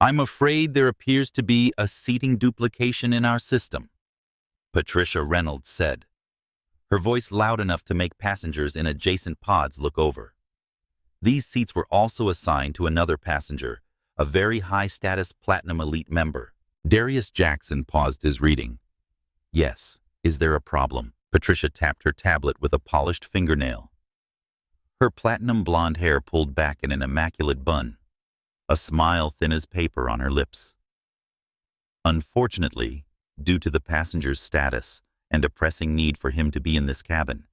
I'm afraid there appears to be a seating duplication in our system, Patricia Reynolds said, her voice loud enough to make passengers in adjacent pods look over. These seats were also assigned to another passenger, a very high-status Platinum Elite member. Darius Jackson paused his reading. Yes, is there a problem? Patricia tapped her tablet with a polished fingernail. Her platinum blonde hair pulled back in an immaculate bun, a smile thin as paper on her lips. Unfortunately, due to the passenger's status and a pressing need for him to be in this cabin,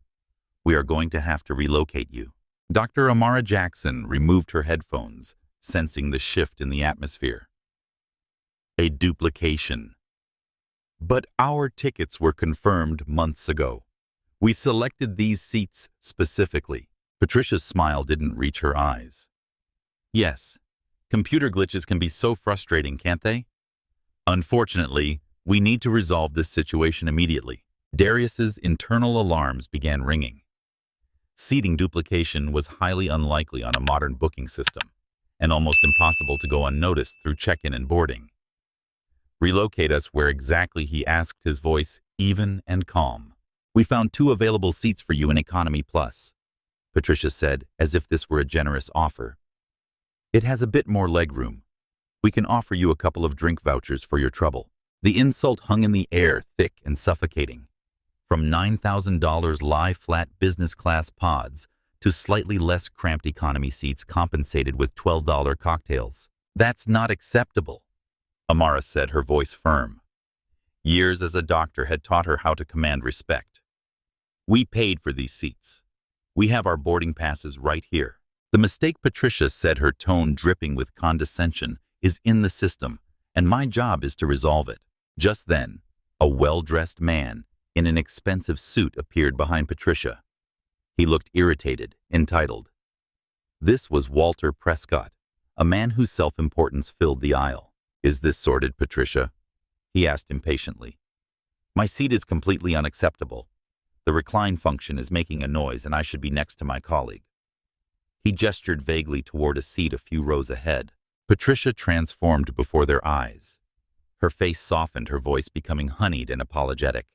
we are going to have to relocate you. Dr. Amara Jackson removed her headphones, sensing the shift in the atmosphere. A duplication. But our tickets were confirmed months ago. We selected these seats specifically. Patricia's smile didn't reach her eyes. Yes, computer glitches can be so frustrating, can't they? Unfortunately, we need to resolve this situation immediately. Darius's internal alarms began ringing. Seating duplication was highly unlikely on a modern booking system, and almost impossible to go unnoticed through check-in and boarding. Relocate us where exactly, he asked, his voice even and calm. We found 2 available seats for you in Economy Plus, Patricia said, as if this were a generous offer. It has a bit more legroom. We can offer you a couple of drink vouchers for your trouble. The insult hung in the air, thick and suffocating. From $9,000 lie-flat business class pods to slightly less cramped economy seats compensated with $12 cocktails. That's not acceptable, Amara said, her voice firm. Years as a doctor had taught her how to command respect. We paid for these seats. We have our boarding passes right here. The mistake, Patricia said, her tone dripping with condescension, is in the system, and my job is to resolve it. Just then, a well-dressed man in an expensive suit appeared behind Patricia. He looked irritated, entitled. This was Walter Prescott, a man whose self-importance filled the aisle. Is this sorted, Patricia? He asked impatiently. My seat is completely unacceptable. The recline function is making a noise and I should be next to my colleague. He gestured vaguely toward a seat a few rows ahead. Patricia transformed before their eyes. Her face softened, her voice becoming honeyed and apologetic.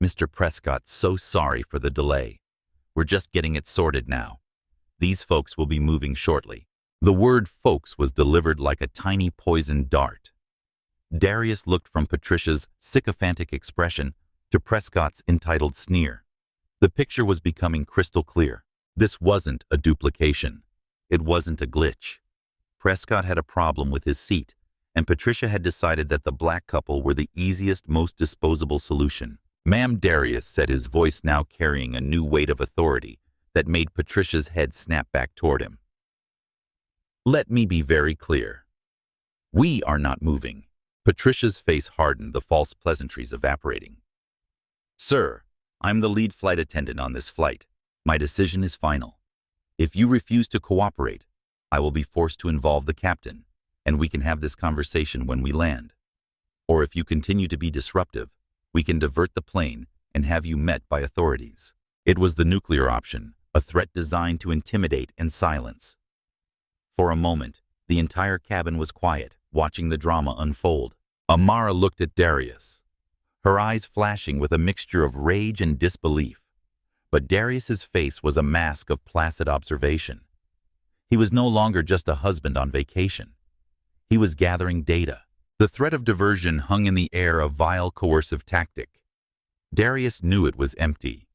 Mr. Prescott, so sorry for the delay. We're just getting it sorted now. These folks will be moving shortly. The word folks was delivered like a tiny poisoned dart. Darius looked from Patricia's sycophantic expression to Prescott's entitled sneer. The picture was becoming crystal clear. This wasn't a duplication. It wasn't a glitch. Prescott had a problem with his seat, and Patricia had decided that the black couple were the easiest, most disposable solution. Ma'am, Darius said, his voice now carrying a new weight of authority that made Patricia's head snap back toward him. Let me be very clear. We are not moving. Patricia's face hardened, the false pleasantries evaporating. Sir, I'm the lead flight attendant on this flight. My decision is final. If you refuse to cooperate, I will be forced to involve the captain, and we can have this conversation when we land. Or if you continue to be disruptive, we can divert the plane and have you met by authorities. It was the nuclear option, a threat designed to intimidate and silence. For a moment, the entire cabin was quiet, watching the drama unfold. Amara looked at Darius, her eyes flashing with a mixture of rage and disbelief. But Darius's face was a mask of placid observation. He was no longer just a husband on vacation. He was gathering data. The threat of diversion hung in the air, a vile coercive tactic. Darius knew it was empty.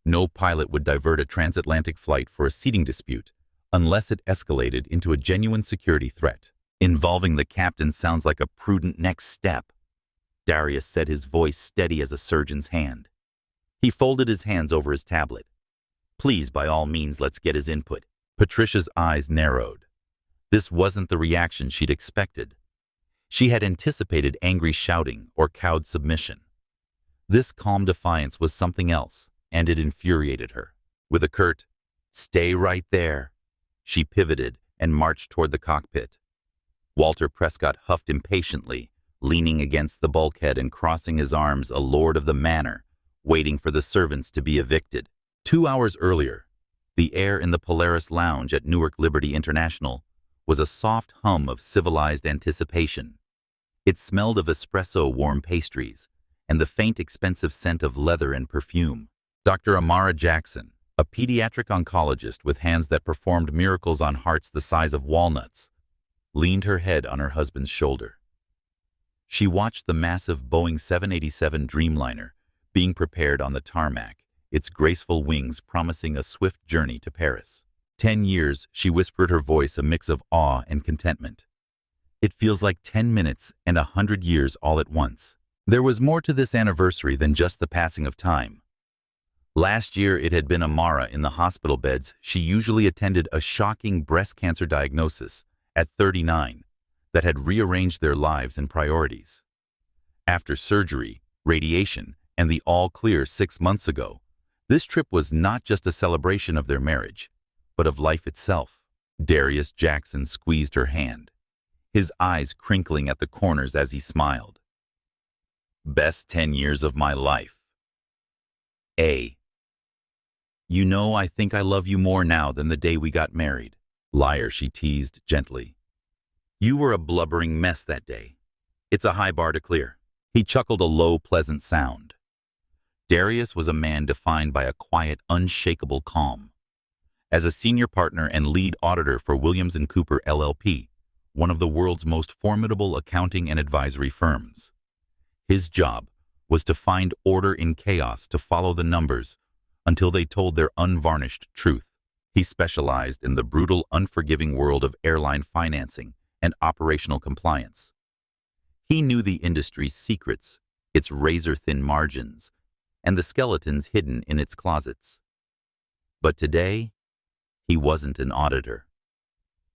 No pilot would divert a transatlantic flight for a seating dispute unless it escalated into a genuine security threat. Involving the captain sounds like a prudent next step, Darius said, his voice steady as a surgeon's hand. He folded his hands over his tablet. Please, by all means, let's get his input. Patricia's eyes narrowed. This wasn't the reaction she'd expected. She had anticipated angry shouting or cowed submission. This calm defiance was something else, and it infuriated her. With a curt, "Stay right there," she pivoted and marched toward the cockpit. Walter Prescott huffed impatiently, leaning against the bulkhead and crossing his arms, a lord of the manor, waiting for the servants to be evicted. 2 hours earlier, the air in the Polaris Lounge at Newark Liberty International was a soft hum of civilized anticipation. It smelled of espresso-warm pastries and the faint expensive scent of leather and perfume. Dr. Amara Jackson, a pediatric oncologist with hands that performed miracles on hearts the size of walnuts, leaned her head on her husband's shoulder. She watched the massive Boeing 787 Dreamliner being prepared on the tarmac, its graceful wings promising a swift journey to Paris. 10 years, she whispered, her voice a mix of awe and contentment. It feels like 10 minutes and 100 years all at once. There was more to this anniversary than just the passing of time. Last year, it had been Amara in the hospital beds. She usually attended a shocking breast cancer diagnosis at 39 that had rearranged their lives and priorities. After surgery, radiation, and the all-clear 6 months ago, this trip was not just a celebration of their marriage, but of life itself. Darius Jackson squeezed her hand, his eyes crinkling at the corners as he smiled. Best 10 years of my life. You know, I think I love you more now than the day we got married. Liar, she teased gently. You were a blubbering mess that day. It's a high bar to clear. He chuckled, a low, pleasant sound. Darius was a man defined by a quiet, unshakable calm. As a senior partner and lead auditor for Williams & Cooper LLP, one of the world's most formidable accounting and advisory firms, his job was to find order in chaos, to follow the numbers until they told their unvarnished truth. He specialized in the brutal, unforgiving world of airline financing and operational compliance. He knew the industry's secrets, its razor-thin margins, and the skeletons hidden in its closets. But today, he wasn't an auditor.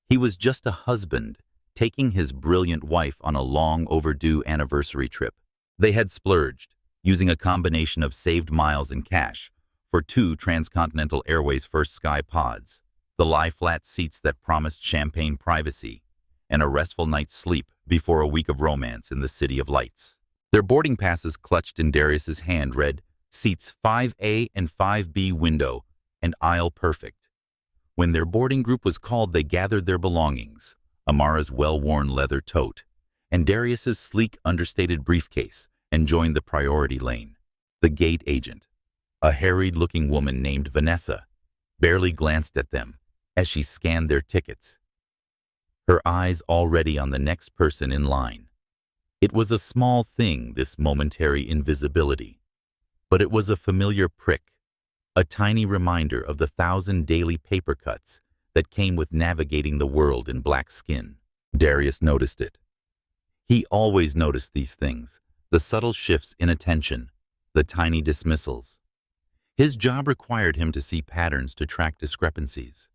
He was just a husband taking his brilliant wife on a long overdue anniversary trip. They had splurged, using a combination of saved miles and cash, for 2 Transcontinental Airways First Sky pods, the lie-flat seats that promised champagne privacy, and a restful night's sleep before a week of romance in the City of Lights. Their boarding passes, clutched in Darius's hand, read, Seats 5A and 5B, window and aisle perfect. When their boarding group was called, they gathered their belongings, Amara's well-worn leather tote and Darius's sleek, understated briefcase, and joined the priority lane. The gate agent, a harried-looking woman named Vanessa, barely glanced at them as she scanned their tickets, her eyes already on the next person in line. It was a small thing, this momentary invisibility, but it was a familiar prick, a tiny reminder of the 1,000 daily paper cuts that came with navigating the world in black skin. Darius noticed it. He always noticed these things, the subtle shifts in attention, the tiny dismissals. His job required him to see patterns, to track discrepancies.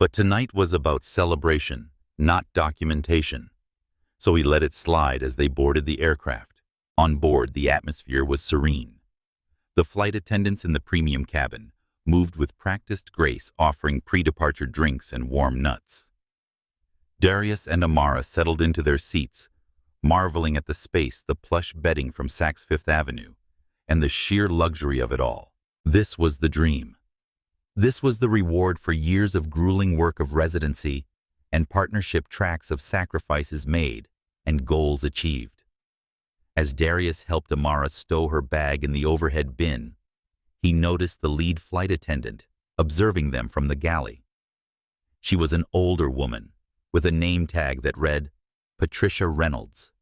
But tonight was about celebration, not documentation. So he let it slide as they boarded the aircraft. On board, the atmosphere was serene. The flight attendants in the premium cabin moved with practiced grace, offering pre-departure drinks and warm nuts. Darius and Amara settled into their seats, marveling at the space, the plush bedding from Saks Fifth Avenue, and the sheer luxury of it all. This was the dream. This was the reward for years of grueling work, of residency and partnership, tracks of sacrifices made and goals achieved. As Darius helped Amara stow her bag in the overhead bin, he noticed the lead flight attendant observing them from the galley. She was an older woman with a name tag that read Patricia Reynolds.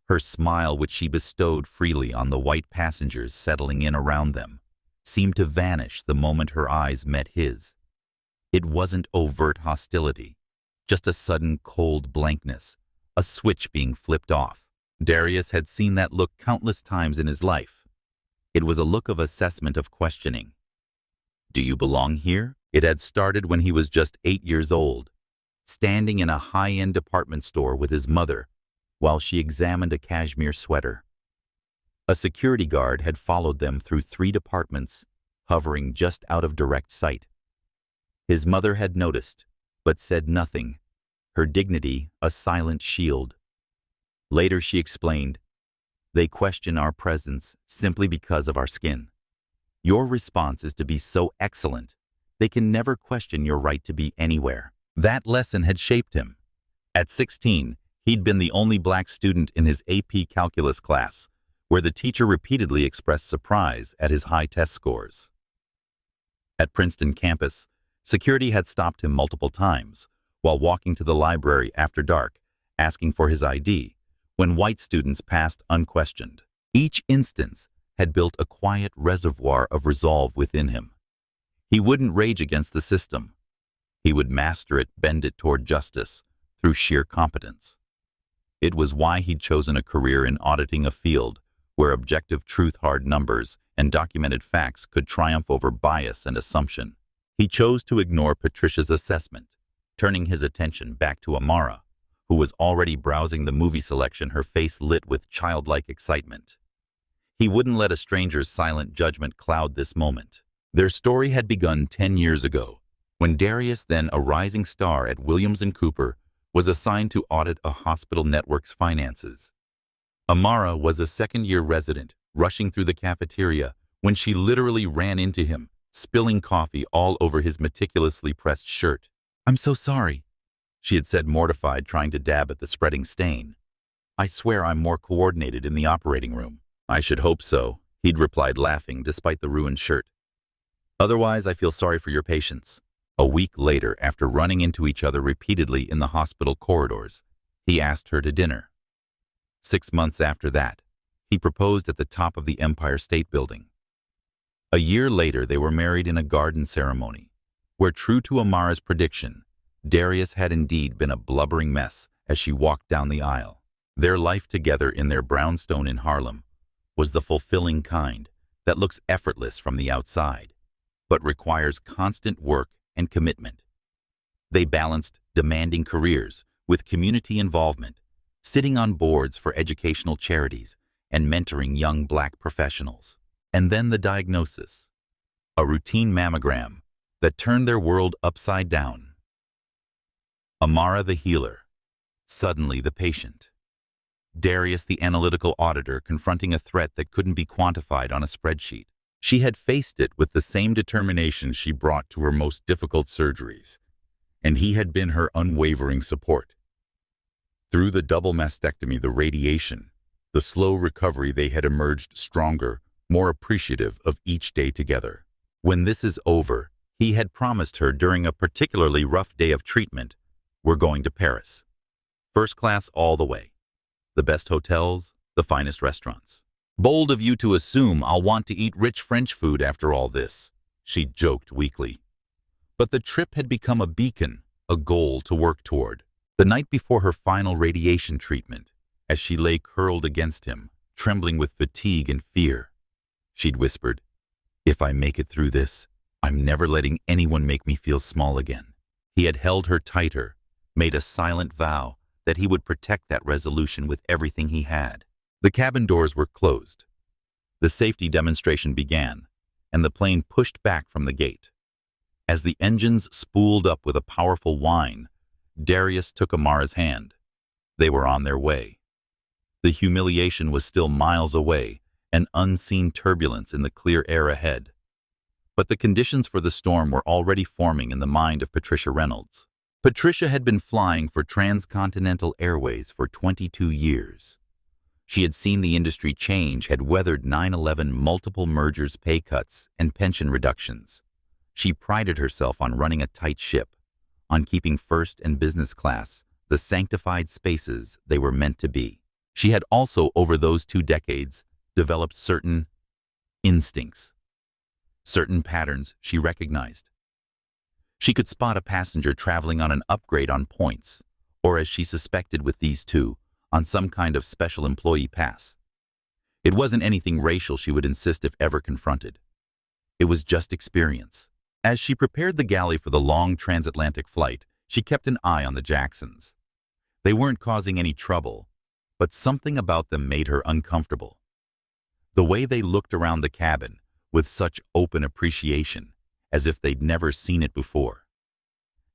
Her smile, which she bestowed freely on the white passengers settling in around them, seemed to vanish the moment her eyes met his. It wasn't overt hostility, just a sudden cold blankness, a switch being flipped off. Darius had seen that look countless times in his life. It was a look of assessment, of questioning. Do you belong here? It had started when he was just 8 years old, standing in a high-end department store with his mother while she examined a cashmere sweater. A security guard had followed them through 3 departments, hovering just out of direct sight. His mother had noticed, but said nothing, her dignity a silent shield. Later she explained, they question our presence simply because of our skin. Your response is to be so excellent, they can never question your right to be anywhere. That lesson had shaped him. At 16, he'd been the only black student in his AP calculus class, where the teacher repeatedly expressed surprise at his high test scores. At Princeton campus, security had stopped him multiple times while walking to the library after dark, asking for his ID, when white students passed unquestioned. Each instance had built a quiet reservoir of resolve within him. He wouldn't rage against the system. He would master it, bend it toward justice, through sheer competence. It was why he'd chosen a career in auditing, a field where objective truth, hard numbers, and documented facts could triumph over bias and assumption. He chose to ignore Patricia's assessment, turning his attention back to Amara, who was already browsing the movie selection, her face lit with childlike excitement. He wouldn't let a stranger's silent judgment cloud this moment. Their story had begun 10 years ago, when Darius, then a rising star at Williams & Cooper, was assigned to audit a hospital network's finances. Amara was a second-year resident, rushing through the cafeteria when she literally ran into him, spilling coffee all over his meticulously pressed shirt. "I'm so sorry," she had said, mortified, trying to dab at the spreading stain. "I swear I'm more coordinated in the operating room." "I should hope so," he'd replied, laughing despite the ruined shirt. "Otherwise, I feel sorry for your patients." A week later, after running into each other repeatedly in the hospital corridors, he asked her to dinner. 6 months after that, he proposed at the top of the Empire State Building. A year later, they were married in a garden ceremony, where, true to Amara's prediction, Darius had indeed been a blubbering mess as she walked down the aisle. Their life together in their brownstone in Harlem was the fulfilling kind that looks effortless from the outside, but requires constant work and commitment. They balanced demanding careers with community involvement, sitting on boards for educational charities and mentoring young black professionals. And then the diagnosis, a routine mammogram that turned their world upside down. Amara the healer, suddenly the patient. Darius the analytical auditor, confronting a threat that couldn't be quantified on a spreadsheet. She had faced it with the same determination she brought to her most difficult surgeries, and he had been her unwavering support. Through the double mastectomy, the radiation, the slow recovery, they had emerged stronger, more appreciative of each day together. When this is over, he had promised her during a particularly rough day of treatment, "We're going to Paris. First class all the way. The best hotels, the finest restaurants. Bold of you to assume I'll want to eat rich French food after all this," she joked weakly. But the trip had become a beacon, a goal to work toward. The night before her final radiation treatment, as she lay curled against him, trembling with fatigue and fear, she'd whispered, "If I make it through this, I'm never letting anyone make me feel small again." He had held her tighter, made a silent vow that he would protect that resolution with everything he had. The cabin doors were closed. The safety demonstration began, and the plane pushed back from the gate. As the engines spooled up with a powerful whine, Darius took Amara's hand. They were on their way. The humiliation was still miles away, an unseen turbulence in the clear air ahead. But the conditions for the storm were already forming in the mind of Patricia Reynolds. Patricia had been flying for Transcontinental Airways for 22 years. She had seen the industry change, had weathered 9/11, multiple mergers, pay cuts, and pension reductions. She prided herself on running a tight ship, on keeping first and business class the sanctified spaces they were meant to be. She had also, over those 2 decades, developed certain instincts, certain patterns she recognized. She could spot a passenger traveling on an upgrade on points, or, as she suspected with these two, on some kind of special employee pass. It wasn't anything racial, she would insist, if ever confronted. It was just experience. As she prepared the galley for the long transatlantic flight, she kept an eye on the Jacksons. They weren't causing any trouble, but something about them made her uncomfortable. The way they looked around the cabin with such open appreciation, as if they'd never seen it before.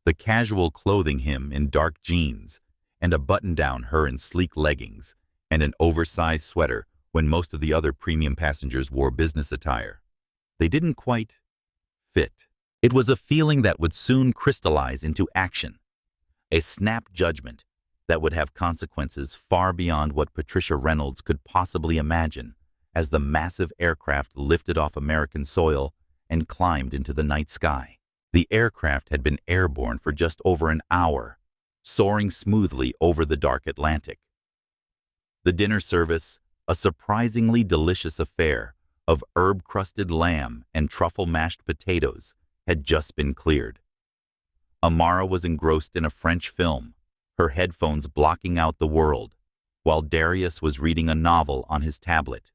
The casual clothing, him in dark jeans, and a button-down, her in sleek leggings, and an oversized sweater when most of the other premium passengers wore business attire. They didn't quite fit. It was a feeling that would soon crystallize into action. a snap judgment that would have consequences far beyond what Patricia Reynolds could possibly imagine as the massive aircraft lifted off American soil and climbed into the night sky. The aircraft had been airborne for just over an hour, soaring smoothly over the dark Atlantic. The dinner service, a surprisingly delicious affair of herb-crusted lamb and truffle-mashed potatoes, had just been cleared. Amara was engrossed in a French film, her headphones blocking out the world, while Darius was reading a novel on his tablet.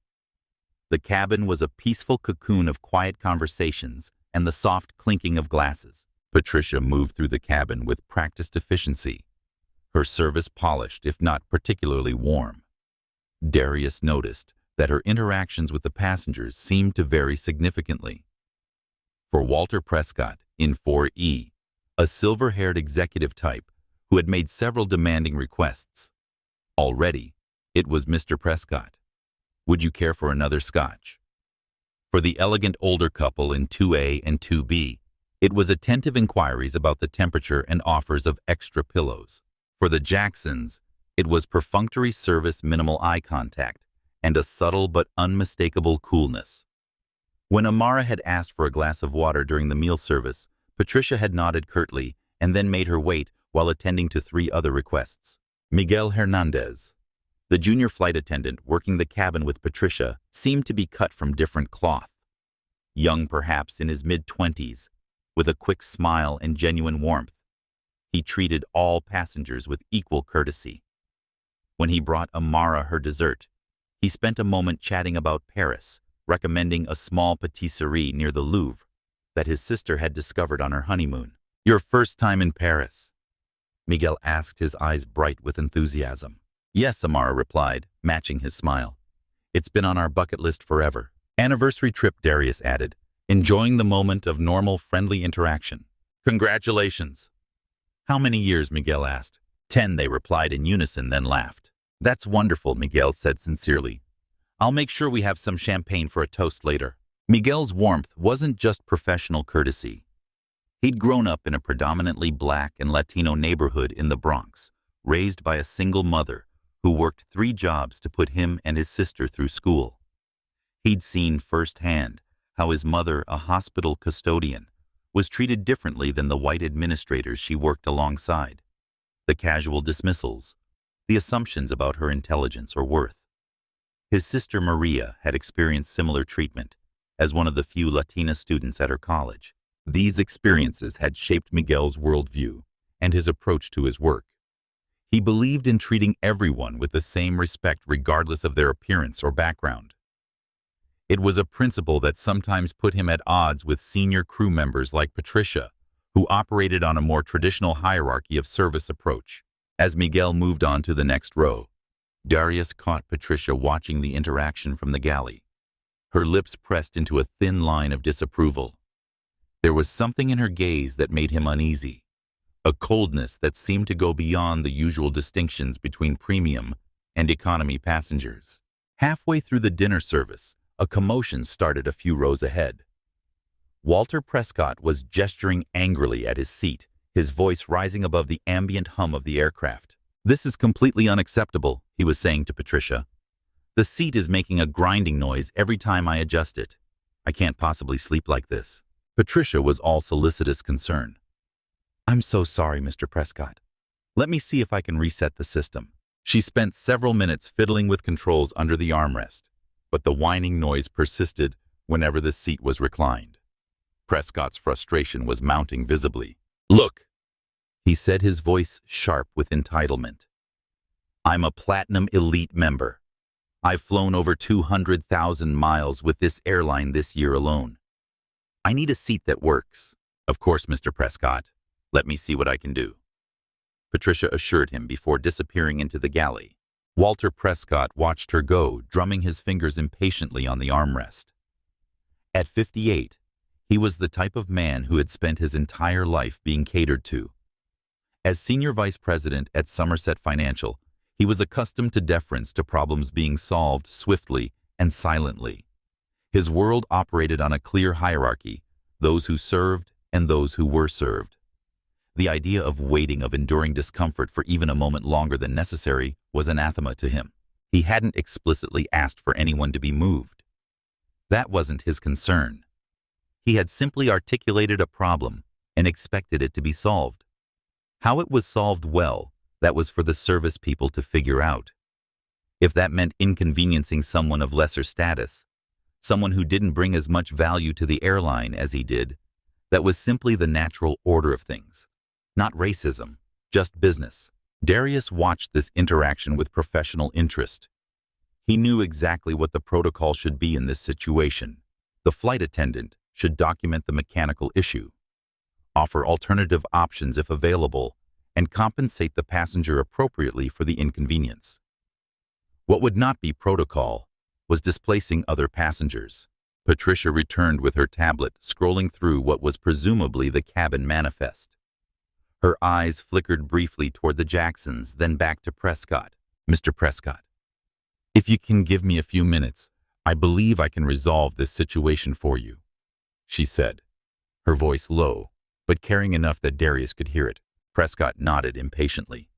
The cabin was a peaceful cocoon of quiet conversations and the soft clinking of glasses. Patricia moved through the cabin with practiced efficiency, her service polished if not particularly warm. Darius noticed that her interactions with the passengers seemed to vary significantly. For Walter Prescott, in 4E, a silver-haired executive type who had made several demanding requests. Already, it was Mr. Prescott. Would you care for another scotch? For the elegant older couple in 2A and 2B, it was attentive inquiries about the temperature and offers of extra pillows. For the Jacksons, it was perfunctory service, minimal eye contact, and a subtle but unmistakable coolness. When Amara had asked for a glass of water during the meal service, Patricia had nodded curtly and then made her wait while attending to 3 other requests. Miguel Hernandez, the junior flight attendant working the cabin with Patricia, seemed to be cut from different cloth. Young perhaps in his mid-20s, with a quick smile and genuine warmth, he treated all passengers with equal courtesy. When he brought Amara her dessert, he spent a moment chatting about Paris, recommending a small patisserie near the Louvre that his sister had discovered on her honeymoon. Your first time in Paris? Miguel asked, his eyes bright with enthusiasm. Yes, Amara replied, matching his smile. It's been on our bucket list forever. Anniversary trip, Darius added, enjoying the moment of normal, friendly interaction. Congratulations. How many years? Miguel asked. 10, they replied in unison, then laughed. That's wonderful, Miguel said sincerely. I'll make sure we have some champagne for a toast later. Miguel's warmth wasn't just professional courtesy. He'd grown up in a predominantly Black and Latino neighborhood in the Bronx, raised by a single mother who worked 3 jobs to put him and his sister through school. He'd seen firsthand how his mother, a hospital custodian, was treated differently than the white administrators she worked alongside. The casual dismissals, the assumptions about her intelligence or worth. His sister Maria had experienced similar treatment as one of the few Latina students at her college. These experiences had shaped Miguel's worldview and his approach to his work. He believed in treating everyone with the same respect regardless of their appearance or background. It was a principle that sometimes put him at odds with senior crew members like Patricia, who operated on a more traditional hierarchy of service approach. As Miguel moved on to the next row, Darius caught Patricia watching the interaction from the galley, her lips pressed into a thin line of disapproval. There was something in her gaze that made him uneasy, a coldness that seemed to go beyond the usual distinctions between premium and economy passengers. Halfway through the dinner service, a commotion started a few rows ahead. Walter Prescott was gesturing angrily at his seat, his voice rising above the ambient hum of the aircraft. This is completely unacceptable, he was saying to Patricia. The seat is making a grinding noise every time I adjust it. I can't possibly sleep like this. Patricia was all solicitous concern. I'm so sorry, Mr. Prescott. Let me see if I can reset the system. She spent several minutes fiddling with controls under the armrest, but the whining noise persisted whenever the seat was reclined. Prescott's frustration was mounting visibly. Look, he said, his voice sharp with entitlement. I'm a Platinum Elite member. I've flown over 200,000 miles with this airline this year alone. I need a seat that works. Of course, Mr. Prescott. Let me see what I can do. Patricia assured him before disappearing into the galley. Walter Prescott watched her go, drumming his fingers impatiently on the armrest. At 58, he was the type of man who had spent his entire life being catered to. As senior vice president at Somerset Financial, he was accustomed to deference to problems being solved swiftly and silently. His world operated on a clear hierarchy, those who served and those who were served. The idea of waiting, of enduring discomfort for even a moment longer than necessary, was anathema to him. He hadn't explicitly asked for anyone to be moved. That wasn't his concern. He had simply articulated a problem and expected it to be solved. How it was solved well, that was for the service people to figure out. If that meant inconveniencing someone of lesser status, someone who didn't bring as much value to the airline as he did, that was simply the natural order of things. Not racism, just business. Darius watched this interaction with professional interest. He knew exactly what the protocol should be in this situation. The flight attendant should document the mechanical issue, offer alternative options if available, and compensate the passenger appropriately for the inconvenience. What would not be protocol was displacing other passengers. Patricia returned with her tablet, scrolling through what was presumably the cabin manifest. Her eyes flickered briefly toward the Jacksons, then back to Prescott. "Mr. Prescott, if you can give me a few minutes, I believe I can resolve this situation for you," she said, her voice low, but carrying enough that Darius could hear it. Prescott nodded impatiently.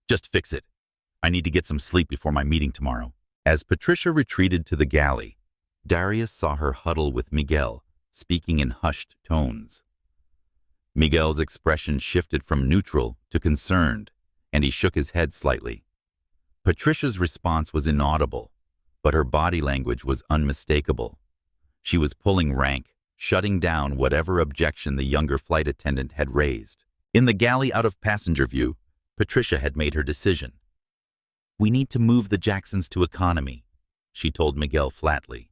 "Just fix it. I need to get some sleep before my meeting tomorrow." As Patricia retreated to the galley, Darius saw her huddle with Miguel, speaking in hushed tones. Miguel's expression shifted from neutral to concerned, and he shook his head slightly. Patricia's response was inaudible, but her body language was unmistakable. She was pulling rank, shutting down whatever objection the younger flight attendant had raised. In the galley out of passenger view, Patricia had made her decision. "We need to move the Jacksons to economy," she told Miguel flatly.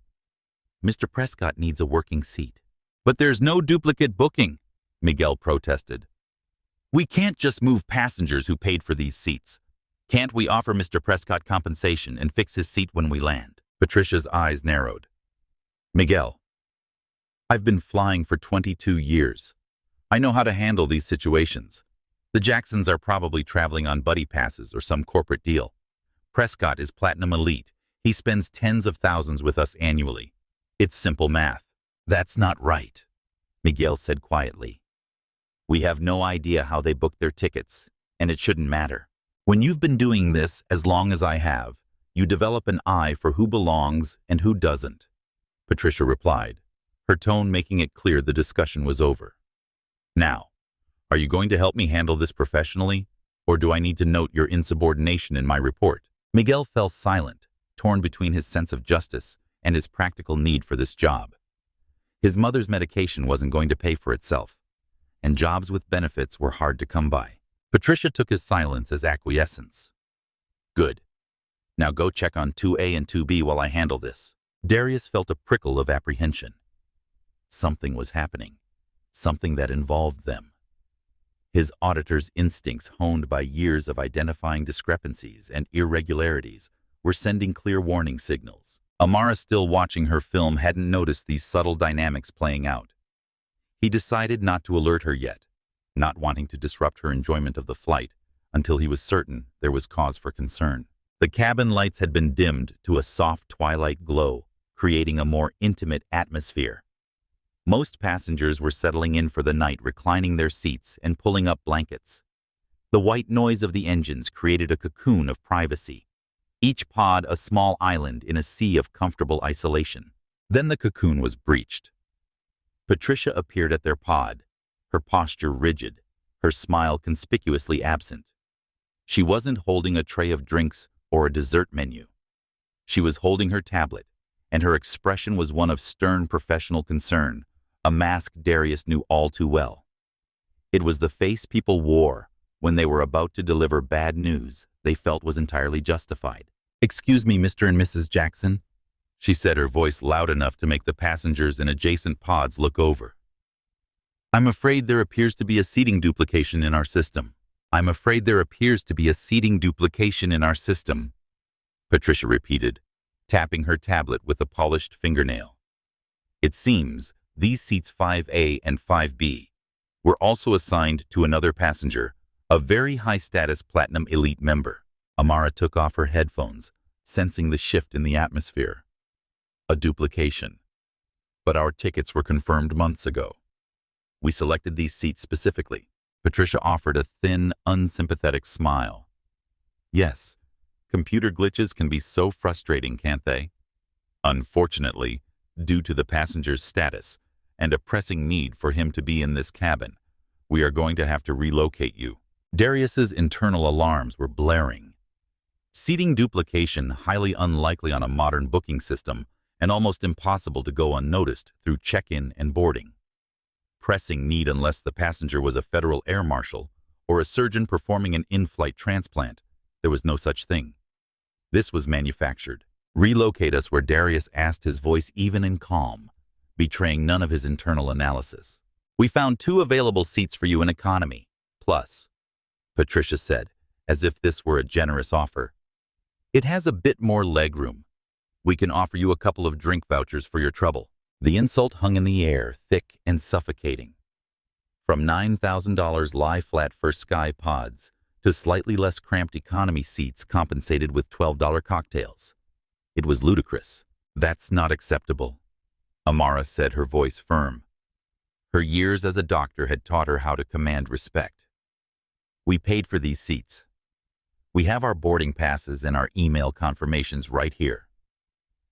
"Mr. Prescott needs a working seat." "But there's no duplicate booking," Miguel protested. "We can't just move passengers who paid for these seats. Can't we offer Mr. Prescott compensation and fix his seat when we land?" Patricia's eyes narrowed. "Miguel, I've been flying for 22 years. I know how to handle these situations. The Jacksons are probably traveling on buddy passes or some corporate deal. Prescott is Platinum Elite. He spends tens of thousands with us annually. It's simple math." "That's not right," Miguel said quietly. "We have no idea how they booked their tickets, and it shouldn't matter. When you've been doing this as long as I have, you develop an eye for who belongs and who doesn't," Patricia replied, her tone making it clear the discussion was over. "Now, are you going to help me handle this professionally, or do I need to note your insubordination in my report?" Miguel fell silent, torn between his sense of justice and his practical need for this job. His mother's medication wasn't going to pay for itself, and jobs with benefits were hard to come by. Patricia took his silence as acquiescence. "Good. Now go check on 2A and 2B while I handle this." Darius felt a prickle of apprehension. Something was happening, something that involved them. His auditor's instincts, honed by years of identifying discrepancies and irregularities, were sending clear warning signals. Amara, still watching her film, hadn't noticed these subtle dynamics playing out. He decided not to alert her yet, not wanting to disrupt her enjoyment of the flight until he was certain there was cause for concern. The cabin lights had been dimmed to a soft twilight glow, creating a more intimate atmosphere. Most passengers were settling in for the night, reclining their seats and pulling up blankets. The white noise of the engines created a cocoon of privacy, each pod a small island in a sea of comfortable isolation. Then the cocoon was breached. Patricia appeared at their pod, her posture rigid, her smile conspicuously absent. She wasn't holding a tray of drinks or a dessert menu. She was holding her tablet, and her expression was one of stern professional concern, a mask Darius knew all too well. It was the face people wore when they were about to deliver bad news they felt was entirely justified. "Excuse me, Mr. and Mrs. Jackson," she said, her voice loud enough to make the passengers in adjacent pods look over. "I'm afraid there appears to be a seating duplication in our system." "I'm afraid there appears to be a seating duplication in our system," Patricia repeated, tapping her tablet with a polished fingernail. "It seems these seats 5A and 5B were also assigned to another passenger, a very high-status Platinum Elite member." Amara took off her headphones, sensing the shift in the atmosphere. "A duplication. But our tickets were confirmed months ago. We selected these seats specifically. Patricia offered a thin, unsympathetic smile. Yes, computer glitches can be so frustrating, can't they? Unfortunately, due to the passenger's status and a pressing need for him to be in this cabin, we are going to have to relocate you. Darius's internal alarms were blaring. Seating duplication highly unlikely on a modern booking system and almost impossible to go unnoticed through check-in and boarding. Pressing need unless the passenger was a federal air marshal or a surgeon performing an in-flight transplant. There was no such thing. This was manufactured. Relocate us, where Darius asked, his voice even and calm, betraying none of his internal analysis. We found 2 available seats for you in economy. Plus, Patricia said, as if this were a generous offer. It has a bit more legroom. We can offer you a couple of drink vouchers for your trouble. The insult hung in the air, thick and suffocating. From $9,000 lie-flat first sky pods to slightly less cramped economy seats compensated with $12 cocktails. It was ludicrous. That's not acceptable, Amara said, her voice firm. Her years as a doctor had taught her how to command respect. We paid for these seats. We have our boarding passes and our email confirmations right here.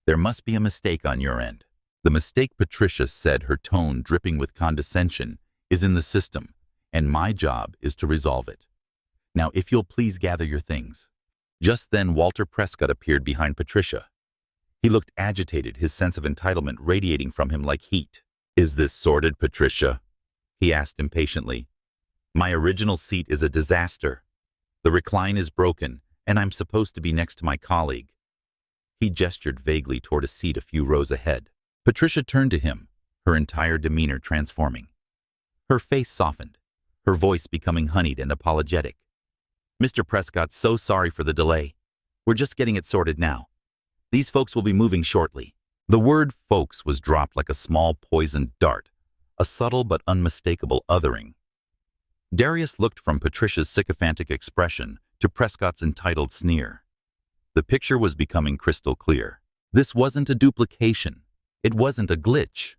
There must be a mistake on your end. The mistake, Patricia said, her tone dripping with condescension, is in the system, and my job is to resolve it. Now, if you'll please gather your things. Just then, Walter Prescott appeared behind Patricia. He looked agitated, his sense of entitlement radiating from him like heat. Is this sorted, Patricia? He asked impatiently. My original seat is a disaster. The recline is broken, and I'm supposed to be next to my colleague. He gestured vaguely toward a seat a few rows ahead. Patricia turned to him, her entire demeanor transforming. Her face softened, her voice becoming honeyed and apologetic. Mr. Prescott, so sorry for the delay. We're just getting it sorted now. These folks will be moving shortly. The word folks was dropped like a small poisoned dart, a subtle but unmistakable othering. Darius looked from Patricia's sycophantic expression to Prescott's entitled sneer. The picture was becoming crystal clear. This wasn't a duplication. It wasn't a glitch.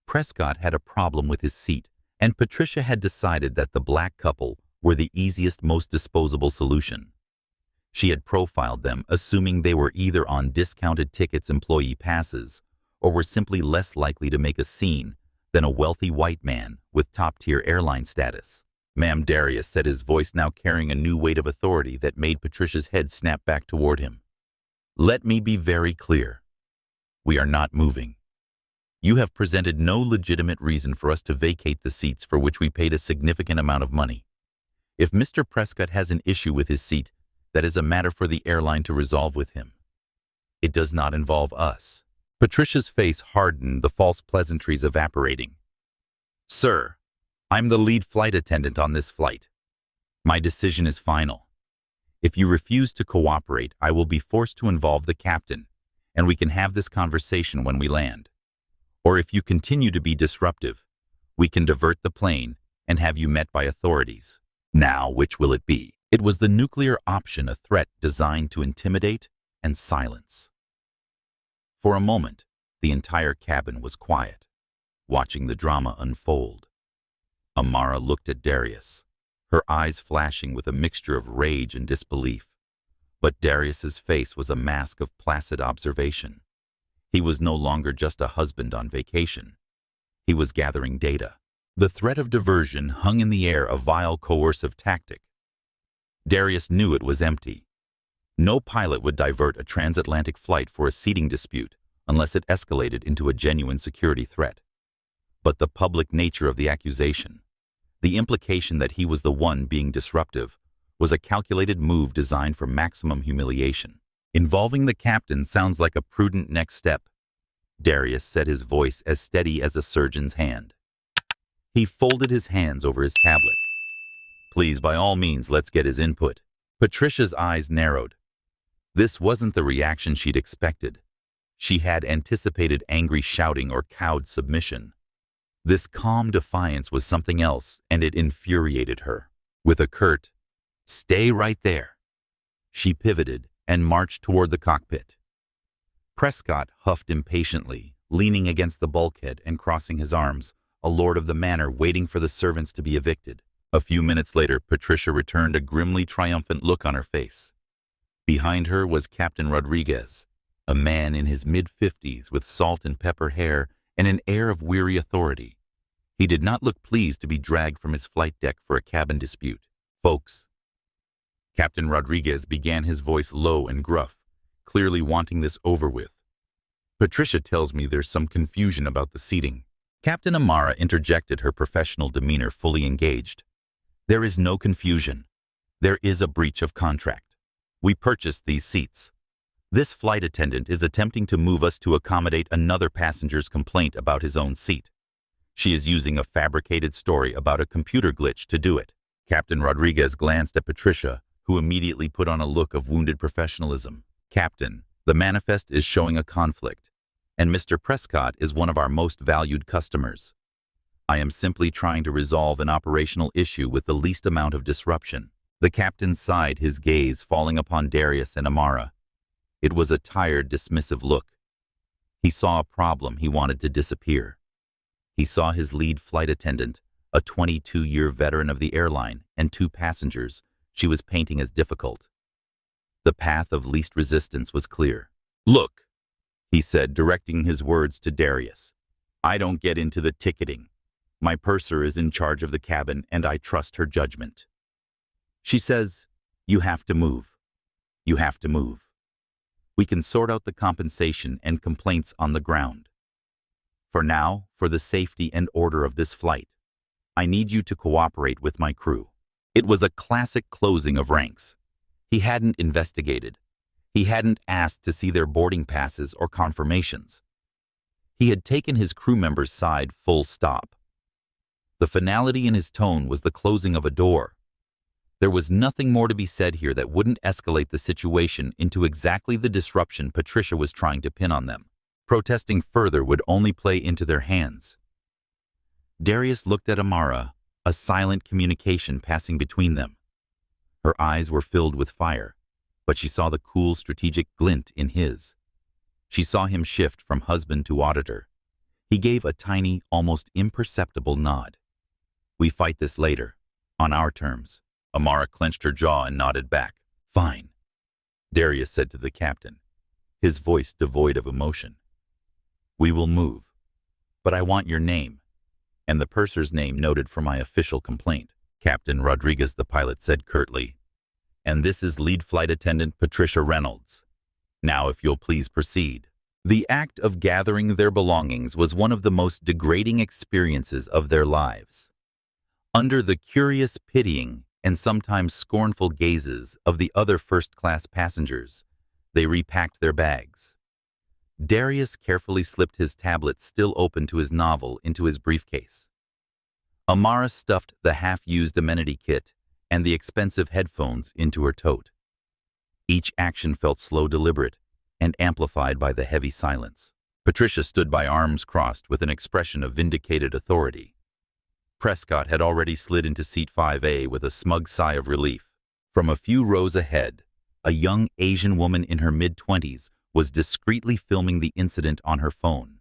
Prescott had a problem with his seat, and Patricia had decided that the black couple were the easiest, most disposable solution. She had profiled them, assuming they were either on discounted tickets, employee passes, or were simply less likely to make a scene than a wealthy white man with top-tier airline status. Ma'am, Darius said, his voice now carrying a new weight of authority that made Patricia's head snap back toward him. Let me be very clear. We are not moving. You have presented no legitimate reason for us to vacate the seats for which we paid a significant amount of money. If Mr. Prescott has an issue with his seat, that is a matter for the airline to resolve with him. It does not involve us. Patricia's face hardened, the false pleasantries evaporating. Sir, I'm the lead flight attendant on this flight. My decision is final. If you refuse to cooperate, I will be forced to involve the captain, and we can have this conversation when we land. Or if you continue to be disruptive, we can divert the plane and have you met by authorities. Now, which will it be? It was the nuclear option, a threat designed to intimidate and silence. For a moment, the entire cabin was quiet, watching the drama unfold. Amara looked at Darius, her eyes flashing with a mixture of rage and disbelief. But Darius's face was a mask of placid observation. He was no longer just a husband on vacation. He was gathering data. The threat of diversion hung in the air, a vile, coercive tactic. Darius knew it was empty. No pilot would divert a transatlantic flight for a seating dispute unless it escalated into a genuine security threat. But the public nature of the accusation, the implication that he was the one being disruptive, was a calculated move designed for maximum humiliation. Involving the captain sounds like a prudent next step, Darius said, his voice as steady as a surgeon's hand. He folded his hands over his tablet. Please, by all means, let's get his input. Patricia's eyes narrowed. This wasn't the reaction she'd expected. She had anticipated angry shouting or cowed submission. This calm defiance was something else, and it infuriated her. With a curt, "Stay right there," she pivoted and marched toward the cockpit. Prescott huffed impatiently, leaning against the bulkhead and crossing his arms, a lord of the manor waiting for the servants to be evicted. A few minutes later, Patricia returned, a grimly triumphant look on her face. Behind her was Captain Rodriguez, a man in his mid-50s with salt and pepper hair and an air of weary authority. He did not look pleased to be dragged from his flight deck for a cabin dispute. "Folks." Captain Rodriguez began, his voice low and gruff, clearly wanting this over with. "Patricia tells me there's some confusion about the seating." Captain Amara interjected, her professional demeanor fully engaged. "There is no confusion. There is a breach of contract. We purchased these seats. This flight attendant is attempting to move us to accommodate another passenger's complaint about his own seat. She is using a fabricated story about a computer glitch to do it." Captain Rodriguez glanced at Patricia, who immediately put on a look of wounded professionalism. "Captain, the manifest is showing a conflict, and Mr. Prescott is one of our most valued customers. I am simply trying to resolve an operational issue with the least amount of disruption." The captain sighed, his gaze falling upon Darius and Amara. It was a tired, dismissive look. He saw a problem he wanted to disappear. He saw his lead flight attendant, a 22-year veteran of the airline, and 2 passengers she was painting as difficult. The path of least resistance was clear. "Look," he said, directing his words to Darius. "I don't get into the ticketing. My purser is in charge of the cabin, and I trust her judgment. She says, you have to move. You have to move. We can sort out the compensation and complaints on the ground. For now, for the safety and order of this flight, I need you to cooperate with my crew." It was a classic closing of ranks. He hadn't investigated. He hadn't asked to see their boarding passes or confirmations. He had taken his crew members' side, full stop. The finality in his tone was the closing of a door. There was nothing more to be said here that wouldn't escalate the situation into exactly the disruption Patricia was trying to pin on them. Protesting further would only play into their hands. Darius looked at Amara, a silent communication passing between them. Her eyes were filled with fire, but she saw the cool, strategic glint in his. She saw him shift from husband to auditor. He gave a tiny, almost imperceptible nod. "We fight this later, on our terms." Amara clenched her jaw and nodded back. "Fine," Darius said to the captain, his voice devoid of emotion. "We will move, but I want your name, and the purser's name noted for my official complaint." Captain Rodriguez, the pilot, said curtly. "And this is lead flight attendant Patricia Reynolds. Now, if you'll please proceed." The act of gathering their belongings was one of the most degrading experiences of their lives. Under the curious, pitying, and sometimes scornful gazes of the other first-class passengers, they repacked their bags. Darius carefully slipped his tablet, still open to his novel, into his briefcase. Amara stuffed the half-used amenity kit and the expensive headphones into her tote. Each action felt slow, deliberate, and amplified by the heavy silence. Patricia stood by, arms crossed, with an expression of vindicated authority. Prescott had already slid into seat 5A with a smug sigh of relief. From a few rows ahead, a young Asian woman in her mid-20s was discreetly filming the incident on her phone.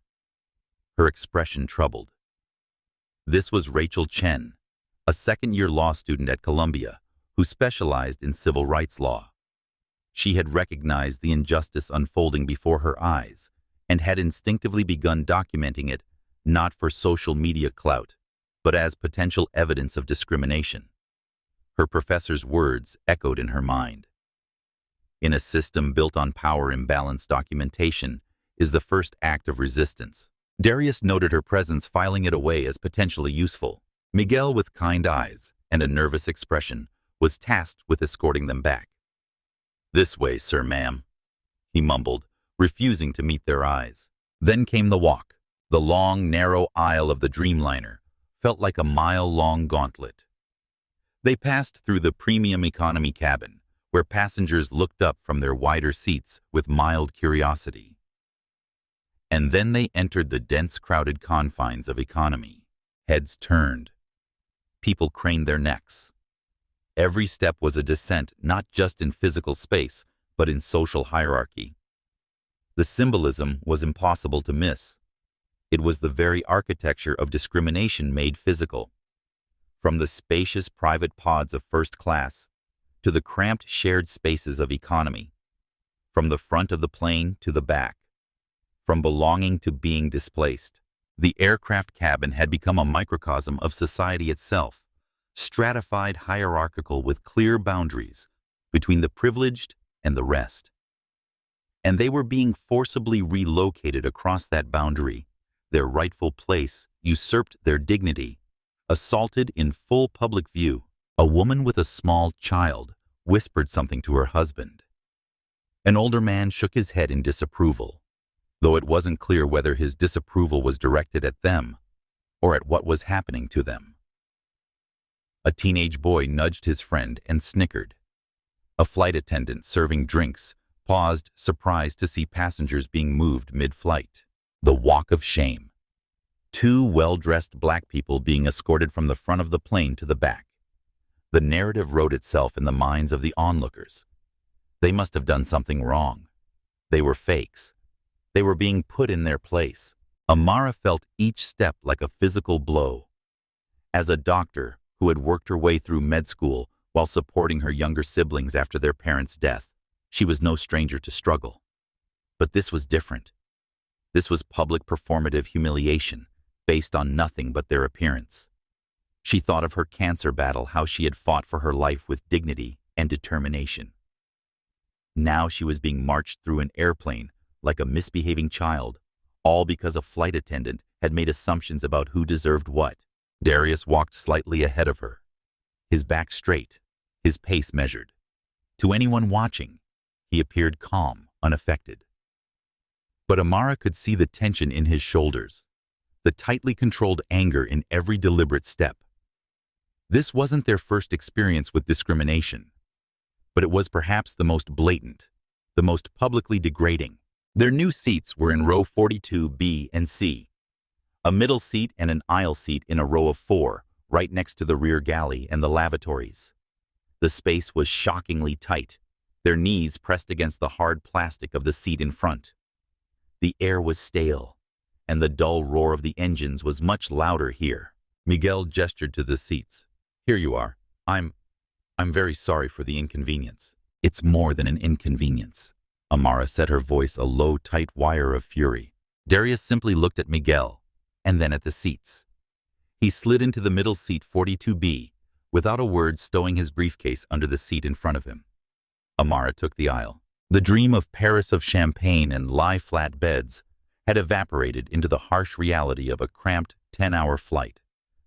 Her expression troubled. This was Rachel Chen, a second-year law student at Columbia who specialized in civil rights law. She had recognized the injustice unfolding before her eyes and had instinctively begun documenting it, not for social media clout, but as potential evidence of discrimination. Her professor's words echoed in her mind. In a system built on power imbalance, documentation is the first act of resistance. Darius noted her presence, filing it away as potentially useful. Miguel, with kind eyes and a nervous expression, was tasked with escorting them back. "This way, sir, ma'am," he mumbled, refusing to meet their eyes. Then came the walk. The long, narrow aisle of the Dreamliner felt like a mile-long gauntlet. They passed through the premium economy cabin, where passengers looked up from their wider seats with mild curiosity. And then they entered the dense, crowded confines of economy. Heads turned. People craned their necks. Every step was a descent, not just in physical space, but in social hierarchy. The symbolism was impossible to miss. It was the very architecture of discrimination made physical. From the spacious private pods of first class to the cramped shared spaces of economy, from the front of the plane to the back, from belonging to being displaced, the aircraft cabin had become a microcosm of society itself, stratified, hierarchical, with clear boundaries between the privileged and the rest. And they were being forcibly relocated across that boundary, their rightful place usurped their dignity, assaulted in full public view. A woman with a small child whispered something to her husband. An older man shook his head in disapproval, though it wasn't clear whether his disapproval was directed at them or at what was happening to them. A teenage boy nudged his friend and snickered. A flight attendant serving drinks paused, surprised to see passengers being moved mid-flight. The walk of shame. Two well-dressed black people being escorted from the front of the plane to the back. The narrative wrote itself in the minds of the onlookers. They must have done something wrong. They were fakes. They were being put in their place. Amara felt each step like a physical blow. As a doctor who had worked her way through med school while supporting her younger siblings after their parents' death, she was no stranger to struggle. But this was different. This was public performative humiliation based on nothing but their appearance. She thought of her cancer battle, how she had fought for her life with dignity and determination. Now she was being marched through an airplane like a misbehaving child, all because a flight attendant had made assumptions about who deserved what. Darius walked slightly ahead of her, his back straight, his pace measured. To anyone watching, he appeared calm, unaffected. But Amara could see the tension in his shoulders, the tightly controlled anger in every deliberate step. This wasn't their first experience with discrimination, but it was perhaps the most blatant, the most publicly degrading. Their new seats were in row 42 B and C, a middle seat and an aisle seat in a row of 4, right next to the rear galley and the lavatories. The space was shockingly tight, their knees pressed against the hard plastic of the seat in front. The air was stale, and the dull roar of the engines was much louder here. Miguel gestured to the seats. "Here you are. I'm very sorry for the inconvenience." "It's more than an inconvenience," Amara said, her voice a low, tight wire of fury. Darius simply looked at Miguel, and then at the seats. He slid into the middle seat 42B, without a word, stowing his briefcase under the seat in front of him. Amara took the aisle. The dream of Paris of champagne and lie-flat beds had evaporated into the harsh reality of a cramped 10-hour flight,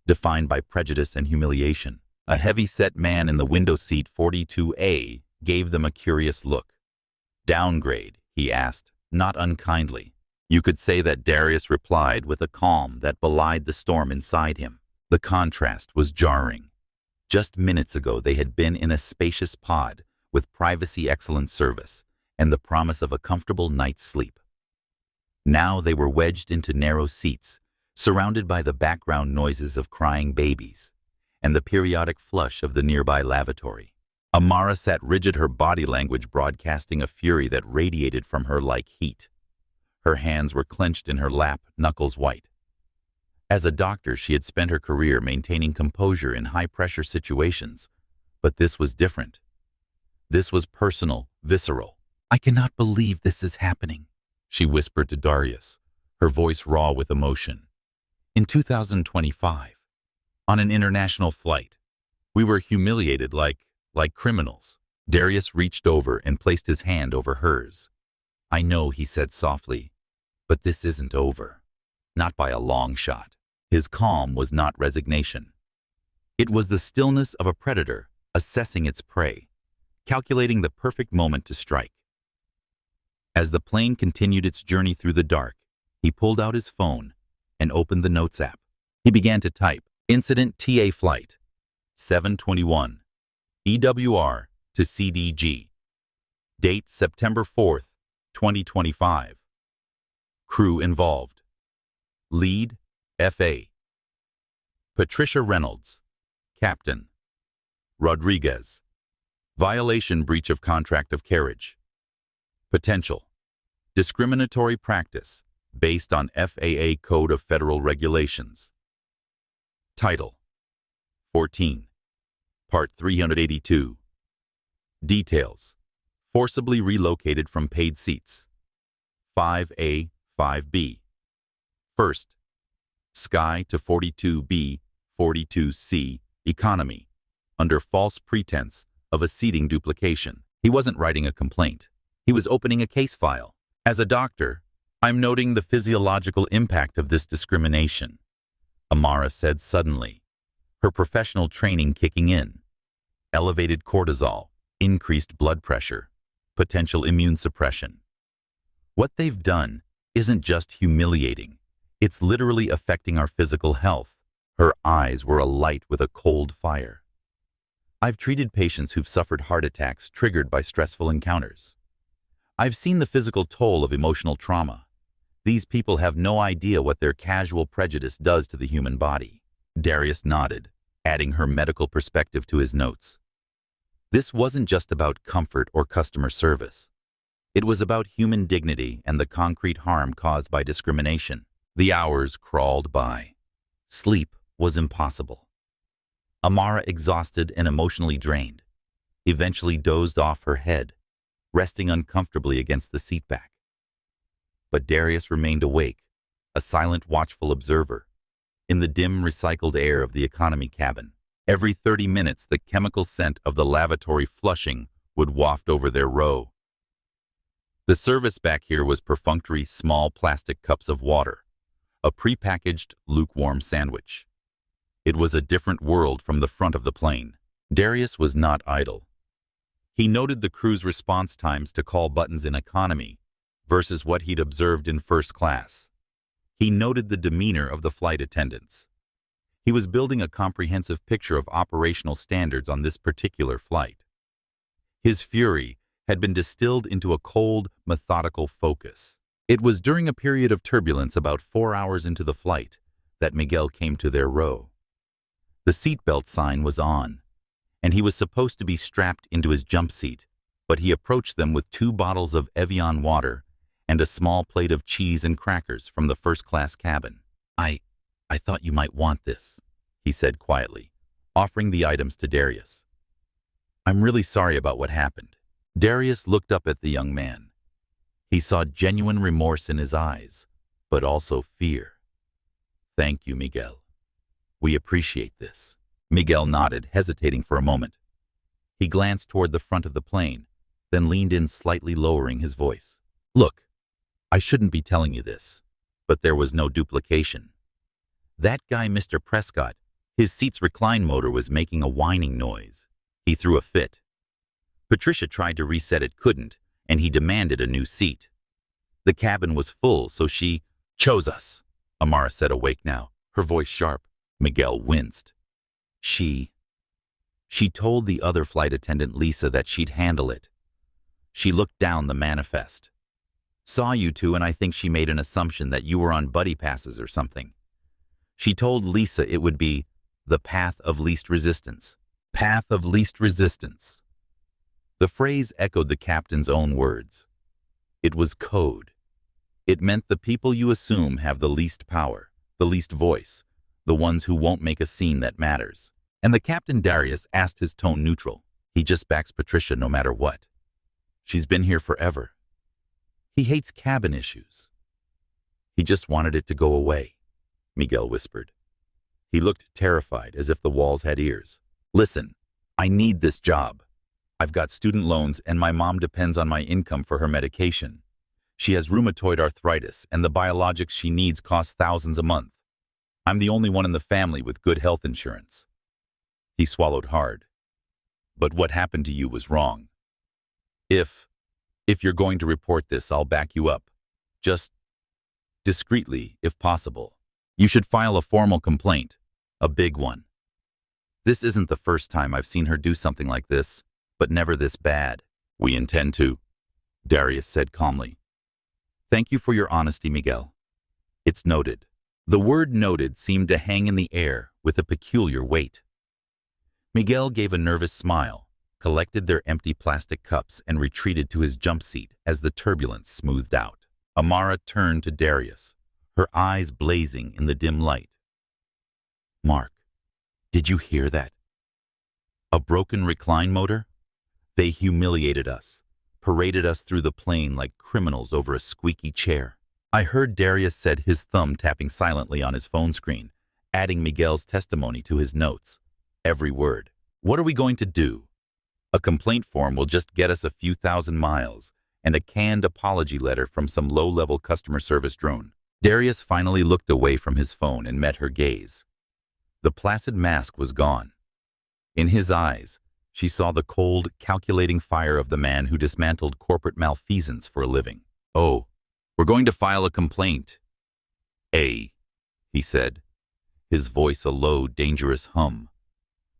defined by prejudice and humiliation. A heavy-set man in the window seat 42A gave them a curious look. "Downgrade?" he asked, not unkindly. You could say that Darius replied with a calm that belied the storm inside him. The contrast was jarring. Just minutes ago they had been in a spacious pod with privacy excellent service and the promise of a comfortable night's sleep. Now they were wedged into narrow seats, surrounded by the background noises of crying babies and the periodic flush of the nearby lavatory. Amara sat rigid, her body language broadcasting a fury that radiated from her like heat. Her hands were clenched in her lap, knuckles white. As a doctor, she had spent her career maintaining composure in high-pressure situations, but this was different. This was personal, visceral. "I cannot believe this is happening," she whispered to Darius, her voice raw with emotion. "In 2025, on an international flight, we were humiliated like criminals." Darius reached over and placed his hand over hers. "I know," he said softly, "but this isn't over. Not by a long shot." His calm was not resignation. It was the stillness of a predator assessing its prey, calculating the perfect moment to strike. As the plane continued its journey through the dark, he pulled out his phone and opened the Notes app. He began to type, "Incident TA Flight 721, EWR to CDG. Date September 4th, 2025. Crew involved. Lead, FA. Patricia Reynolds, Captain. Rodriguez. Violation, breach of contract of carriage. Potential. Discriminatory practice based on FAA Code of Federal Regulations. Title. 14. Part 382. Details. Forcibly relocated from paid seats. 5A, 5B. First, Sky to 42B, 42C, economy, under false pretense of a seating duplication. He wasn't writing a complaint. He was opening a case file. As a doctor, I'm noting the physiological impact of this discrimination, Amara said suddenly, her professional training kicking in. Elevated cortisol, increased blood pressure, potential immune suppression. What they've done isn't just humiliating. It's literally affecting our physical health. Her eyes were alight with a cold fire. I've treated patients who've suffered heart attacks triggered by stressful encounters. I've seen the physical toll of emotional trauma. These people have no idea what their casual prejudice does to the human body. Darius nodded, adding her medical perspective to his notes. This wasn't just about comfort or customer service. It was about human dignity and the concrete harm caused by discrimination. The hours crawled by. Sleep was impossible. Amara, exhausted and emotionally drained, eventually dozed off her head, resting uncomfortably against the seat back. But Darius remained awake, a silent, watchful observer. In the dim, recycled air of the economy cabin, every 30 minutes the chemical scent of the lavatory flushing would waft over their row. The service back here was perfunctory small plastic cups of water, a prepackaged lukewarm sandwich. It was a different world from the front of the plane. Darius was not idle. He noted the crew's response times to call buttons in economy versus what he'd observed in first class. He noted the demeanor of the flight attendants. He was building a comprehensive picture of operational standards on this particular flight. His fury had been distilled into a cold, methodical focus. It was during a period of turbulence about 4 hours into the flight that Miguel came to their row. The seatbelt sign was on, and he was supposed to be strapped into his jump seat, but he approached them with 2 bottles of Aviation water and a small plate of cheese and crackers from the first-class cabin. I thought you might want this, he said quietly, offering the items to Darius. I'm really sorry about what happened. Darius looked up at the young man. He saw genuine remorse in his eyes, but also fear. Thank you, Miguel. We appreciate this. Miguel nodded, hesitating for a moment. He glanced toward the front of the plane, then leaned in slightly, lowering his voice. Look, I shouldn't be telling you this, but there was no duplication. That guy, Mr. Prescott, his seat's recline motor was making a whining noise. He threw a fit. Patricia tried to reset it, couldn't, and he demanded a new seat. The cabin was full, so she chose us, Amara said, awake now, her voice sharp. Miguel winced. She told the other flight attendant, Lisa, that she'd handle it. She looked down the manifest. Saw you two, and I think she made an assumption that you were on buddy passes or something. She told Lisa it would be the path of least resistance. Path of least resistance. The phrase echoed the captain's own words. It was code. It meant the people you assume have the least power, the least voice, the ones who won't make a scene that matters. And the captain, Darius, asked, his tone neutral. He just backs Patricia no matter what. She's been here forever. He hates cabin issues. He just wanted it to go away, Miguel whispered. He looked terrified, as if the walls had ears. Listen, I need this job. I've got student loans, and my mom depends on my income for her medication. She has rheumatoid arthritis, and the biologics she needs cost thousands a month. I'm the only one in the family with good health insurance. He swallowed hard. But what happened to you was wrong. If you're going to report this, I'll back you up. Just discreetly, if possible. You should file a formal complaint, a big one. This isn't the first time I've seen her do something like this, but never this bad. We intend to, Darius said calmly. Thank you for your honesty, Miguel. It's noted. The word noted seemed to hang in the air with a peculiar weight. Miguel gave a nervous smile, collected their empty plastic cups, and retreated to his jump seat as the turbulence smoothed out. Amara turned to Darius, her eyes blazing in the dim light. Mark, Did you hear that? A broken recline motor? They humiliated us, paraded us through the plane like criminals over a squeaky chair. I heard Darius said, his thumb tapping silently on his phone screen, adding Miguel's testimony to his notes. Every word. What are we going to do? A complaint form will just get us a few thousand miles, and a canned apology letter from some low-level customer service drone. Darius finally looked away from his phone and met her gaze. The placid mask was gone. In his eyes, she saw the cold, calculating fire of the man who dismantled corporate malfeasance for a living. "Oh, we're going to file a complaint." "A," he said, his voice a low, dangerous hum.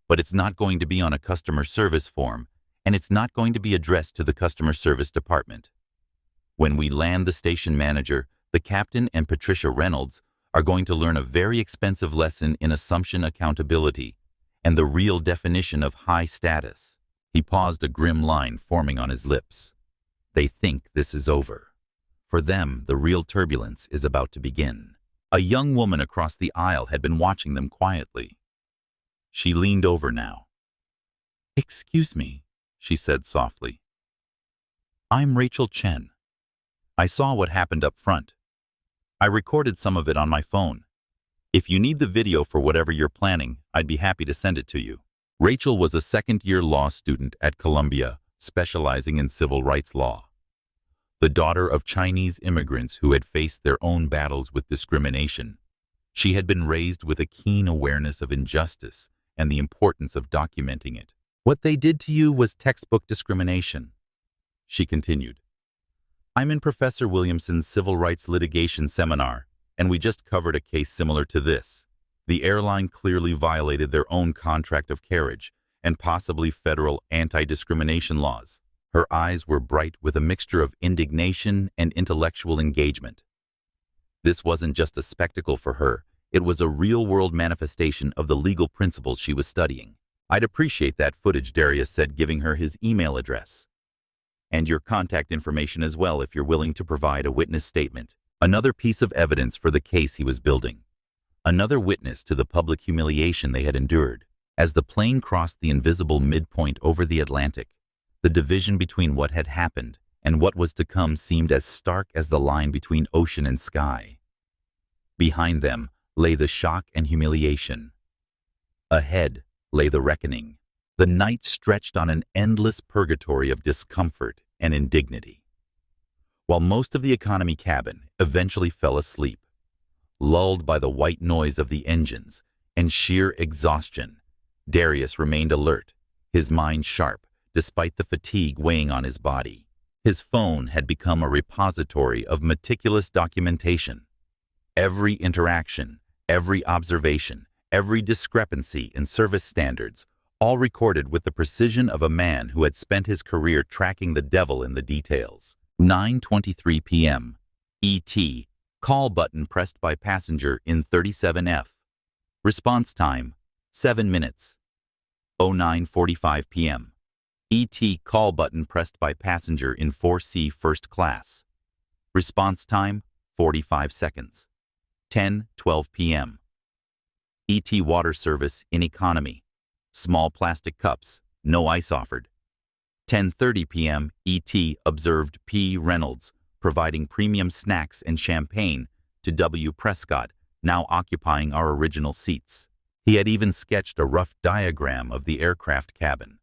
"But it's not going to be on a customer service form, and it's not going to be addressed to the customer service department. When we land, the station manager, the captain, and Patricia Reynolds are going to learn a very expensive lesson in assumption accountability and the real definition of high status." He paused, a grim line forming on his lips. They think this is over. For them, the real turbulence is about to begin. A young woman across the aisle had been watching them quietly. She leaned over now. "Excuse me," she said softly. "I'm Rachel Chen. I saw what happened up front. I recorded some of it on my phone. If you need the video for whatever you're planning, I'd be happy to send it to you." Rachel was a second-year law student at Columbia, specializing in civil rights law. The daughter of Chinese immigrants who had faced their own battles with discrimination, she had been raised with a keen awareness of injustice and the importance of documenting it. "What they did to you was textbook discrimination," she continued. "I'm in Professor Williamson's civil rights litigation seminar, and we just covered a case similar to this. The airline clearly violated their own contract of carriage and possibly federal anti-discrimination laws." Her eyes were bright with a mixture of indignation and intellectual engagement. This wasn't just a spectacle for her, it was a real-world manifestation of the legal principles she was studying. "I'd appreciate that footage," Darius said, giving her his email address. "And your contact information as well if you're willing to provide a witness statement." Another piece of evidence for the case he was building. Another witness to the public humiliation they had endured. As the plane crossed the invisible midpoint over the Atlantic, the division between what had happened and what was to come seemed as stark as the line between ocean and sky. Behind them lay the shock and humiliation. Ahead lay the reckoning. The night stretched on an endless purgatory of discomfort and indignity. While most of the economy cabin eventually fell asleep, lulled by the white noise of the engines and sheer exhaustion, Darius remained alert, his mind sharp, despite the fatigue weighing on his body. His phone had become a repository of meticulous documentation. Every interaction, every observation, every discrepancy in service standards, all recorded with the precision of a man who had spent his career tracking the devil in the details. 9:23 p.m. ET. Call button pressed by passenger in 37F. Response time, 7 minutes. 09:45 p.m. ET. Call button pressed by passenger in 4C first class. Response time, 45 seconds. 10:12 p.m. ET. Water service in economy. Small plastic cups, no ice offered. 10:30 p.m. ET. Observed P. Reynolds providing premium snacks and champagne to W. Prescott, now occupying our original seats. He had even sketched a rough diagram of the aircraft cabin,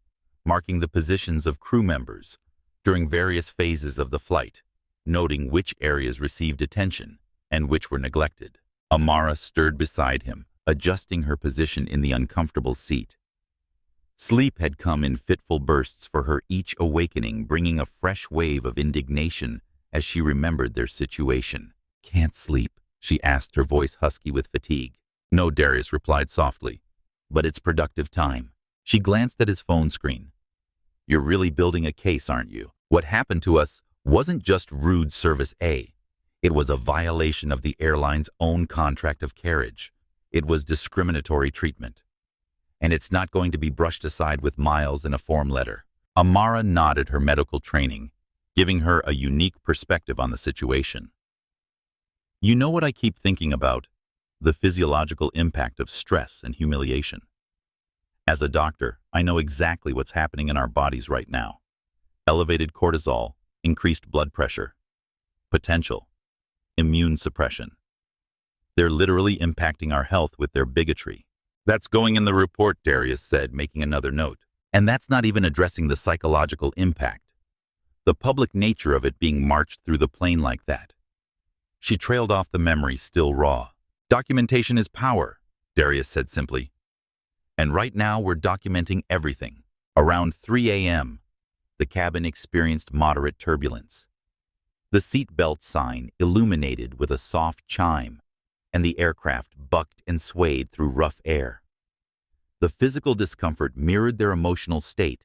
marking the positions of crew members during various phases of the flight, noting which areas received attention and which were neglected. Amara stirred beside him, adjusting her position in the uncomfortable seat. Sleep had come in fitful bursts for her, each awakening bringing a fresh wave of indignation as she remembered their situation. "Can't sleep?" she asked, her voice husky with fatigue. "No," Darius replied softly, "but it's productive time." She glanced at his phone screen. "You're really building a case, aren't you? What happened to us wasn't just rude service A. It was a violation of the airline's own contract of carriage. It was discriminatory treatment. And it's not going to be brushed aside with miles and a form letter." Amara nodded, her medical training giving her a unique perspective on the situation. "You know what I keep thinking about? The physiological impact of stress and humiliation. As a doctor, I know exactly what's happening in our bodies right now. Elevated cortisol, increased blood pressure, potential, immune suppression. They're literally impacting our health with their bigotry. That's going in the report, Darius said, making another note. And that's not even addressing the psychological impact. The public nature of it being marched through the plane like that. She trailed off the memory still raw. Documentation is power, Darius said simply. And right now we're documenting everything. Around 3 a.m., the cabin experienced moderate turbulence. The seatbelt sign illuminated with a soft chime, and the aircraft bucked and swayed through rough air. The physical discomfort mirrored their emotional state,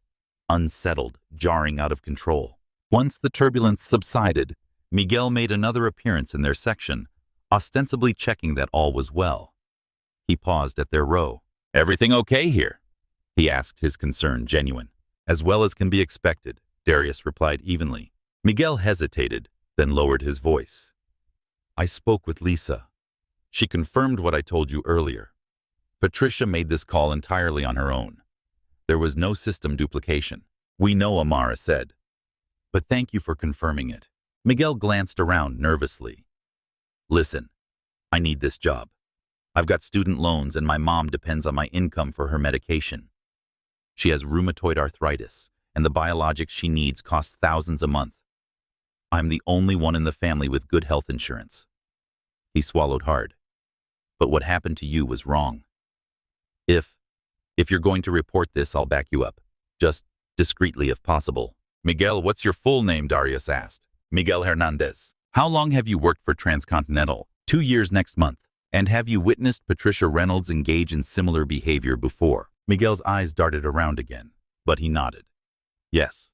unsettled, jarring out of control. Once the turbulence subsided, Miguel made another appearance in their section, ostensibly checking that all was well. He paused at their row. "Everything okay here?" he asked, his concern genuine. "As well as can be expected," Darius replied evenly. Miguel hesitated, then lowered his voice. "I spoke with Lisa. She confirmed what I told you earlier. Patricia made this call entirely on her own. There was no system duplication." "We know," Amara said. "But thank you for confirming it." Miguel glanced around nervously. "Listen, I need this job. I've got student loans and my mom depends on my income for her medication. She has rheumatoid arthritis, and the biologics she needs cost thousands a month. I'm the only one in the family with good health insurance." He swallowed hard. "But what happened to you was wrong. If you're going to report this, I'll back you up. Just discreetly if possible." "Miguel, what's your full name?" Darius asked. "Miguel Hernandez. How long have you worked for Transcontinental?" 2 years next month. "And have you witnessed Patricia Reynolds engage in similar behavior before?" Miguel's eyes darted around again, but he nodded. "Yes.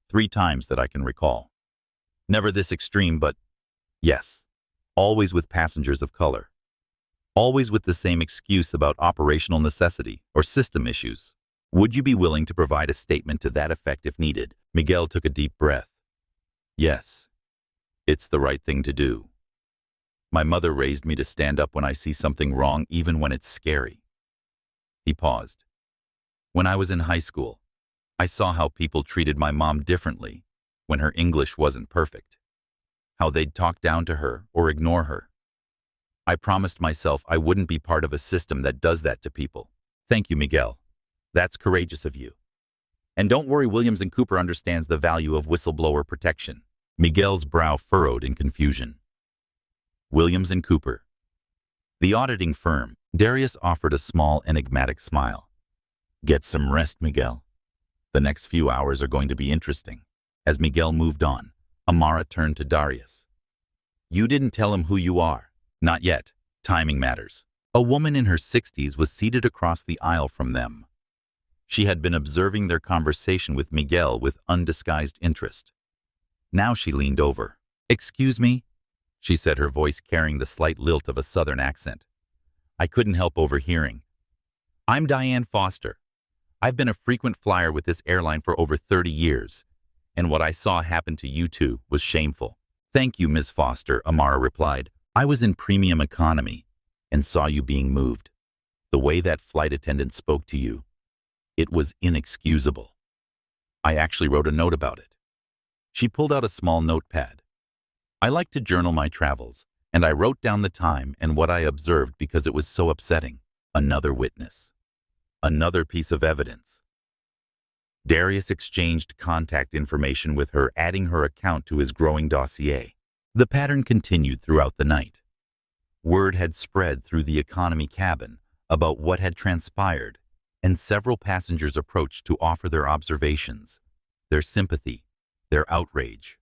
3 times that I can recall. Never this extreme, but yes. Always with passengers of color. Always with the same excuse about operational necessity or system issues. Would you be willing to provide a statement to that effect if needed?" Miguel took a deep breath. "Yes. It's the right thing to do. My mother raised me to stand up when I see something wrong, even when it's scary." He paused. "When I was in high school, I saw how people treated my mom differently when her English wasn't perfect. How they'd talk down to her or ignore her. I promised myself I wouldn't be part of a system that does that to people." "Thank you, Miguel. That's courageous of you. And don't worry, Williams and Cooper understands the value of whistleblower protection." Miguel's brow furrowed in confusion. Williams and Cooper. The auditing firm. Darius offered a small, enigmatic smile. "Get some rest, Miguel. The next few hours are going to be interesting." As Miguel moved on, Amara turned to Darius. "You didn't tell him who you are." "Not yet. Timing matters." A woman in her 60s was seated across the aisle from them. She had been observing their conversation with Miguel with undisguised interest. Now she leaned over. "Excuse me," she said, her voice carrying the slight lilt of a southern accent. I couldn't help overhearing. "I'm Diane Foster. I've been a frequent flyer with this airline for over 30 years, and what I saw happen to you two was shameful." "Thank you, Ms. Foster," Amara replied. "I was in premium economy and saw you being moved. The way that flight attendant spoke to you, it was inexcusable. I actually wrote a note about it." She pulled out a small notepad. "I like to journal my travels, and I wrote down the time and what I observed because it was so upsetting." Another witness. Another piece of evidence. Darius exchanged contact information with her, adding her account to his growing dossier. The pattern continued throughout the night. Word had spread through the economy cabin about what had transpired, and several passengers approached to offer their observations, their sympathy, their outrage.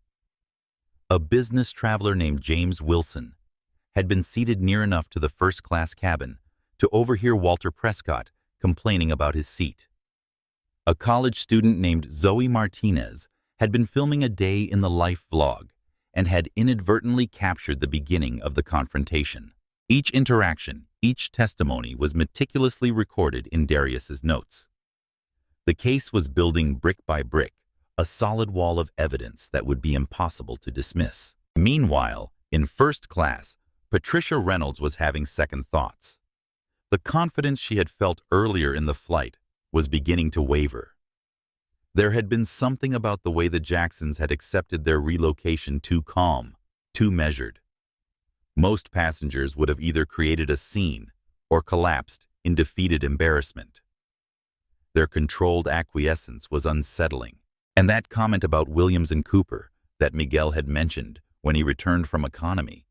A business traveler named James Wilson had been seated near enough to the first-class cabin to overhear Walter Prescott complaining about his seat. A college student named Zoe Martinez had been filming a day in the life vlog and had inadvertently captured the beginning of the confrontation. Each interaction, each testimony was meticulously recorded in Darius's notes. The case was building brick by brick, a solid wall of evidence that would be impossible to dismiss. Meanwhile, in first class, Patricia Reynolds was having second thoughts. The confidence she had felt earlier in the flight was beginning to waver. There had been something about the way the Jacksons had accepted their relocation too calm, too measured. Most passengers would have either created a scene or collapsed in defeated embarrassment. Their controlled acquiescence was unsettling, and that comment about Williams and Cooper that Miguel had mentioned when he returned from economy,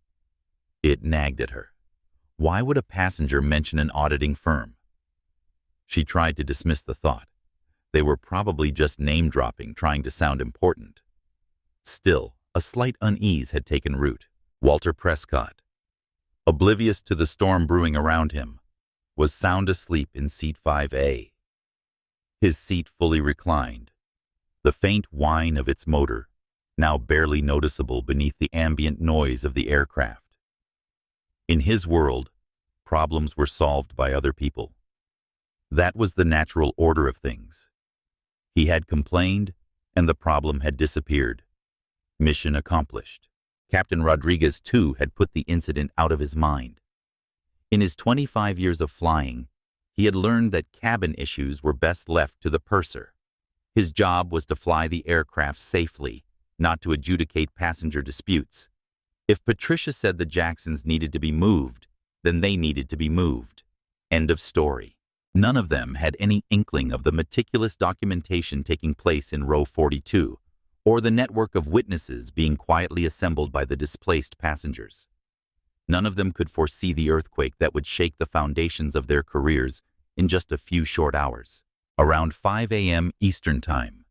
it nagged at her. Why would a passenger mention an auditing firm? She tried to dismiss the thought. They were probably just name-dropping, trying to sound important. Still, a slight unease had taken root. Walter Prescott, oblivious to the storm brewing around him, was sound asleep in seat 5A. His seat fully reclined, the faint whine of its motor now barely noticeable beneath the ambient noise of the aircraft. In his world, problems were solved by other people. That was the natural order of things. He had complained, and the problem had disappeared. Mission accomplished. Captain Rodriguez, too, had put the incident out of his mind. In his 25 years of flying, he had learned that cabin issues were best left to the purser. His job was to fly the aircraft safely, not to adjudicate passenger disputes. If Patricia said the Jacksons needed to be moved, then they needed to be moved. End of story. None of them had any inkling of the meticulous documentation taking place in row 42, or the network of witnesses being quietly assembled by the displaced passengers. None of them could foresee the earthquake that would shake the foundations of their careers in just a few short hours. Around 5 a.m. Eastern Time,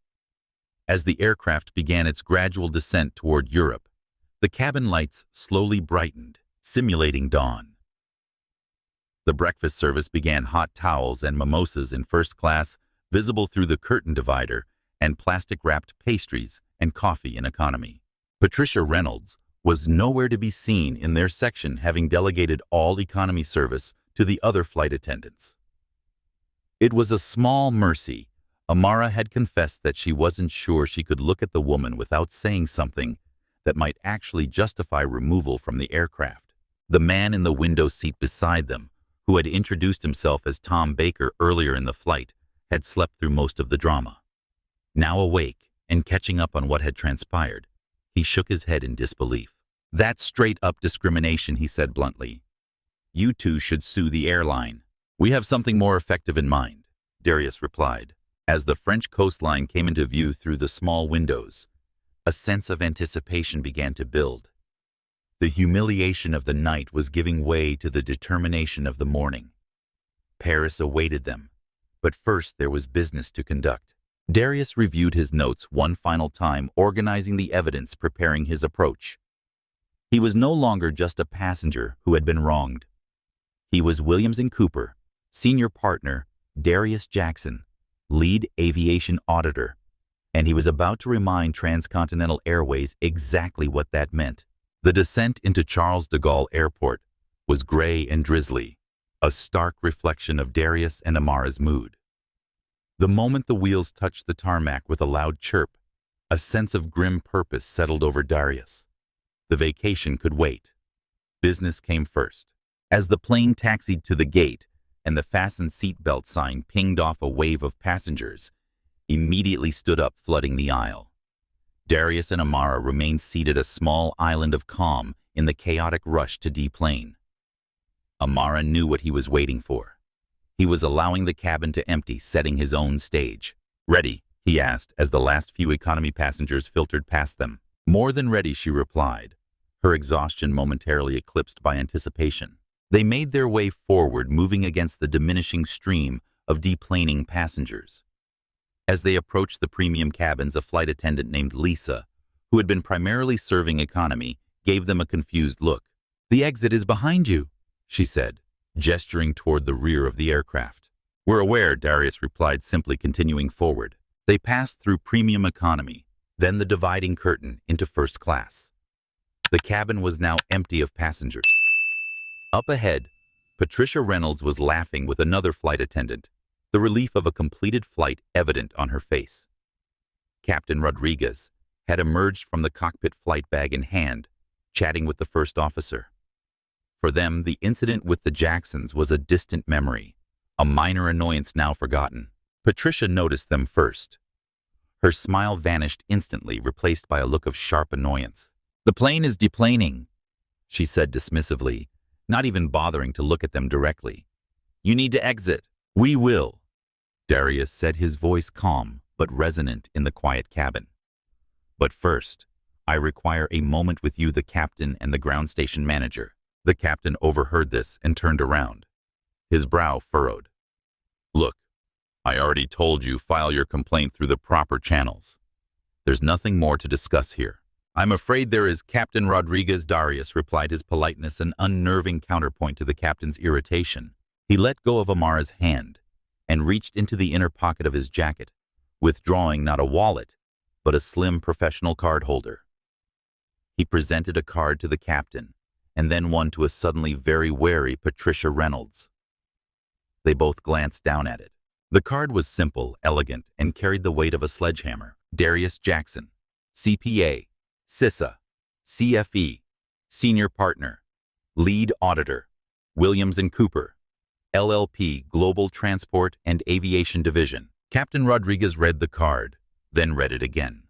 as the aircraft began its gradual descent toward Europe, the cabin lights slowly brightened, simulating dawn. The breakfast service began, hot towels and mimosas in first class, visible through the curtain divider, and plastic-wrapped pastries and coffee in economy. Patricia Reynolds was nowhere to be seen in their section, having delegated all economy service to the other flight attendants. It was a small mercy. Amara had confessed that she wasn't sure she could look at the woman without saying something that might actually justify removal from the aircraft. The man in the window seat beside them, who had introduced himself as Tom Baker earlier in the flight, had slept through most of the drama. Now awake and catching up on what had transpired, he shook his head in disbelief. "That's straight-up discrimination," he said bluntly. "You two should sue the airline." "We have something more effective in mind," Darius replied. As the French coastline came into view through the small windows, a sense of anticipation began to build. The humiliation of the night was giving way to the determination of the morning. Paris awaited them, but first there was business to conduct. Darius reviewed his notes one final time, organizing the evidence, preparing his approach. He was no longer just a passenger who had been wronged. He was Williams and Cooper, senior partner Darius Jackson, lead aviation auditor, and he was about to remind Transcontinental Airways exactly what that meant. The descent into Charles de Gaulle Airport was gray and drizzly, a stark reflection of Darius and Amara's mood. The moment the wheels touched the tarmac with a loud chirp, a sense of grim purpose settled over Darius. The vacation could wait. Business came first. As the plane taxied to the gate and the fasten seatbelt sign pinged off a wave of passengers, immediately stood up, flooding the aisle. Darius and Amara remained seated, a small island of calm in the chaotic rush to deplane. Amara knew what he was waiting for. He was allowing the cabin to empty, setting his own stage. "Ready?" he asked as the last few economy passengers filtered past them. "More than ready," she replied, her exhaustion momentarily eclipsed by anticipation. They made their way forward, moving against the diminishing stream of deplaning passengers. As they approached the premium cabins, a flight attendant named Lisa, who had been primarily serving economy, gave them a confused look. "The exit is behind you," she said, gesturing toward the rear of the aircraft. "We're aware," Darius replied, simply continuing forward. They passed through premium economy, then the dividing curtain into first class. The cabin was now empty of passengers. Up ahead, Patricia Reynolds was laughing with another flight attendant, the relief of a completed flight evident on her face. Captain Rodriguez had emerged from the cockpit, flight bag in hand, chatting with the first officer. For them, the incident with the Jacksons was a distant memory, a minor annoyance now forgotten. Patricia noticed them first. Her smile vanished instantly, replaced by a look of sharp annoyance. "The plane is deplaning," she said dismissively, not even bothering to look at them directly. "You need to exit." "We will," Darius said, his voice calm but resonant in the quiet cabin. "But first, I require a moment with you, the captain and the ground station manager." The captain overheard this and turned around. His brow furrowed. "Look, I already told you, file your complaint through the proper channels. There's nothing more to discuss here." "I'm afraid there is, Captain Rodriguez." Darius replied, his politeness an unnerving counterpoint to the captain's irritation. He let go of Amara's hand and reached into the inner pocket of his jacket, withdrawing not a wallet, but a slim professional card holder. He presented a card to the captain, and then one to a suddenly very wary Patricia Reynolds. They both glanced down at it. The card was simple, elegant, and carried the weight of a sledgehammer. Darius Jackson, CPA, CISA, CFE, Senior Partner, Lead Auditor, Williams & Cooper, LLP, Global Transport and Aviation Division. Captain Rodriguez read the card, then read it again.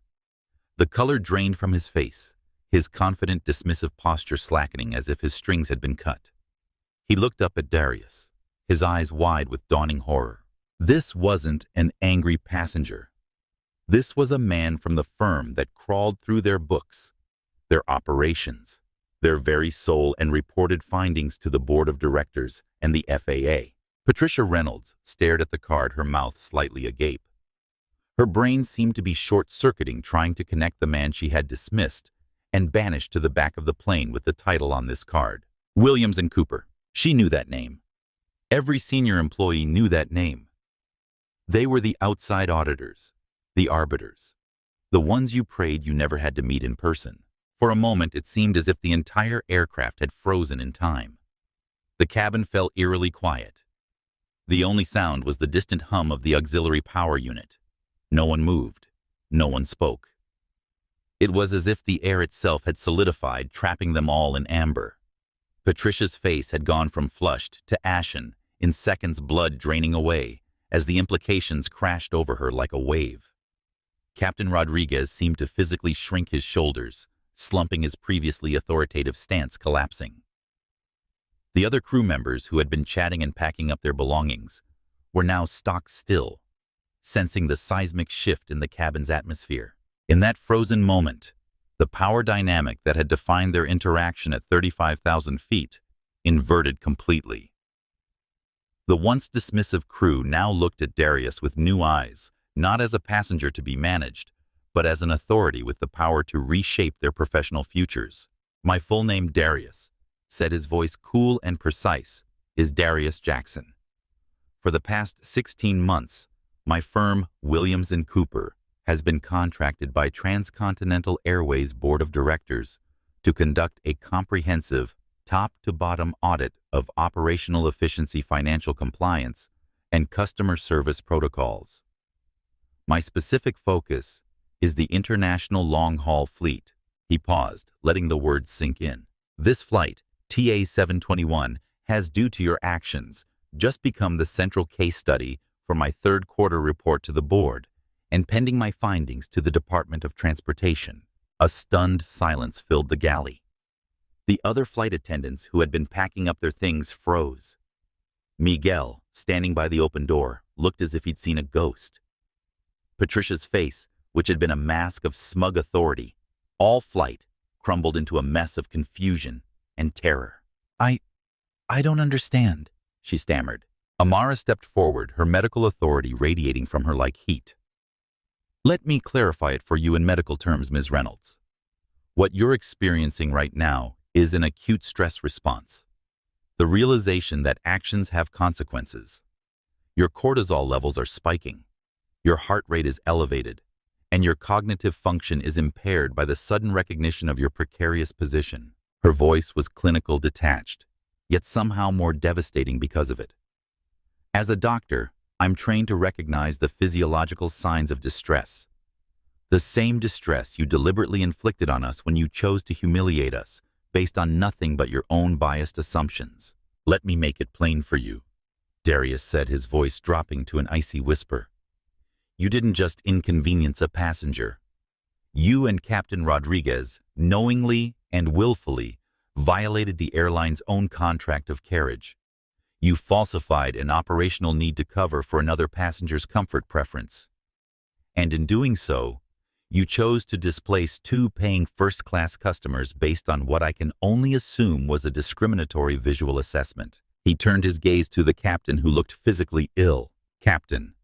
The color drained from his face, his confident, dismissive posture slackening as if his strings had been cut. He looked up at Darius, his eyes wide with dawning horror. This wasn't an angry passenger. This was a man from the firm that crawled through their books, their operations, their very soul, and reported findings to the board of directors and the FAA. Patricia Reynolds stared at the card, her mouth slightly agape. Her brain seemed to be short-circuiting, trying to connect the man she had dismissed and banished to the back of the plane with the title on this card. Williams & Cooper. She knew that name. Every senior employee knew that name. They were the outside auditors, the arbiters, the ones you prayed you never had to meet in person. For a moment, it seemed as if the entire aircraft had frozen in time. The cabin fell eerily quiet. The only sound was the distant hum of the auxiliary power unit. No one moved. No one spoke. It was as if the air itself had solidified, trapping them all in amber. Patricia's face had gone from flushed to ashen, in seconds, blood draining away, as the implications crashed over her like a wave. Captain Rodriguez seemed to physically shrink his shoulders, slumping, his previously authoritative stance collapsing. The other crew members, who had been chatting and packing up their belongings, were now stock still, sensing the seismic shift in the cabin's atmosphere. In that frozen moment, the power dynamic that had defined their interaction at 35,000 feet inverted completely. The once dismissive crew now looked at Darius with new eyes, not as a passenger to be managed, but as an authority with the power to reshape their professional futures. "My full name, Darius," said, his voice cool and precise, "is Darius Jackson. For the past 16 months, my firm, Williams & Cooper, has been contracted by Transcontinental Airways Board of Directors to conduct a comprehensive, top-to-bottom audit of operational efficiency, financial compliance, and customer service protocols. My specific focus is the international long-haul fleet." He paused, letting the words sink in. "This flight, TA 721, has, due to your actions, just become the central case study for my third-quarter report to the board, and pending my findings to the Department of Transportation." A stunned silence filled the galley. The other flight attendants who had been packing up their things froze. Miguel, standing by the open door, looked as if he'd seen a ghost. Patricia's face, which had been a mask of smug authority, all flight, crumbled into a mess of confusion and terror. I don't understand," she stammered. Amara stepped forward, her medical authority radiating from her like heat. "Let me clarify it for you in medical terms, Ms. Reynolds. What you're experiencing right now is an acute stress response. The realization that actions have consequences. Your cortisol levels are spiking. Your heart rate is elevated, and your cognitive function is impaired by the sudden recognition of your precarious position." Her voice was clinical, detached, yet somehow more devastating because of it. "As a doctor, I'm trained to recognize the physiological signs of distress. The same distress you deliberately inflicted on us when you chose to humiliate us based on nothing but your own biased assumptions. Let me make it plain for you," Darius said, his voice dropping to an icy whisper. You didn't just inconvenience a passenger. You and Captain Rodriguez knowingly and willfully violated the airline's own contract of carriage. You falsified an operational need to cover for another passenger's comfort preference. And in doing so, you chose to displace two paying first-class customers based on what I can only assume was a discriminatory visual assessment. He turned his gaze to the captain, who looked physically ill. Captain,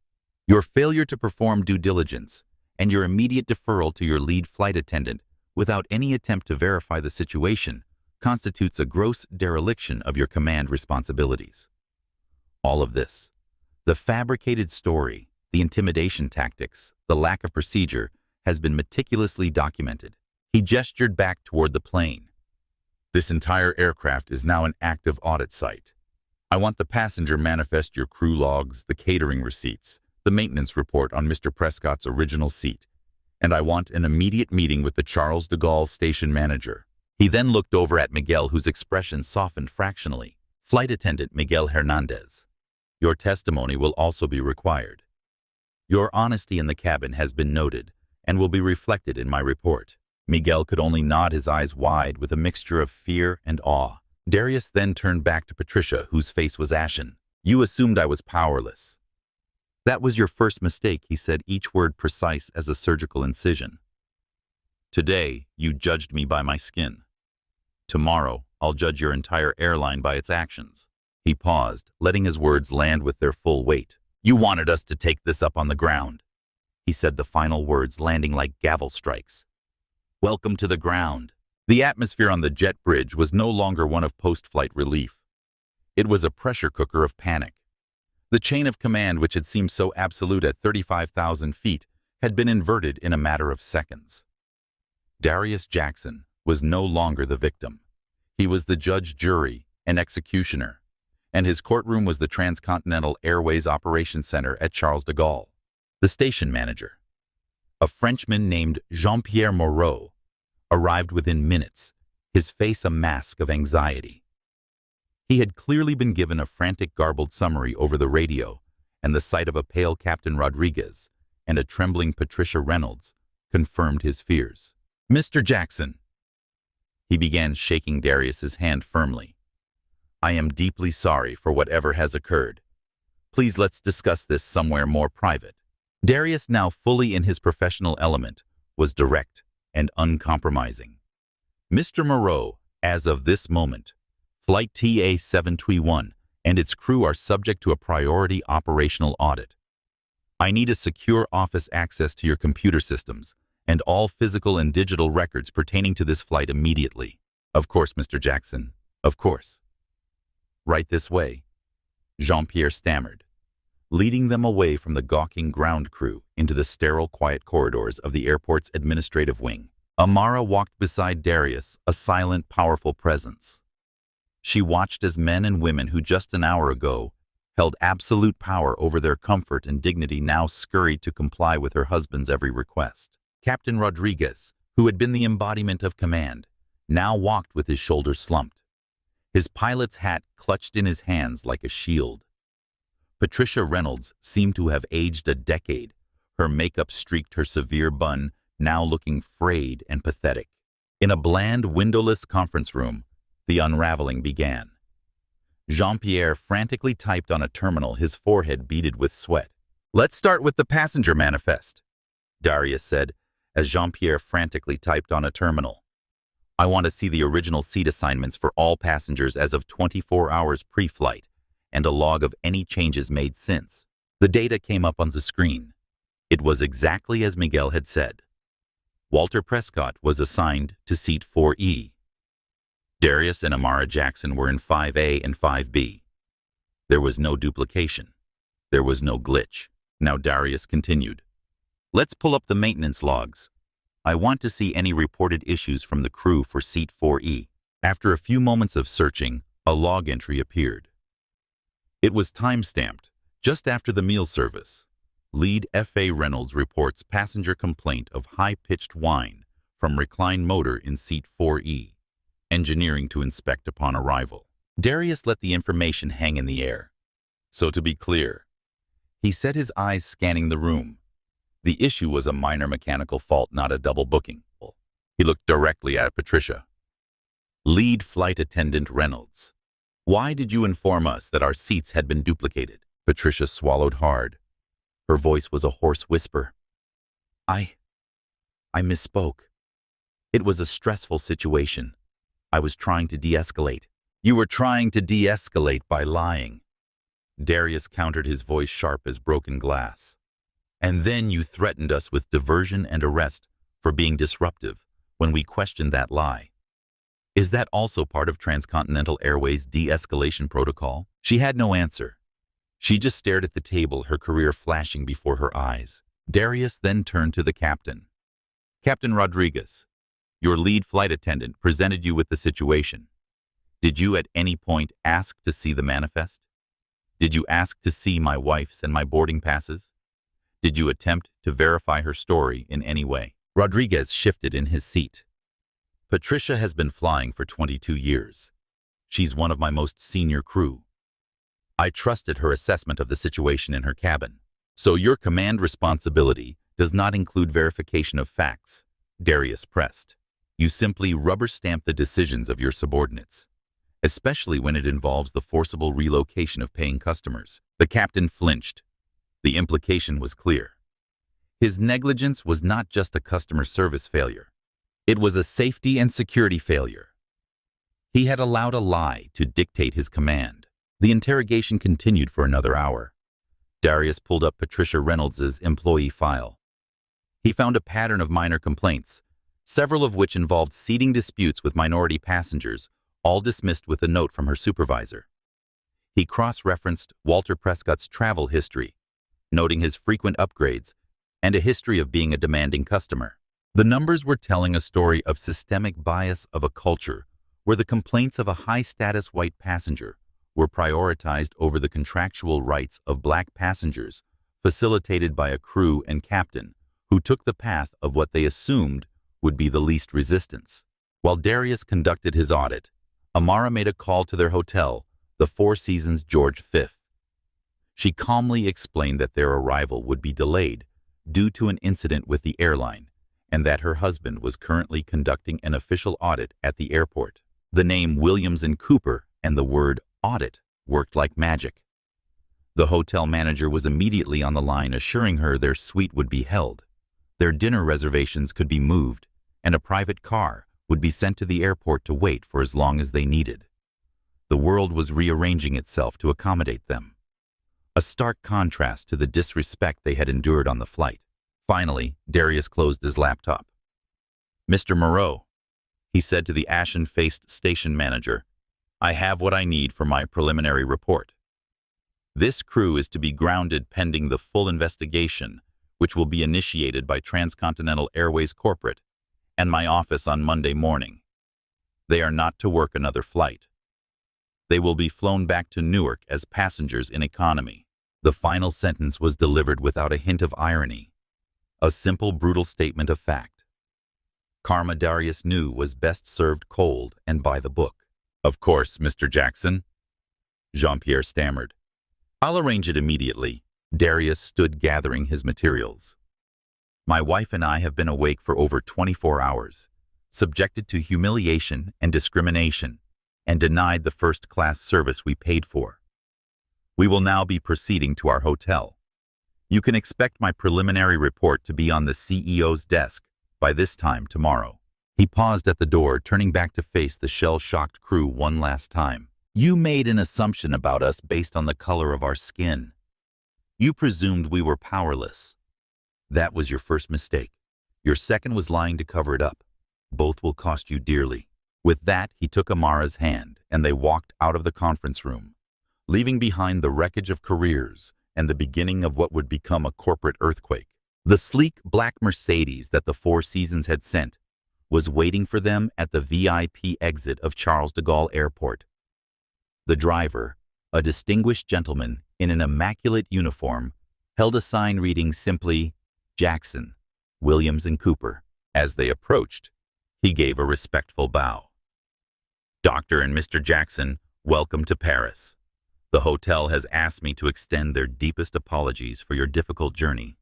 your failure to perform due diligence and your immediate deferral to your lead flight attendant without any attempt to verify the situation constitutes a gross dereliction of your command responsibilities. All of this, the fabricated story, the intimidation tactics, the lack of procedure, has been meticulously documented. He gestured back toward the plane. This entire aircraft is now an active audit site. I want the passenger manifest, your crew logs, the catering receipts, the maintenance report on Mr. Prescott's original seat, and I want an immediate meeting with the Charles de Gaulle station manager. He then looked over at Miguel, whose expression softened fractionally. Flight attendant Miguel Hernandez, your testimony will also be required. Your honesty in the cabin has been noted and will be reflected in my report. Miguel could only nod, his eyes wide with a mixture of fear and awe. Darius then turned back to Patricia, whose face was ashen. You assumed I was powerless. That was your first mistake, he said, each word precise as a surgical incision. Today, you judged me by my skin. Tomorrow, I'll judge your entire airline by its actions. He paused, letting his words land with their full weight. You wanted us to take this up on the ground. He said, the final words landing like gavel strikes. Welcome to the ground. The atmosphere on the jet bridge was no longer one of post-flight relief. It was a pressure cooker of panic. The chain of command, which had seemed so absolute at 35,000 feet, had been inverted in a matter of seconds. Darius Jackson was no longer the victim. He was the judge, jury, and executioner, and his courtroom was the Transcontinental Airways Operations Center at Charles de Gaulle. The station manager, a Frenchman named Jean-Pierre Moreau, arrived within minutes, his face a mask of anxiety. He had clearly been given a frantic, garbled summary over the radio, and the sight of a pale Captain Rodriguez and a trembling Patricia Reynolds confirmed his fears. Mr. Jackson, he began, shaking Darius's hand firmly. I am deeply sorry for whatever has occurred. Please let's discuss this somewhere more private. Darius, now fully in his professional element, was direct and uncompromising. Mr. Moreau, as of this moment, Flight TA-721 and its crew are subject to a priority operational audit. I need a secure office access to your computer systems and all physical and digital records pertaining to this flight immediately. Of course, Mr. Jackson, of course. Right this way, Jean-Pierre stammered, leading them away from the gawking ground crew into the sterile, quiet corridors of the airport's administrative wing. Amara walked beside Darius, a silent, powerful presence. She watched as men and women who just an hour ago held absolute power over their comfort and dignity now scurried to comply with her husband's every request. Captain Rodriguez, who had been the embodiment of command, now walked with his shoulders slumped, his pilot's hat clutched in his hands like a shield. Patricia Reynolds seemed to have aged a decade, her makeup streaked her severe bun, now looking frayed and pathetic. In a bland, windowless conference room, the unraveling began. Jean-Pierre frantically typed on a terminal, his forehead beaded with sweat. Let's start with the passenger manifest, Darius said, as Jean-Pierre frantically typed on a terminal. I want to see the original seat assignments for all passengers as of 24 hours pre-flight, and a log of any changes made since. The data came up on the screen. It was exactly as Miguel had said. Walter Prescott was assigned to seat 4E. Darius and Amara Jackson were in 5A and 5B. There was no duplication. There was no glitch. Now Darius continued. Let's pull up the maintenance logs. I want to see any reported issues from the crew for seat 4E. After a few moments of searching, a log entry appeared. It was time-stamped, just after the meal service. Lead F.A. Reynolds reports passenger complaint of high-pitched whine from reclined motor in seat 4E. Engineering to inspect upon arrival. Darius let the information hang in the air. So to be clear, he set his eyes scanning the room, The issue was a minor mechanical fault, not a double booking. He looked directly at Patricia. Lead flight attendant Reynolds. Why did you inform us that our seats had been duplicated? Patricia swallowed hard. Her voice was a hoarse whisper. I misspoke. It was a stressful situation. I was trying to de-escalate. You were trying to de-escalate by lying. Darius countered, his voice sharp as broken glass. And then you threatened us with diversion and arrest for being disruptive when we questioned that lie. Is that also part of Transcontinental Airways de-escalation protocol? She had no answer. She just stared at the table, her career flashing before her eyes. Darius then turned to the captain. Captain Rodriguez, your lead flight attendant presented you with the situation. Did you at any point ask to see the manifest? Did you ask to see my wife's and my boarding passes? Did you attempt to verify her story in any way? Rodriguez shifted in his seat. Patricia has been flying for 22 years. She's one of my most senior crew. I trusted her assessment of the situation in her cabin. So your command responsibility does not include verification of facts, Darius pressed. You simply rubber-stamp the decisions of your subordinates, especially when it involves the forcible relocation of paying customers. The captain flinched. The implication was clear. His negligence was not just a customer service failure. It was a safety and security failure. He had allowed a lie to dictate his command. The interrogation continued for another hour. Darius pulled up Patricia Reynolds' employee file. He found a pattern of minor complaints, several of which involved seating disputes with minority passengers, all dismissed with a note from her supervisor. He cross-referenced Walter Prescott's travel history, noting his frequent upgrades and a history of being a demanding customer. The numbers were telling a story of systemic bias of a culture where the complaints of a high-status white passenger were prioritized over the contractual rights of black passengers, facilitated by a crew and captain who took the path of what they assumed would be the least resistance. While Darius conducted his audit, Amara made a call to their hotel, the Four Seasons George V. She calmly explained that their arrival would be delayed due to an incident with the airline, and that her husband was currently conducting an official audit at the airport. The name Williams and Cooper and the word audit worked like magic. The hotel manager was immediately on the line, assuring her their suite would be held, their dinner reservations could be moved, and a private car would be sent to the airport to wait for as long as they needed. The world was rearranging itself to accommodate them. A stark contrast to the disrespect they had endured on the flight. Finally, Darius closed his laptop. Mr. Moreau, he said to the ashen-faced station manager, I have what I need for my preliminary report. This crew is to be grounded pending the full investigation, which will be initiated by Transcontinental Airways Corporate and my office on Monday morning. They are not to work another flight. They will be flown back to Newark as passengers in economy. The final sentence was delivered without a hint of irony, a simple, brutal statement of fact. Karma, Darius knew, was best served cold and by the book. Of course, Mr. Jackson, Jean-Pierre stammered. I'll arrange it immediately. Darius stood gathering his materials. My wife and I have been awake for over 24 hours, subjected to humiliation and discrimination, and denied the first-class service we paid for. We will now be proceeding to our hotel. You can expect my preliminary report to be on the CEO's desk by this time tomorrow. He paused at the door, turning back to face the shell-shocked crew one last time. You made an assumption about us based on the color of our skin. You presumed we were powerless. That was your first mistake. Your second was lying to cover it up. Both will cost you dearly. With that, he took Amara's hand, and they walked out of the conference room, leaving behind the wreckage of careers and the beginning of what would become a corporate earthquake. The sleek black Mercedes that the Four Seasons had sent was waiting for them at the VIP exit of Charles de Gaulle Airport. The driver, a distinguished gentleman in an immaculate uniform, held a sign reading simply, Jackson, Williams and Cooper. As they approached, he gave a respectful bow. Dr. and Mr. Jackson, welcome to Paris. The hotel has asked me to extend their deepest apologies for your difficult journey.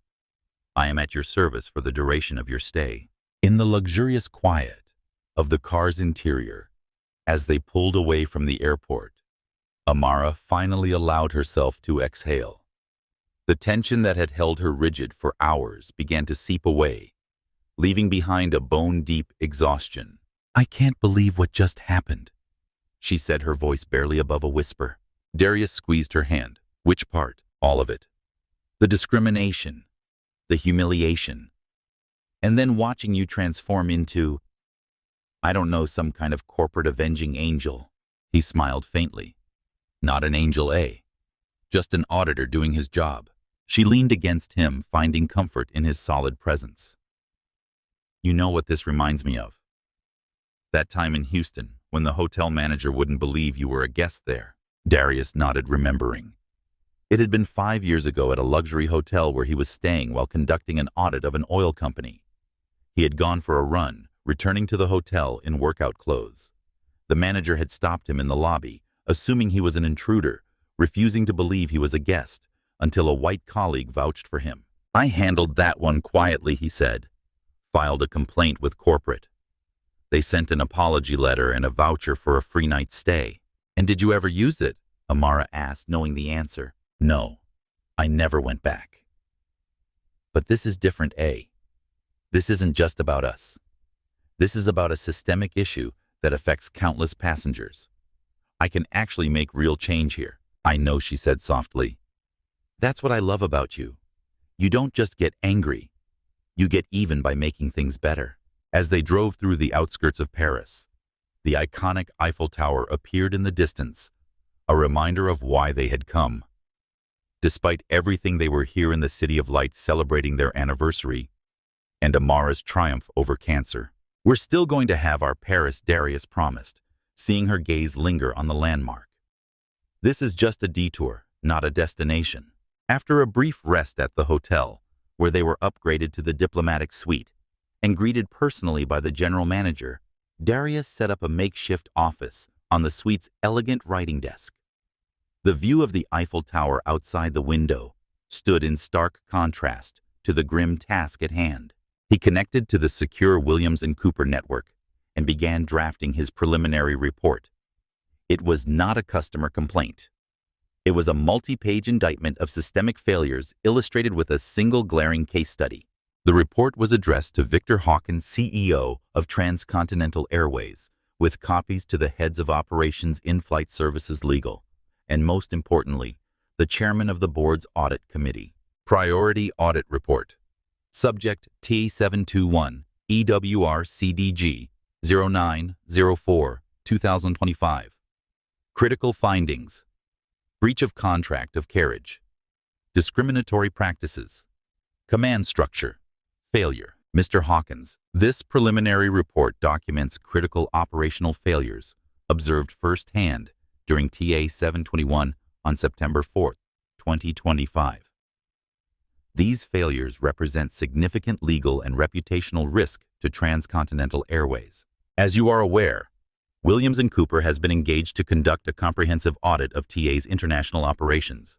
I am at your service for the duration of your stay. In the luxurious quiet of the car's interior, as they pulled away from the airport, Amara finally allowed herself to exhale. The tension that had held her rigid for hours began to seep away, leaving behind a bone-deep exhaustion. "I can't believe what just happened," she said, her voice barely above a whisper. Darius squeezed her hand. "Which part?" "All of it. The discrimination, the humiliation, and then watching you transform into, I don't know, some kind of corporate avenging angel." He smiled faintly. "Not an angel, eh? Just an auditor doing his job." She leaned against him, finding comfort in his solid presence. "You know what this reminds me of? That time in Houston, when the hotel manager wouldn't believe you were a guest there." Darius nodded, remembering. It had been 5 years ago at a luxury hotel where he was staying while conducting an audit of an oil company. He had gone for a run, returning to the hotel in workout clothes. The manager had stopped him in the lobby, assuming he was an intruder, refusing to believe he was a guest, until a white colleague vouched for him. "I handled that one quietly," he said. "Filed a complaint with corporate. They sent an apology letter and a voucher for a free night stay." "And did you ever use it?" Amara asked, knowing the answer. "No, I never went back." "But this is different, eh? This isn't just about us. This is about a systemic issue that affects countless passengers. I can actually make real change here." "I know," she said softly. "That's what I love about you. You don't just get angry. You get even by making things better." As they drove through the outskirts of Paris, the iconic Eiffel Tower appeared in the distance, a reminder of why they had come. Despite everything, they were here in the City of Lights celebrating their anniversary and Amara's triumph over cancer. "We're still going to have our Paris," Darius promised, seeing her gaze linger on the landmark. "This is just a detour, not a destination." After a brief rest at the hotel, where they were upgraded to the diplomatic suite and greeted personally by the general manager, Darius set up a makeshift office on the suite's elegant writing desk. The view of the Eiffel Tower outside the window stood in stark contrast to the grim task at hand. He connected to the secure Williams & Cooper network and began drafting his preliminary report. It was not a customer complaint. It was a multi-page indictment of systemic failures illustrated with a single glaring case study. The report was addressed to Victor Hawkins, CEO of Transcontinental Airways, with copies to the heads of operations, in-flight services, legal, and most importantly, the chairman of the board's audit committee. Priority Audit Report. Subject T721 EWR CDG 0904-2025. Critical findings. Breach of contract of carriage. Discriminatory practices. Command structure. Failure. Mr. Hawkins, this preliminary report documents critical operational failures observed firsthand during TA 721 on September 4, 2025. These failures represent significant legal and reputational risk to Transcontinental Airways. As you are aware, Williams & Cooper has been engaged to conduct a comprehensive audit of TA's international operations.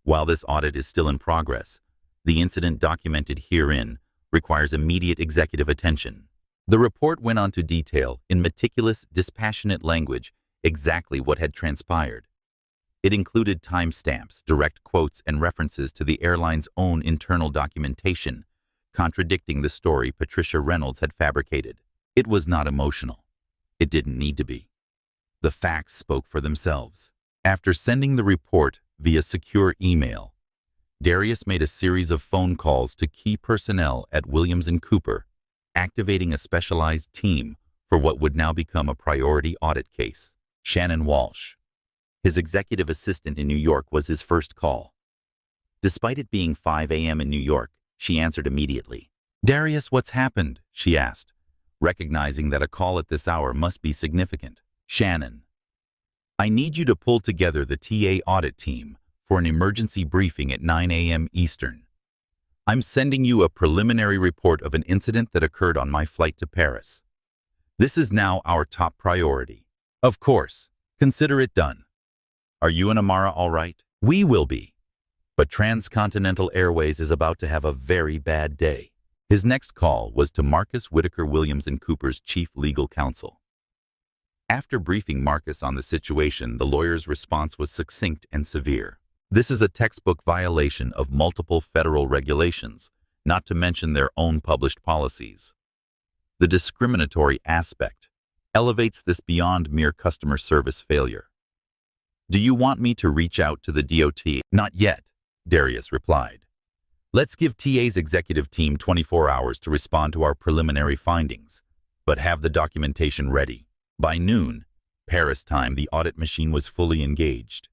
While this audit is still in progress, the incident documented herein requires immediate executive attention. The report went on to detail, in meticulous, dispassionate language, exactly what had transpired. It included timestamps, direct quotes, and references to the airline's own internal documentation, contradicting the story Patricia Reynolds had fabricated. It was not emotional. It didn't need to be. The facts spoke for themselves. After sending the report via secure email, Darius made a series of phone calls to key personnel at Williams & Cooper, activating a specialized team for what would now become a priority audit case. Shannon Walsh, his executive assistant in New York, was his first call. Despite it being 5 a.m. in New York, she answered immediately. "Darius, what's happened?" she asked, recognizing that a call at this hour must be significant. "Shannon, I need you to pull together the TA audit team for an emergency briefing at 9 a.m. Eastern. I'm sending you a preliminary report of an incident that occurred on my flight to Paris. This is now our top priority. Of course, consider it done. Are you and Amara all right?" "We will be. But Transcontinental Airways is about to have a very bad day. His next call was to Marcus Whitaker Williams & Cooper's chief legal counsel. After briefing Marcus on the situation, the lawyer's response was succinct and severe. This is a textbook violation of multiple federal regulations, not to mention their own published policies. The discriminatory aspect elevates this beyond mere customer service failure. Do you want me to reach out to the DOT? Not yet, Darius replied. Let's give TA's executive team 24 hours to respond to our preliminary findings, but have the documentation ready. By noon, Paris time, the audit machine was fully engaged.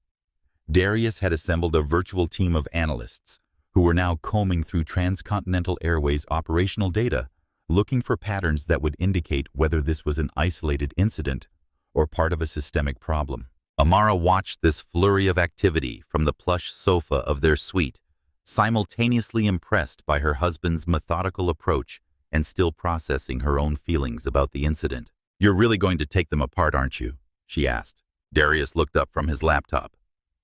Darius had assembled a virtual team of analysts who were now combing through Transcontinental Airways operational data, looking for patterns that would indicate whether this was an isolated incident or part of a systemic problem. Amara watched this flurry of activity from the plush sofa of their suite, simultaneously impressed by her husband's methodical approach and still processing her own feelings about the incident. "You're really going to take them apart, aren't you?" she asked. Darius looked up from his laptop.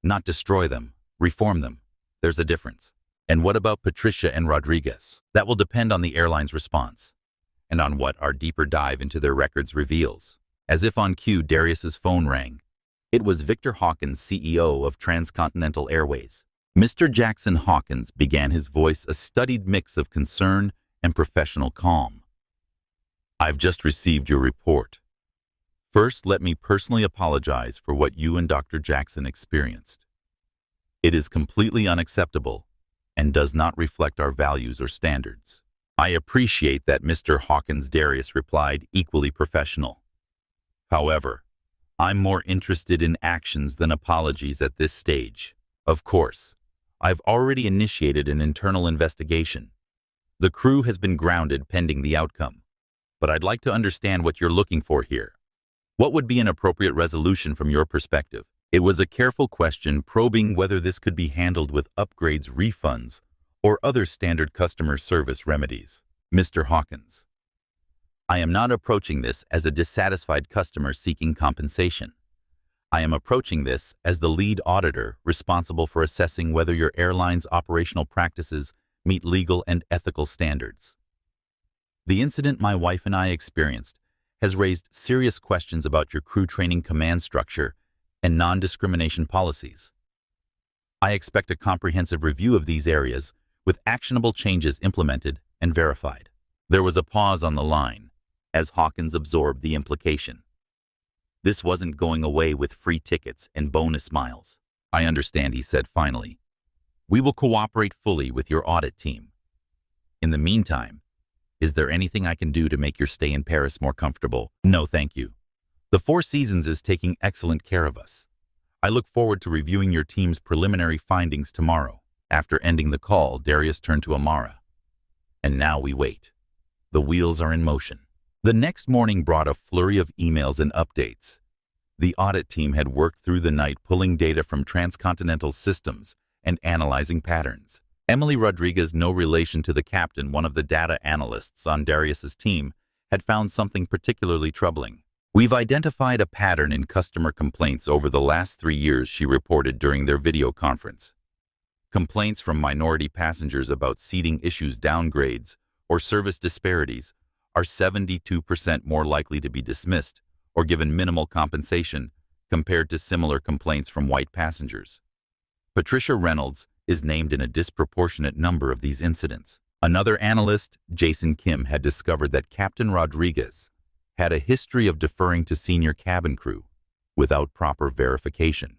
"Not destroy them, reform them. There's a difference." "And what about Patricia and Rodriguez?" "That will depend on the airline's response, and on what our deeper dive into their records reveals." As if on cue, Darius's phone rang. It was Victor Hawkins, CEO of Transcontinental Airways. Mr. Jackson Hawkins began his voice a studied mix of concern and professional calm. "I've just received your report. First, let me personally apologize for what you and Dr. Jackson experienced. It is completely unacceptable and does not reflect our values or standards." "I appreciate that, Mr. Hawkins," Darius replied, equally professional. "However, I'm more interested in actions than apologies at this stage. Of course, I've already initiated an internal investigation. The crew has been grounded pending the outcome. But I'd like to understand what you're looking for here. What would be an appropriate resolution from your perspective?" It was a careful question, probing whether this could be handled with upgrades, refunds, or other standard customer service remedies. "Mr. Hawkins, I am not approaching this as a dissatisfied customer seeking compensation. I am approaching this as the lead auditor responsible for assessing whether your airline's operational practices meet legal and ethical standards. The incident my wife and I experienced has raised serious questions about your crew training command structure and non-discrimination policies. I expect a comprehensive review of these areas with actionable changes implemented and verified." There was a pause on the line as Hawkins absorbed the implication. This wasn't going away with free tickets and bonus miles. "I understand," he said finally. "We will cooperate fully with your audit team. In the meantime, is there anything I can do to make your stay in Paris more comfortable?" "No, thank you. The Four Seasons is taking excellent care of us. I look forward to reviewing your team's preliminary findings tomorrow." After ending the call, Darius turned to Amara. "And now we wait. The wheels are in motion." The next morning brought a flurry of emails and updates. The audit team had worked through the night pulling data from Transcontinental systems and analyzing patterns. Emily Rodriguez, no relation to the captain, one of the data analysts on Darius's team, had found something particularly troubling. "We've identified a pattern in customer complaints over the last 3 years," she reported during their video conference. "Complaints from minority passengers about seating issues, downgrades, or service disparities are 72% more likely to be dismissed or given minimal compensation compared to similar complaints from white passengers. Patricia Reynolds is named in a disproportionate number of these incidents." Another analyst, Jason Kim, had discovered that Captain Rodriguez had a history of deferring to senior cabin crew without proper verification.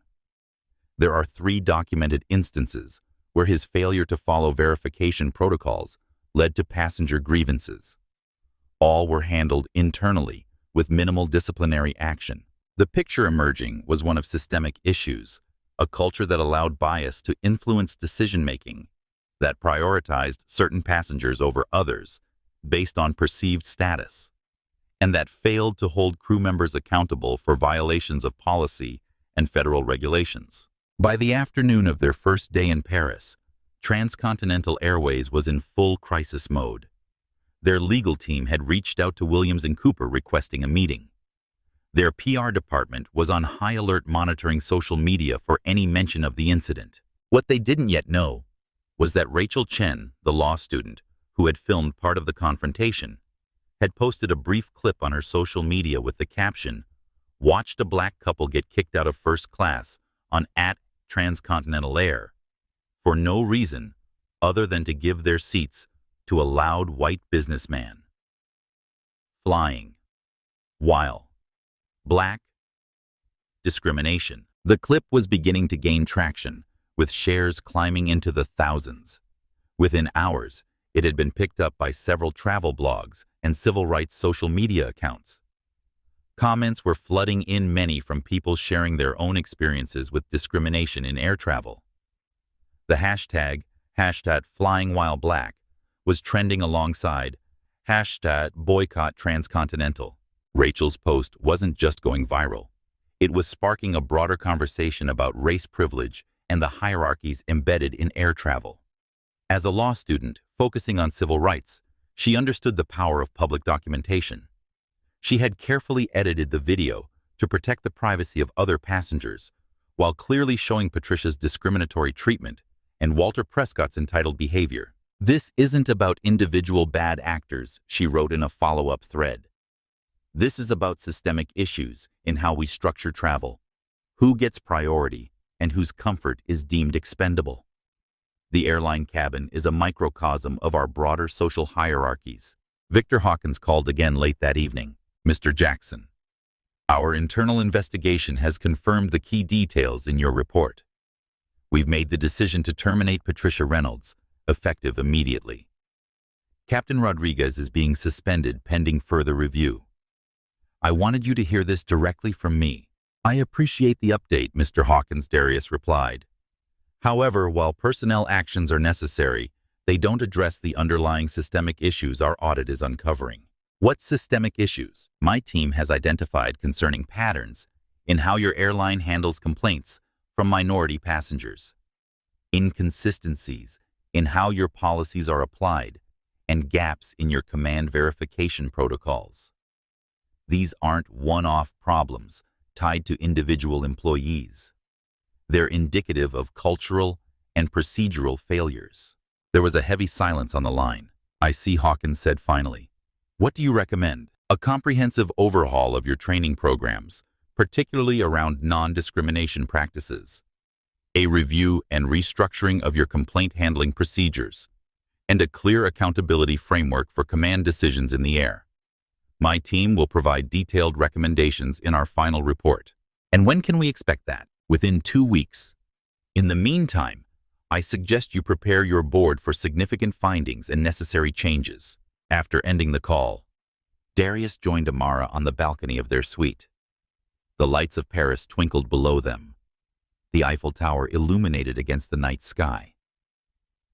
There are 3 documented instances where his failure to follow verification protocols led to passenger grievances. All were handled internally with minimal disciplinary action. The picture emerging was one of systemic issues, a culture that allowed bias to influence decision-making, that prioritized certain passengers over others based on perceived status, and that failed to hold crew members accountable for violations of policy and federal regulations. By the afternoon of their first day in Paris, Transcontinental Airways was in full crisis mode. Their legal team had reached out to Williams & Cooper requesting a meeting. Their PR department was on high alert, monitoring social media for any mention of the incident. What they didn't yet know was that Rachel Chen, the law student who had filmed part of the confrontation, had posted a brief clip on her social media with the caption, "Watched a black couple get kicked out of first class on Transcontinental Air for no reason other than to give their seats to a loud white businessman flying while black. Discrimination." The clip was beginning to gain traction, with shares climbing into the thousands. Within hours, it had been picked up by several travel blogs and civil rights social media accounts. Comments were flooding in, many from people sharing their own experiences with discrimination in air travel. The hashtag #FlyingWhileBlack was trending alongside #BoycottTranscontinental. Rachel's post wasn't just going viral. It was sparking a broader conversation about race privilege and the hierarchies embedded in air travel. As a law student focusing on civil rights, she understood the power of public documentation. She had carefully edited the video to protect the privacy of other passengers, while clearly showing Patricia's discriminatory treatment and Walter Prescott's entitled behavior. "This isn't about individual bad actors," she wrote in a follow-up thread. "This is about systemic issues in how we structure travel, who gets priority, and whose comfort is deemed expendable. The airline cabin is a microcosm of our broader social hierarchies." Victor Hawkins called again late that evening. "Mr. Jackson, our internal investigation has confirmed the key details in your report. We've made the decision to terminate Patricia Reynolds, effective immediately. Captain Rodriguez is being suspended pending further review. I wanted you to hear this directly from me." "I appreciate the update, Mr. Hawkins," Darius replied. "However, while personnel actions are necessary, they don't address the underlying systemic issues our audit is uncovering." "What systemic issues?" "My team has identified concerning patterns in how your airline handles complaints from minority passengers, inconsistencies in how your policies are applied, and gaps in your command verification protocols. These aren't one-off problems tied to individual employees. They're indicative of cultural and procedural failures." There was a heavy silence on the line. "I see," Hawkins said finally. "What do you recommend?" "A comprehensive overhaul of your training programs, particularly around non-discrimination practices. A review and restructuring of your complaint handling procedures, and a clear accountability framework for command decisions in the air. My team will provide detailed recommendations in our final report." "And when can we expect that?" "Within 2 weeks. In the meantime, I suggest you prepare your board for significant findings and necessary changes." After ending the call, Darius joined Amara on the balcony of their suite. The lights of Paris twinkled below them, the Eiffel Tower illuminated against the night sky.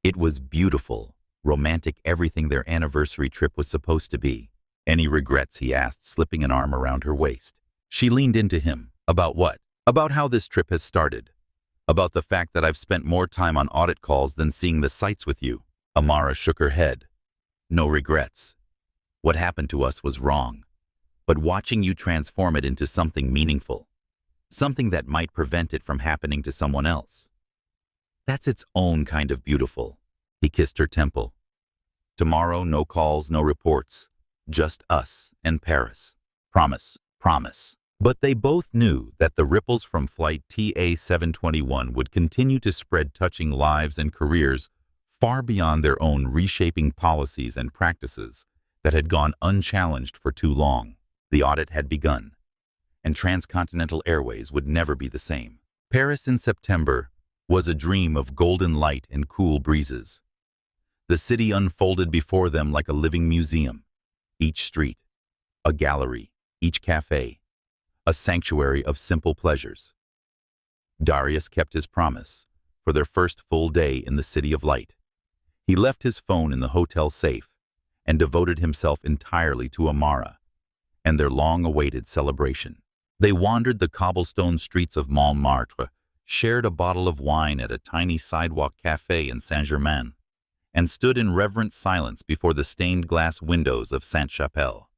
It was beautiful, romantic, everything their anniversary trip was supposed to be. "Any regrets?" he asked, slipping an arm around her waist. She leaned into him. "About what?" "About how this trip has started. About the fact that I've spent more time on audit calls than seeing the sights with you." Amara shook her head. "No regrets. What happened to us was wrong, but watching you transform it into something meaningful, something that might prevent it from happening to someone else, that's its own kind of beautiful." He kissed her temple. "Tomorrow, no calls, no reports. Just us and Paris. Promise, promise." But they both knew that the ripples from Flight TA-721 would continue to spread, touching lives and careers far beyond their own, reshaping policies and practices that had gone unchallenged for too long. The audit had begun, and Transcontinental Airways would never be the same. Paris in September was a dream of golden light and cool breezes. The city unfolded before them like a living museum. Each street, a gallery, each cafe, a sanctuary of simple pleasures. Darius kept his promise for their first full day in the City of Light. He left his phone in the hotel safe and devoted himself entirely to Amara and their long-awaited celebration. They wandered the cobblestone streets of Montmartre, shared a bottle of wine at a tiny sidewalk cafe in Saint-Germain, and stood in reverent silence before the stained glass windows of Sainte-Chapelle.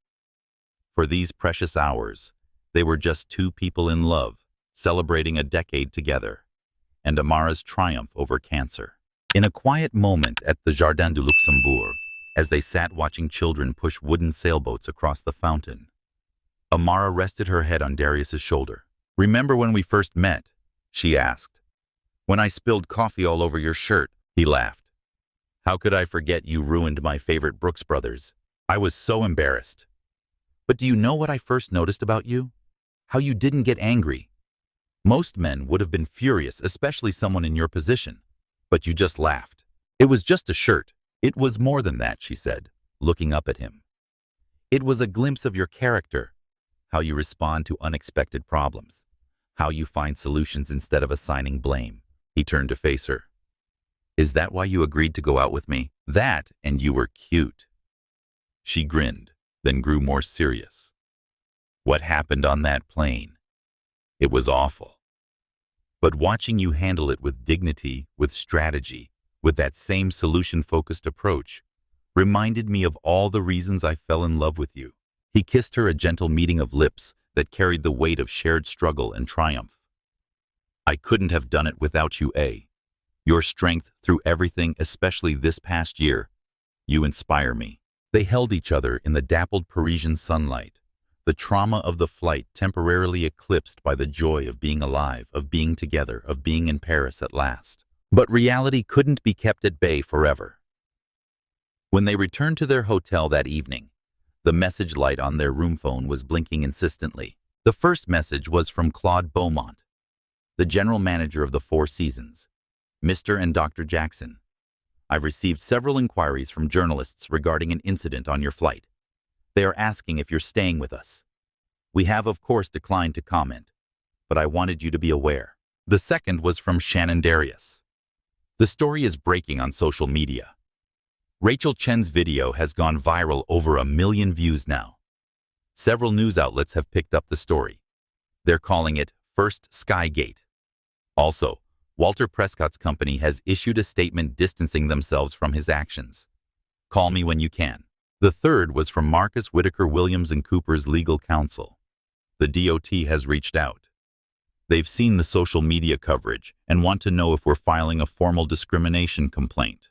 For these precious hours, they were just two people in love, celebrating a decade together, and Amara's triumph over cancer. In a quiet moment at the Jardin du Luxembourg, as they sat watching children push wooden sailboats across the fountain, Amara rested her head on Darius's shoulder. "Remember when we first met?" she asked. "When I spilled coffee all over your shirt?" He laughed. "How could I forget you ruined my favorite Brooks Brothers? I was so embarrassed. But do you know what I first noticed about you? How you didn't get angry. Most men would have been furious, especially someone in your position. But you just laughed. It was just a shirt." "It was more than that," she said, looking up at him. "It was a glimpse of your character, how you respond to unexpected problems, how you find solutions instead of assigning blame." He turned to face her. "Is that why you agreed to go out with me?" "That, and you were cute." She grinned, then grew more serious. "What happened on that plane? It was awful. But watching you handle it with dignity, with strategy, with that same solution-focused approach, reminded me of all the reasons I fell in love with you." He kissed her, a gentle meeting of lips that carried the weight of shared struggle and triumph. "I couldn't have done it without you, A. Your strength through everything, especially this past year. You inspire me." They held each other in the dappled Parisian sunlight, the trauma of the flight temporarily eclipsed by the joy of being alive, of being together, of being in Paris at last. But reality couldn't be kept at bay forever. When they returned to their hotel that evening, the message light on their room phone was blinking insistently. The first message was from Claude Beaumont, the general manager of the Four Seasons. "Mr. and Dr. Jackson, I've received several inquiries from journalists regarding an incident on your flight. They are asking if you're staying with us. We have, of course, declined to comment, but I wanted you to be aware." The second was from Shannon Darius. "The story is breaking on social media. Rachel Chen's video has gone viral, over 1 million views now. Several news outlets have picked up the story. They're calling it First Skygate. Also, Walter Prescott's company has issued a statement distancing themselves from his actions. Call me when you can." The third was from Marcus Whitaker Williams & Cooper's legal counsel. "The DOT has reached out. They've seen the social media coverage and want to know if we're filing a formal discrimination complaint.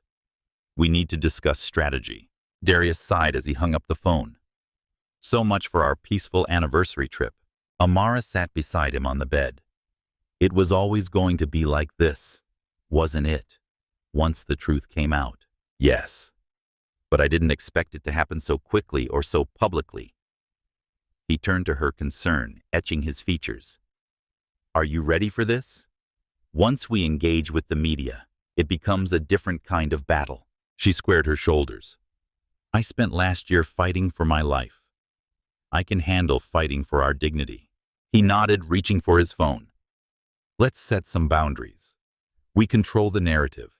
We need to discuss strategy." Darius sighed as he hung up the phone. "So much for our peaceful anniversary trip." Amara sat beside him on the bed. "It was always going to be like this, wasn't it? Once the truth came out." "Yes. But I didn't expect it to happen so quickly or so publicly." He turned to her, concern etching his features. "Are you ready for this? Once we engage with the media, it becomes a different kind of battle." She squared her shoulders. "I spent last year fighting for my life. I can handle fighting for our dignity." He nodded, reaching for his phone. "Let's set some boundaries. We control the narrative.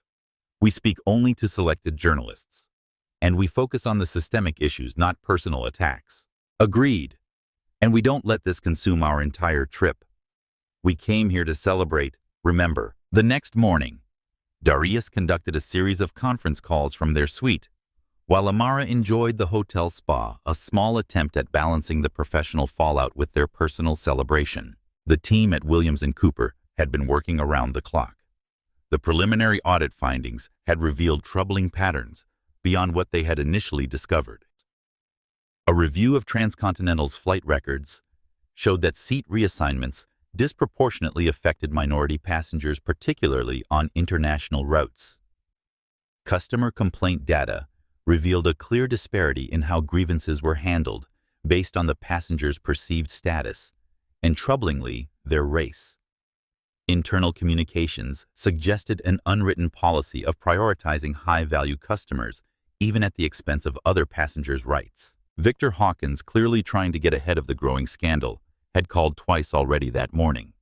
We speak only to selected journalists. And we focus on the systemic issues, not personal attacks." "Agreed. And we don't let this consume our entire trip. We came here to celebrate, remember." The next morning, Darius conducted a series of conference calls from their suite, while Amara enjoyed the hotel spa, a small attempt at balancing the professional fallout with their personal celebration. The team at Williams & Cooper had been working around the clock. The preliminary audit findings had revealed troubling patterns beyond what they had initially discovered. A review of Transcontinental's flight records showed that seat reassignments disproportionately affected minority passengers, particularly on international routes. Customer complaint data revealed a clear disparity in how grievances were handled based on the passengers' perceived status and, troublingly, their race. Internal communications suggested an unwritten policy of prioritizing high-value customers, even at the expense of other passengers' rights. Victor Hawkins, clearly trying to get ahead of the growing scandal, had called twice already that morning.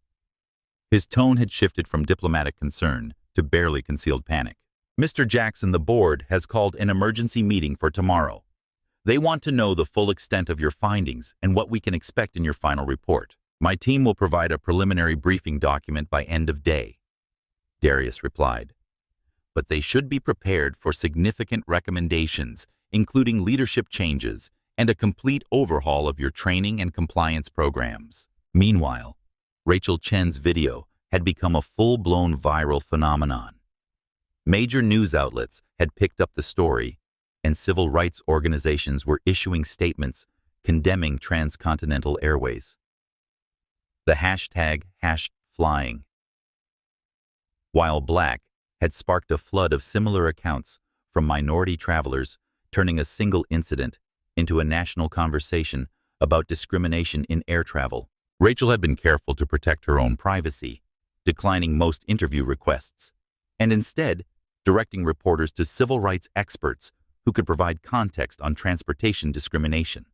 His tone had shifted from diplomatic concern to barely concealed panic. "Mr. Jackson, the board has called an emergency meeting for tomorrow. They want to know the full extent of your findings and what we can expect in your final report. My team will provide a preliminary briefing document by end of day," Darius replied. "But they should be prepared for significant recommendations, including leadership changes and a complete overhaul of your training and compliance programs." Meanwhile, Rachel Chen's video had become a full-blown viral phenomenon. Major news outlets had picked up the story, and civil rights organizations were issuing statements condemning Transcontinental Airways. The hashtag #flying, while black, had sparked a flood of similar accounts from minority travelers, turning a single incident into a national conversation about discrimination in air travel. Rachel had been careful to protect her own privacy, declining most interview requests, and instead directing reporters to civil rights experts who could provide context on transportation discrimination.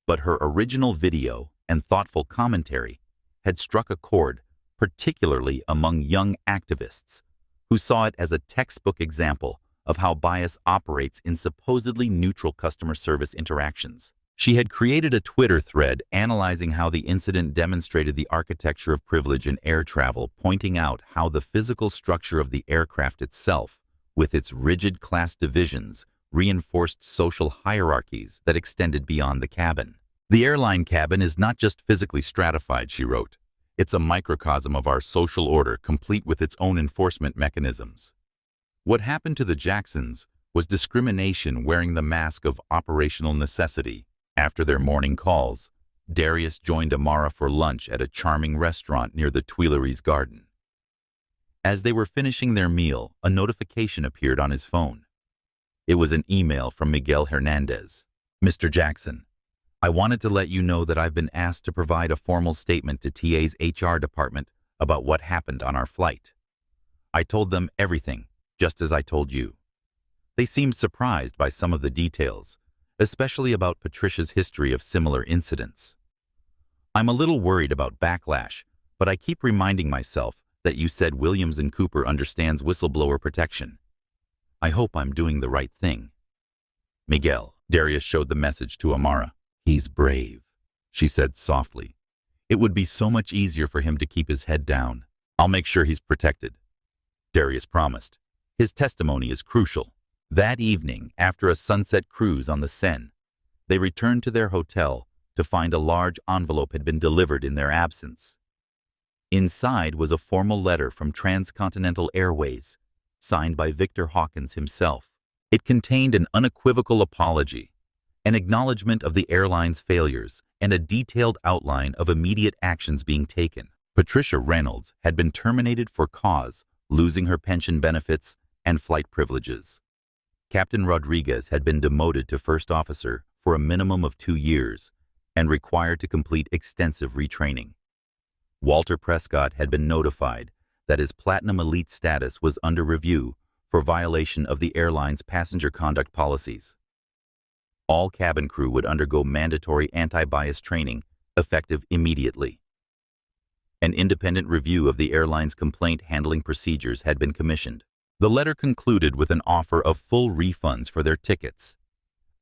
But her original video and thoughtful commentary had struck a chord, particularly among young activists, who saw it as a textbook example of how bias operates in supposedly neutral customer service interactions. She had created a Twitter thread analyzing how the incident demonstrated the architecture of privilege in air travel, pointing out how the physical structure of the aircraft itself, with its rigid class divisions, reinforced social hierarchies that extended beyond the cabin. The airline cabin is not just physically stratified, she wrote. It's a microcosm of our social order, complete with its own enforcement mechanisms. What happened to the Jacksons was discrimination wearing the mask of operational necessity. After their morning calls, Darius joined Amara for lunch at a charming restaurant near the Tuileries Garden. As they were finishing their meal, a notification appeared on his phone. It was an email from Miguel Hernandez. Mr. Jackson, I wanted to let you know that I've been asked to provide a formal statement to TA's HR department about what happened on our flight. I told them everything, just as I told you. They seemed surprised by some of the details, especially about Patricia's history of similar incidents. I'm a little worried about backlash, but I keep reminding myself that you said Williams & Cooper understands whistleblower protection. I hope I'm doing the right thing. Miguel, Darius showed the message to Amara. He's brave, she said softly. It would be so much easier for him to keep his head down. I'll make sure he's protected, Darius promised. His testimony is crucial. That evening, after a sunset cruise on the Seine, they returned to their hotel to find a large envelope had been delivered in their absence. Inside was a formal letter from Transcontinental Airways, signed by Victor Hawkins himself. It contained an unequivocal apology, an acknowledgement of the airline's failures, and a detailed outline of immediate actions being taken. Patricia Reynolds had been terminated for cause, losing her pension benefits and flight privileges. Captain Rodriguez had been demoted to first officer for a minimum of 2 years and required to complete extensive retraining. Walter Prescott had been notified that his Platinum Elite status was under review for violation of the airline's passenger conduct policies. All cabin crew would undergo mandatory anti-bias training, effective immediately. An independent review of the airline's complaint handling procedures had been commissioned. The letter concluded with an offer of full refunds for their tickets,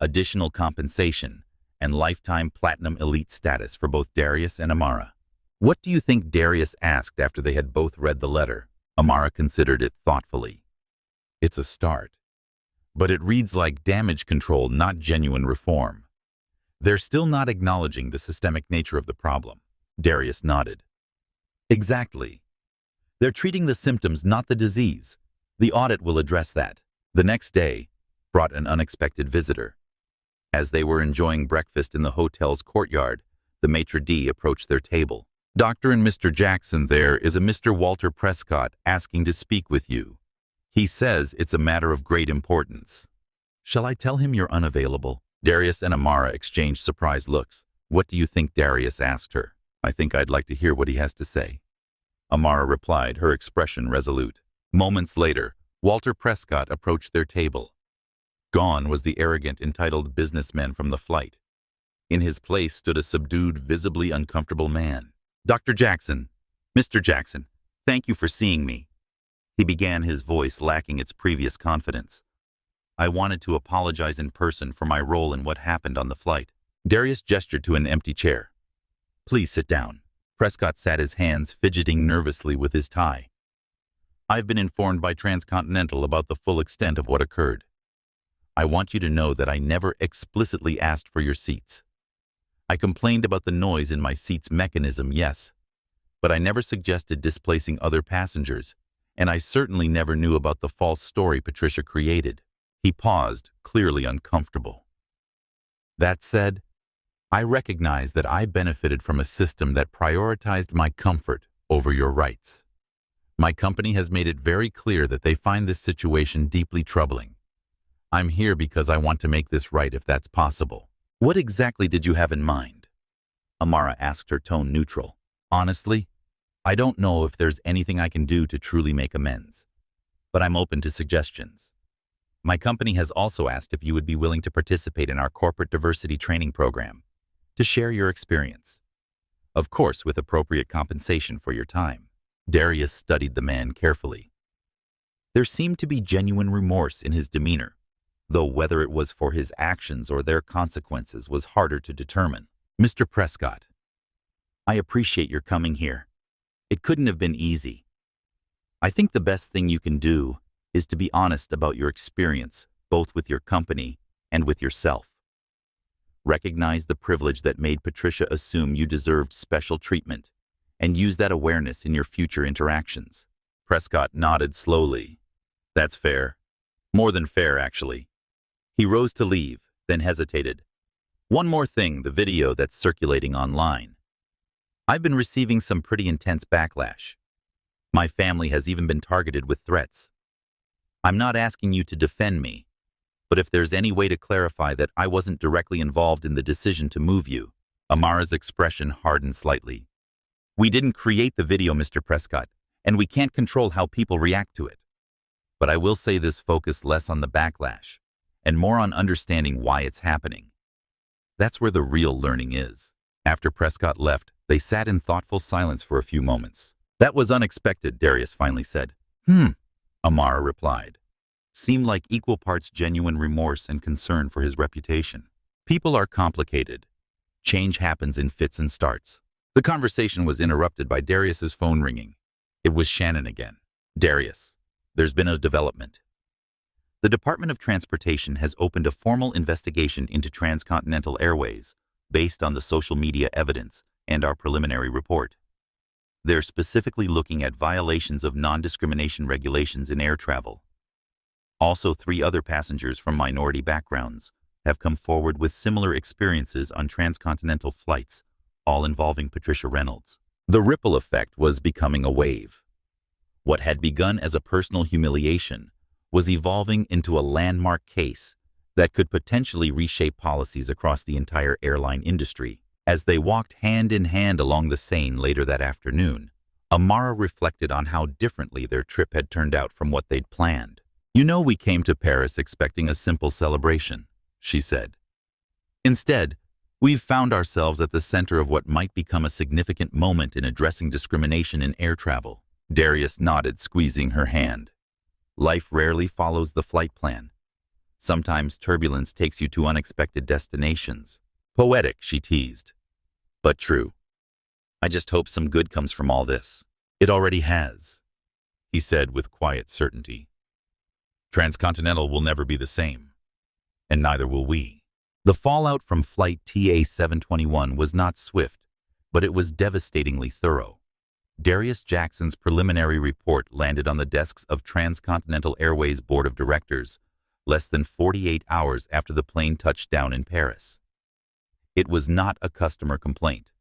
additional compensation, and lifetime Platinum Elite status for both Darius and Amara. What do you think Darius asked after they had both read the letter? Amara considered it thoughtfully. It's a start, but it reads like damage control, not genuine reform. They're still not acknowledging the systemic nature of the problem. Darius nodded. Exactly. They're treating the symptoms, not the disease. The audit will address that. The next day brought an unexpected visitor. As they were enjoying breakfast in the hotel's courtyard, the maitre d' approached their table. Dr. and Mr. Jackson, there is a Mr. Walter Prescott asking to speak with you. He says it's a matter of great importance. Shall I tell him you're unavailable? Darius and Amara exchanged surprised looks. What do you think? Darius asked her. I think I'd like to hear what he has to say. Amara replied, her expression resolute. Moments later, Walter Prescott approached their table. Gone was the arrogant, entitled businessman from the flight. In his place stood a subdued, visibly uncomfortable man. Dr. Jackson, Mr. Jackson, thank you for seeing me. He began, his voice lacking its previous confidence. I wanted to apologize in person for my role in what happened on the flight. Darius gestured to an empty chair. Please sit down. Prescott sat, his hands fidgeting nervously with his tie. I've been informed by Transcontinental about the full extent of what occurred. I want you to know that I never explicitly asked for your seats. I complained about the noise in my seat's mechanism, yes, but I never suggested displacing other passengers, and I certainly never knew about the false story Patricia created. He paused, clearly uncomfortable. That said, I recognize that I benefited from a system that prioritized my comfort over your rights. My company has made it very clear that they find this situation deeply troubling. I'm here because I want to make this right if that's possible. What exactly did you have in mind? Amara asked, her tone neutral. Honestly, I don't know if there's anything I can do to truly make amends, but I'm open to suggestions. My company has also asked if you would be willing to participate in our corporate diversity training program, to share your experience. Of course, with appropriate compensation for your time. Darius studied the man carefully. There seemed to be genuine remorse in his demeanor, though whether it was for his actions or their consequences was harder to determine. Mr. Prescott, I appreciate your coming here. It couldn't have been easy. I think the best thing you can do is to be honest about your experience, both with your company and with yourself. Recognize the privilege that made Patricia assume you deserved special treatment, and use that awareness in your future interactions. Prescott nodded slowly. That's fair. More than fair, actually. He rose to leave, then hesitated. One more thing, the video that's circulating online. I've been receiving some pretty intense backlash. My family has even been targeted with threats. I'm not asking you to defend me, but if there's any way to clarify that I wasn't directly involved in the decision to move you. Amara's expression hardened slightly. We didn't create the video, Mr. Prescott, and we can't control how people react to it. But I will say this focused less on the backlash and more on understanding why it's happening. That's where the real learning is. After Prescott left, they sat in thoughtful silence for a few moments. That was unexpected, Darius finally said. Amara replied. Seemed like equal parts genuine remorse and concern for his reputation. People are complicated. Change happens in fits and starts. The conversation was interrupted by Darius's phone ringing. It was Shannon again. Darius, there's been a development. The Department of Transportation has opened a formal investigation into Transcontinental Airways based on the social media evidence and our preliminary report. They're specifically looking at violations of non-discrimination regulations in air travel. Also, 3 other passengers from minority backgrounds have come forward with similar experiences on transcontinental flights, all involving Patricia Reynolds. The ripple effect was becoming a wave. What had begun as a personal humiliation was evolving into a landmark case that could potentially reshape policies across the entire airline industry. As they walked hand in hand along the Seine later that afternoon, Amara reflected on how differently their trip had turned out from what they'd planned. You know, we came to Paris expecting a simple celebration, she said. Instead, we've found ourselves at the center of what might become a significant moment in addressing discrimination in air travel. Darius nodded, squeezing her hand. Life rarely follows the flight plan. Sometimes turbulence takes you to unexpected destinations. Poetic, she teased. But true. I just hope some good comes from all this. It already has, he said with quiet certainty. Transcontinental will never be the same, and neither will we. The fallout from Flight TA-721 was not swift, but it was devastatingly thorough. Darius Jackson's preliminary report landed on the desks of Transcontinental Airways Board of Directors less than 48 hours after the plane touched down in Paris. It was not a customer complaint.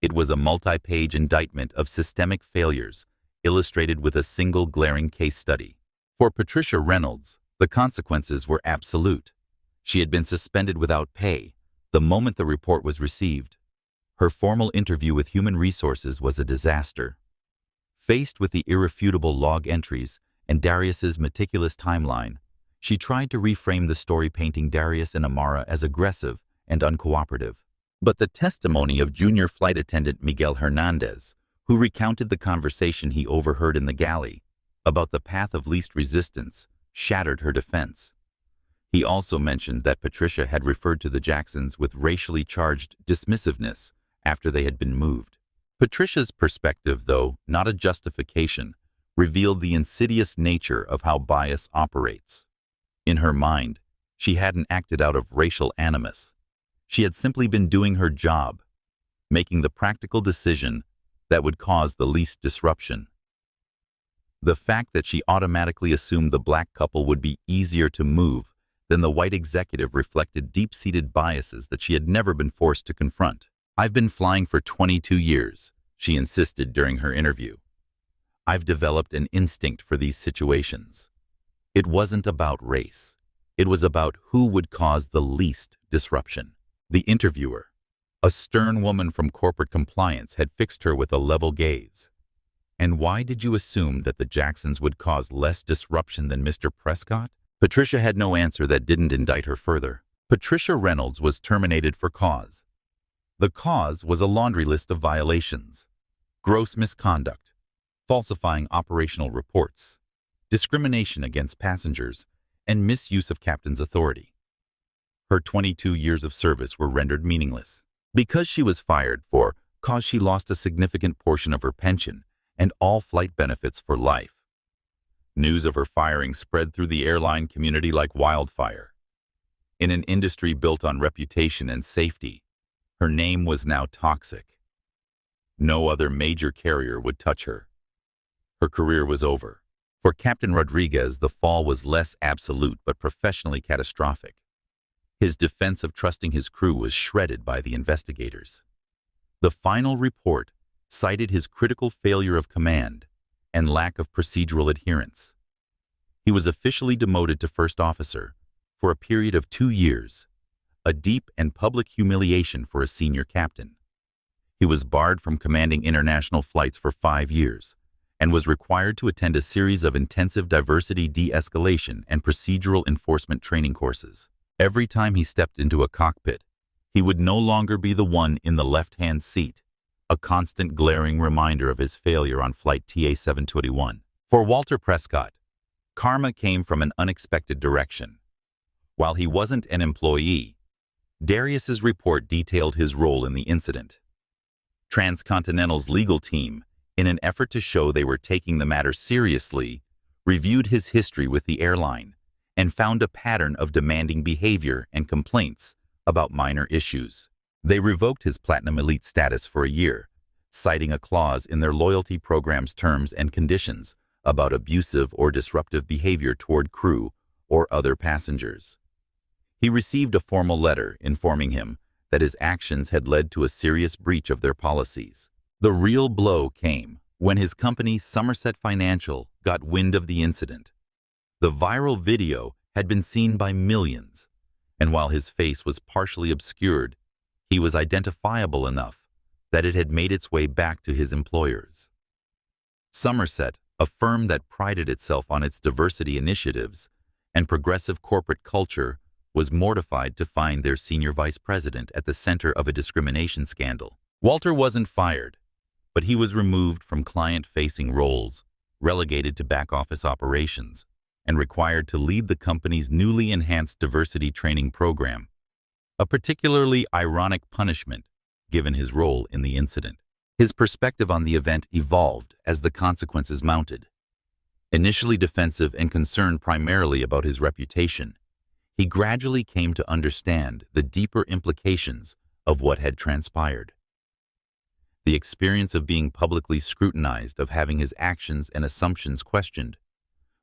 It was a multi-page indictment of systemic failures, illustrated with a single glaring case study. For Patricia Reynolds, the consequences were absolute. She had been suspended without pay the moment the report was received. Her formal interview with Human Resources was a disaster. Faced with the irrefutable log entries and Darius's meticulous timeline, she tried to reframe the story, painting Darius and Amara as aggressive and uncooperative. But the testimony of junior flight attendant Miguel Hernandez, who recounted the conversation he overheard in the galley about the path of least resistance, shattered her defense. He also mentioned that Patricia had referred to the Jacksons with racially charged dismissiveness after they had been moved. Patricia's perspective, though not a justification, revealed the insidious nature of how bias operates. In her mind, she hadn't acted out of racial animus. She had simply been doing her job, making the practical decision that would cause the least disruption. The fact that she automatically assumed the black couple would be easier to move than the white executive reflected deep-seated biases that she had never been forced to confront. "I've been flying for 22 years, she insisted during her interview. "I've developed an instinct for these situations." It wasn't about race. It was about who would cause the least disruption. The interviewer, a stern woman from corporate compliance, had fixed her with a level gaze. "And why did you assume that the Jacksons would cause less disruption than Mr. Prescott?" Patricia had no answer that didn't indict her further. Patricia Reynolds was terminated for cause. The cause was a laundry list of violations: gross misconduct, falsifying operational reports, discrimination against passengers, and misuse of captain's authority. Her 22 years of service were rendered meaningless. Because she was fired for cause, she lost a significant portion of her pension and all flight benefits for life. News of her firing spread through the airline community like wildfire. In an industry built on reputation and safety, her name was now toxic. No other major carrier would touch her. Her career was over. For Captain Rodriguez, the fall was less absolute but professionally catastrophic. His defense of trusting his crew was shredded by the investigators. The final report cited his critical failure of command and lack of procedural adherence. He was officially demoted to first officer for a period of 2 years, a deep and public humiliation for a senior captain. He was barred from commanding international flights for 5 years and was required to attend a series of intensive diversity de-escalation and procedural enforcement training courses. Every time he stepped into a cockpit, he would no longer be the one in the left-hand seat, a constant glaring reminder of his failure on flight TA-721. For Walter Prescott, karma came from an unexpected direction. While he wasn't an employee, Darius's report detailed his role in the incident. Transcontinental's legal team, in an effort to show they were taking the matter seriously, reviewed his history with the airline and found a pattern of demanding behavior and complaints about minor issues. They revoked his Platinum Elite status for a year, citing a clause in their loyalty program's terms and conditions about abusive or disruptive behavior toward crew or other passengers. He received a formal letter informing him that his actions had led to a serious breach of their policies. The real blow came when his company, Somerset Financial, got wind of the incident. The viral video had been seen by millions, and while his face was partially obscured, he was identifiable enough that it had made its way back to his employers. Somerset, a firm that prided itself on its diversity initiatives and progressive corporate culture, was mortified to find their senior vice president at the center of a discrimination scandal. Walter wasn't fired, but he was removed from client-facing roles, relegated to back-office operations, and required to lead the company's newly enhanced diversity training program, a particularly ironic punishment given his role in the incident. His perspective on the event evolved as the consequences mounted. Initially defensive and concerned primarily about his reputation, he gradually came to understand the deeper implications of what had transpired. The experience of being publicly scrutinized, of having his actions and assumptions questioned,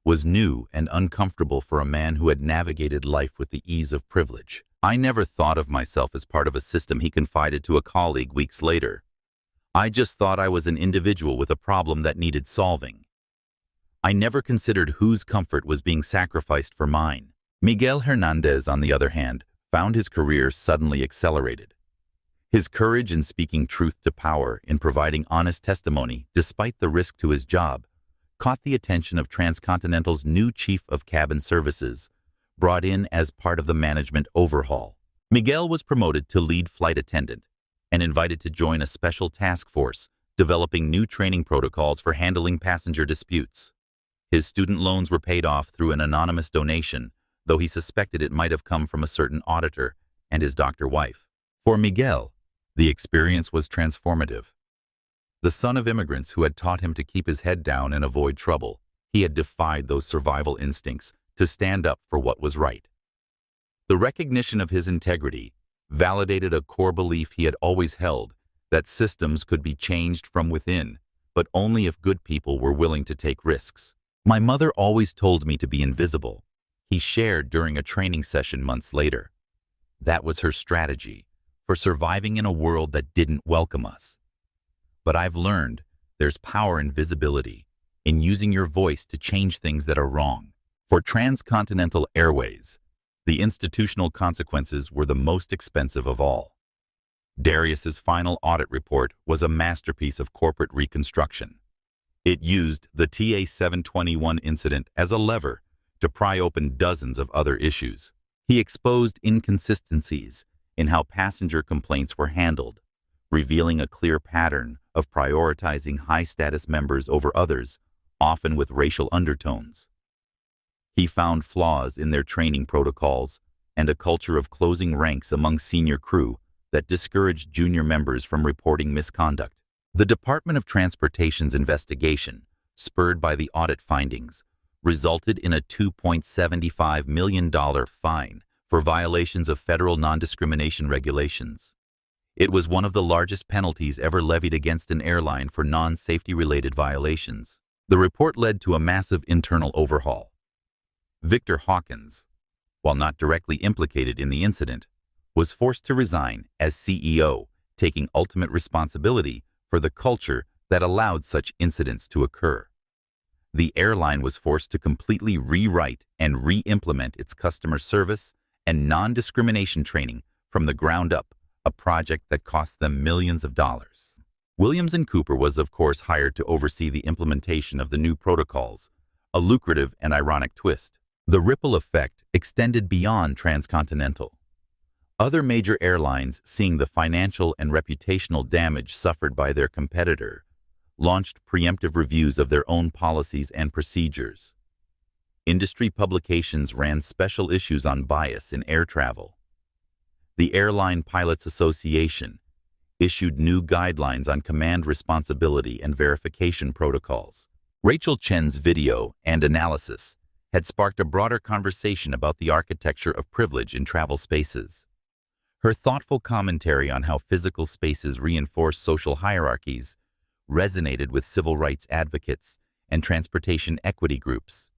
was new and uncomfortable for a man who had navigated life with the ease of privilege. "I never thought of myself as part of a system," he confided to a colleague weeks later. "I just thought I was an individual with a problem that needed solving. I never considered whose comfort was being sacrificed for mine." Miguel Hernandez, on the other hand, found his career suddenly accelerated. His courage in speaking truth to power, in providing honest testimony despite the risk to his job, caught the attention of Transcontinental's new chief of cabin services, brought in as part of the management overhaul. Miguel was promoted to lead flight attendant and invited to join a special task force developing new training protocols for handling passenger disputes. His student loans were paid off through an anonymous donation, though he suspected it might have come from a certain auditor and his doctor wife. For Miguel, the experience was transformative. The son of immigrants who had taught him to keep his head down and avoid trouble, he had defied those survival instincts to stand up for what was right. The recognition of his integrity validated a core belief he had always held, that systems could be changed from within, but only if good people were willing to take risks. My mother always told me to be invisible, he shared during a training session months later. That was her strategy for surviving in a world that didn't welcome us. But I've learned there's power in visibility, in using your voice to change things that are wrong. For Transcontinental Airways, the institutional consequences were the most expensive of all. Darius's final audit report was a masterpiece of corporate reconstruction. It used the TA-721 incident as a lever to pry open dozens of other issues. He exposed inconsistencies in how passenger complaints were handled, revealing a clear pattern of prioritizing high-status members over others, often with racial undertones. He found flaws in their training protocols and a culture of closing ranks among senior crew that discouraged junior members from reporting misconduct. The Department of Transportation's investigation, spurred by the audit findings, resulted in a $2.75 million fine for violations of federal non-discrimination regulations. It was one of the largest penalties ever levied against an airline for non-safety-related violations. The report led to a massive internal overhaul. Victor Hawkins, while not directly implicated in the incident, was forced to resign as CEO, taking ultimate responsibility for the culture that allowed such incidents to occur. The airline was forced to completely rewrite and re-implement its customer service and non-discrimination training from the ground up, a project that cost them millions of dollars. Williams & Cooper was, of course, hired to oversee the implementation of the new protocols, a lucrative and ironic twist. The ripple effect extended beyond Transcontinental. Other major airlines, seeing the financial and reputational damage suffered by their competitor, launched preemptive reviews of their own policies and procedures. Industry publications ran special issues on bias in air travel. The Airline Pilots Association issued new guidelines on command responsibility and verification protocols. Rachel Chen's video and analysis had sparked a broader conversation about the architecture of privilege in travel spaces. Her thoughtful commentary on how physical spaces reinforce social hierarchies resonated with civil rights advocates and transportation equity groups.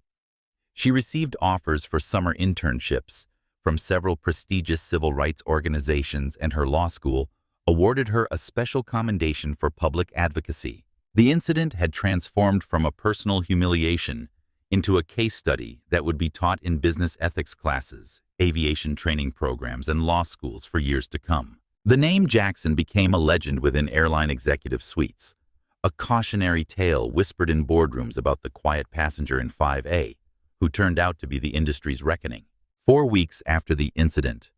She received offers for summer internships from several prestigious civil rights organizations, and her law school awarded her a special commendation for public advocacy. The incident had transformed from a personal humiliation into a case study that would be taught in business ethics classes, aviation training programs, and law schools for years to come. The name Jackson became a legend within airline executive suites, a cautionary tale whispered in boardrooms about the quiet passenger in 5A, who turned out to be the industry's reckoning. 4 weeks after the incident,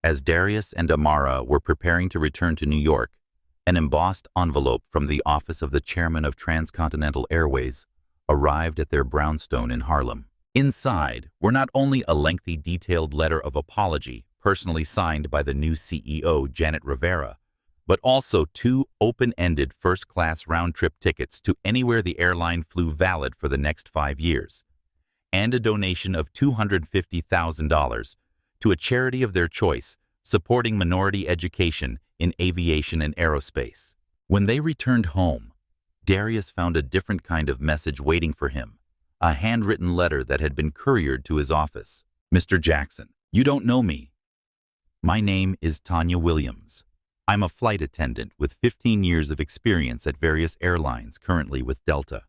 as Darius and Amara were preparing to return to New York, an embossed envelope from the office of the chairman of Transcontinental Airways arrived at their brownstone in Harlem. Inside were not only a lengthy, detailed letter of apology personally signed by the new CEO, Janet Rivera, but also 2 open-ended first-class round-trip tickets to anywhere the airline flew valid for the next 5 years, and a donation of $250,000 to a charity of their choice supporting minority education in aviation and aerospace. When they returned home, Darius found a different kind of message waiting for him, a handwritten letter that had been couriered to his office. Mr. Jackson, you don't know me. My name is Tanya Williams. I'm a flight attendant with 15 years of experience at various airlines, currently with Delta.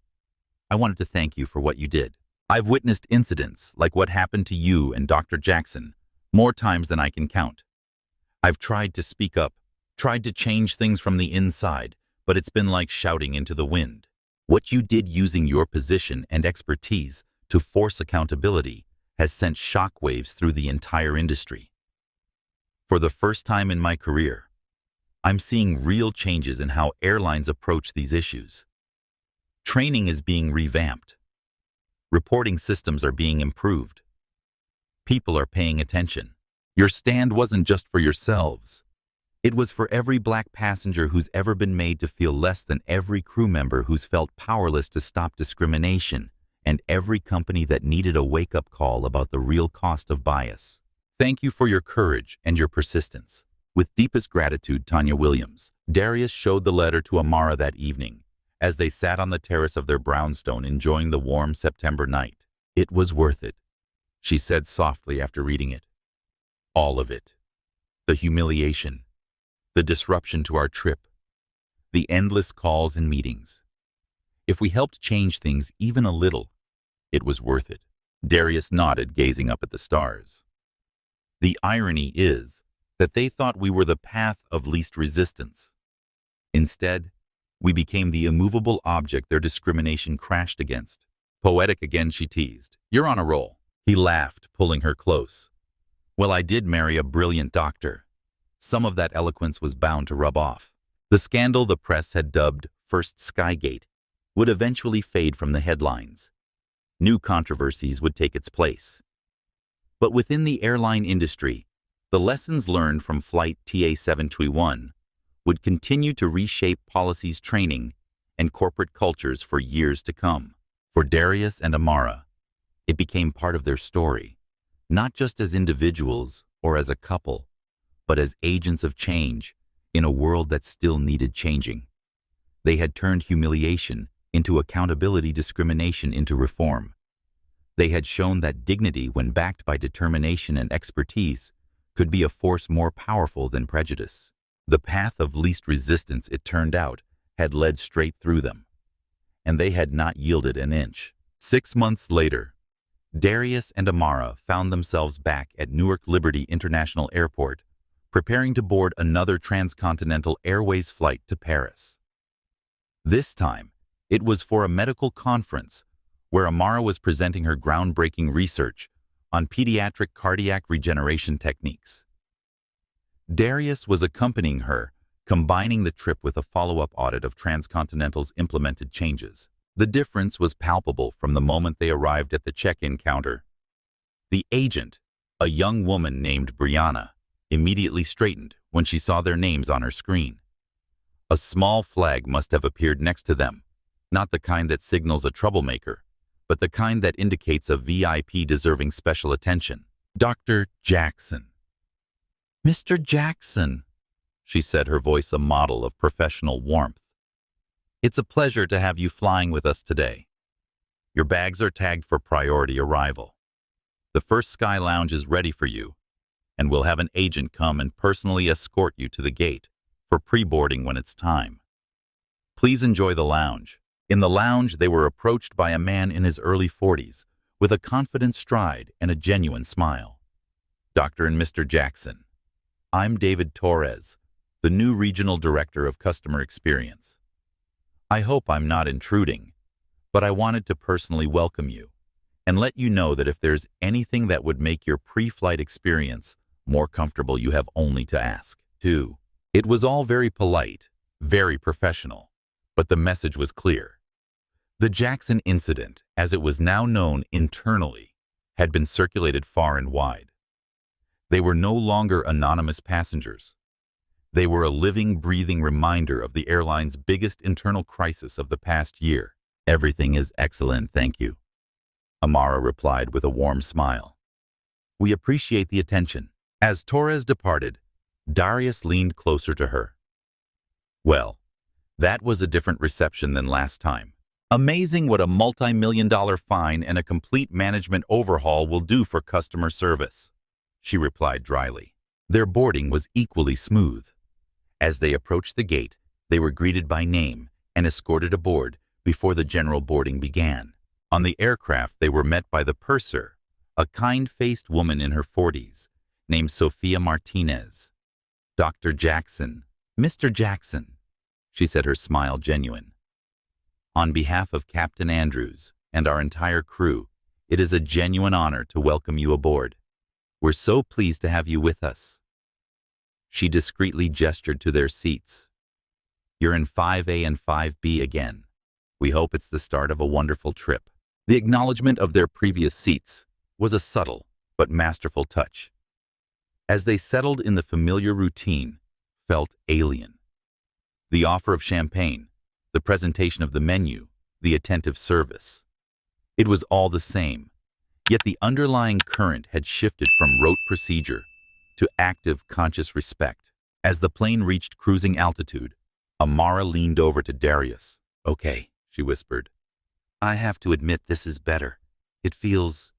I wanted to thank you for what you did. I've witnessed incidents like what happened to you and Dr. Jackson more times than I can count. I've tried to speak up, tried to change things from the inside, but it's been like shouting into the wind. What you did using your position and expertise to force accountability has sent shockwaves through the entire industry. For the first time in my career, I'm seeing real changes in how airlines approach these issues. Training is being revamped. Reporting systems are being improved. People are paying attention. Your stand wasn't just for yourselves. It was for every black passenger who's ever been made to feel less than every crew member who's felt powerless to stop discrimination, and every company that needed a wake-up call about the real cost of bias. Thank you for your courage and your persistence. With deepest gratitude, Tanya Williams. Darius showed the letter to Amara that evening, as they sat on the terrace of their brownstone enjoying the warm September night. "It was worth it," she said softly after reading it. "All of it. The humiliation, the disruption to our trip, the endless calls and meetings. If we helped change things even a little, it was worth it." Darius nodded, gazing up at the stars. "The irony is that they thought we were the path of least resistance. Instead, we became the immovable object their discrimination crashed against." "Poetic again," she teased. "You're on a roll." He laughed, pulling her close. "Well, I did marry a brilliant doctor. Some of that eloquence was bound to rub off." The scandal the press had dubbed First Skygate would eventually fade from the headlines. New controversies would take its place. But within the airline industry, the lessons learned from Flight TA-721 would continue to reshape policies, training, and corporate cultures for years to come. For Darius and Amara, it became part of their story, not just as individuals or as a couple, but as agents of change in a world that still needed changing. They had turned humiliation into accountability, discrimination into reform. They had shown that dignity, when backed by determination and expertise, could be a force more powerful than prejudice. The path of least resistance, it turned out, had led straight through them, and they had not yielded an inch. 6 months later, Darius and Amara found themselves back at Newark Liberty International Airport, preparing to board another Transcontinental Airways flight to Paris. This time, it was for a medical conference where Amara was presenting her groundbreaking research on pediatric cardiac regeneration techniques. Darius was accompanying her, combining the trip with a follow-up audit of Transcontinental's implemented changes. The difference was palpable from the moment they arrived at the check-in counter. The agent, a young woman named Brianna, immediately straightened when she saw their names on her screen. A small flag must have appeared next to them, not the kind that signals a troublemaker, but the kind that indicates a VIP deserving special attention. "Dr. Jackson." "Mr. Jackson," she said, her voice a model of professional warmth. "It's a pleasure to have you flying with us today. Your bags are tagged for priority arrival. The first Sky Lounge is ready for you, and we'll have an agent come and personally escort you to the gate for pre-boarding when it's time. Please enjoy the lounge." In the lounge, they were approached by a man in his early 40s with a confident stride and a genuine smile. "Dr. and Mr. Jackson, I'm David Torres, the new Regional Director of Customer Experience. I hope I'm not intruding, but I wanted to personally welcome you and let you know that if there's anything that would make your pre-flight experience more comfortable, you have only to ask." Too. It was all very polite, very professional, but the message was clear. The Jackson incident, as it was now known internally, had been circulated far and wide. They were no longer anonymous passengers. They were a living, breathing reminder of the airline's biggest internal crisis of the past year. "Everything is excellent, thank you," Amara replied with a warm smile. "We appreciate the attention." As Torres departed, Darius leaned closer to her. "Well, that was a different reception than last time. Amazing what a multi-million-dollar fine and a complete management overhaul will do for customer service," she replied dryly. Their boarding was equally smooth. As they approached the gate, they were greeted by name and escorted aboard before the general boarding began. On the aircraft, they were met by the purser, a kind-faced woman in her 40s, named Sophia Martinez. "Dr. Jackson, Mr. Jackson," she said, her smile genuine. "On behalf of Captain Andrews and our entire crew, it is a genuine honor to welcome you aboard. We're so pleased to have you with us." She discreetly gestured to their seats. "You're in 5A and 5B again. We hope it's the start of a wonderful trip." The acknowledgement of their previous seats was a subtle but masterful touch. As they settled in, the familiar routine felt alien. The offer of champagne, the presentation of the menu, the attentive service. It was all the same, yet the underlying current had shifted from rote procedure to active, conscious respect. As the plane reached cruising altitude, Amara leaned over to Darius. "Okay," she whispered. "I have to admit this is better. It feels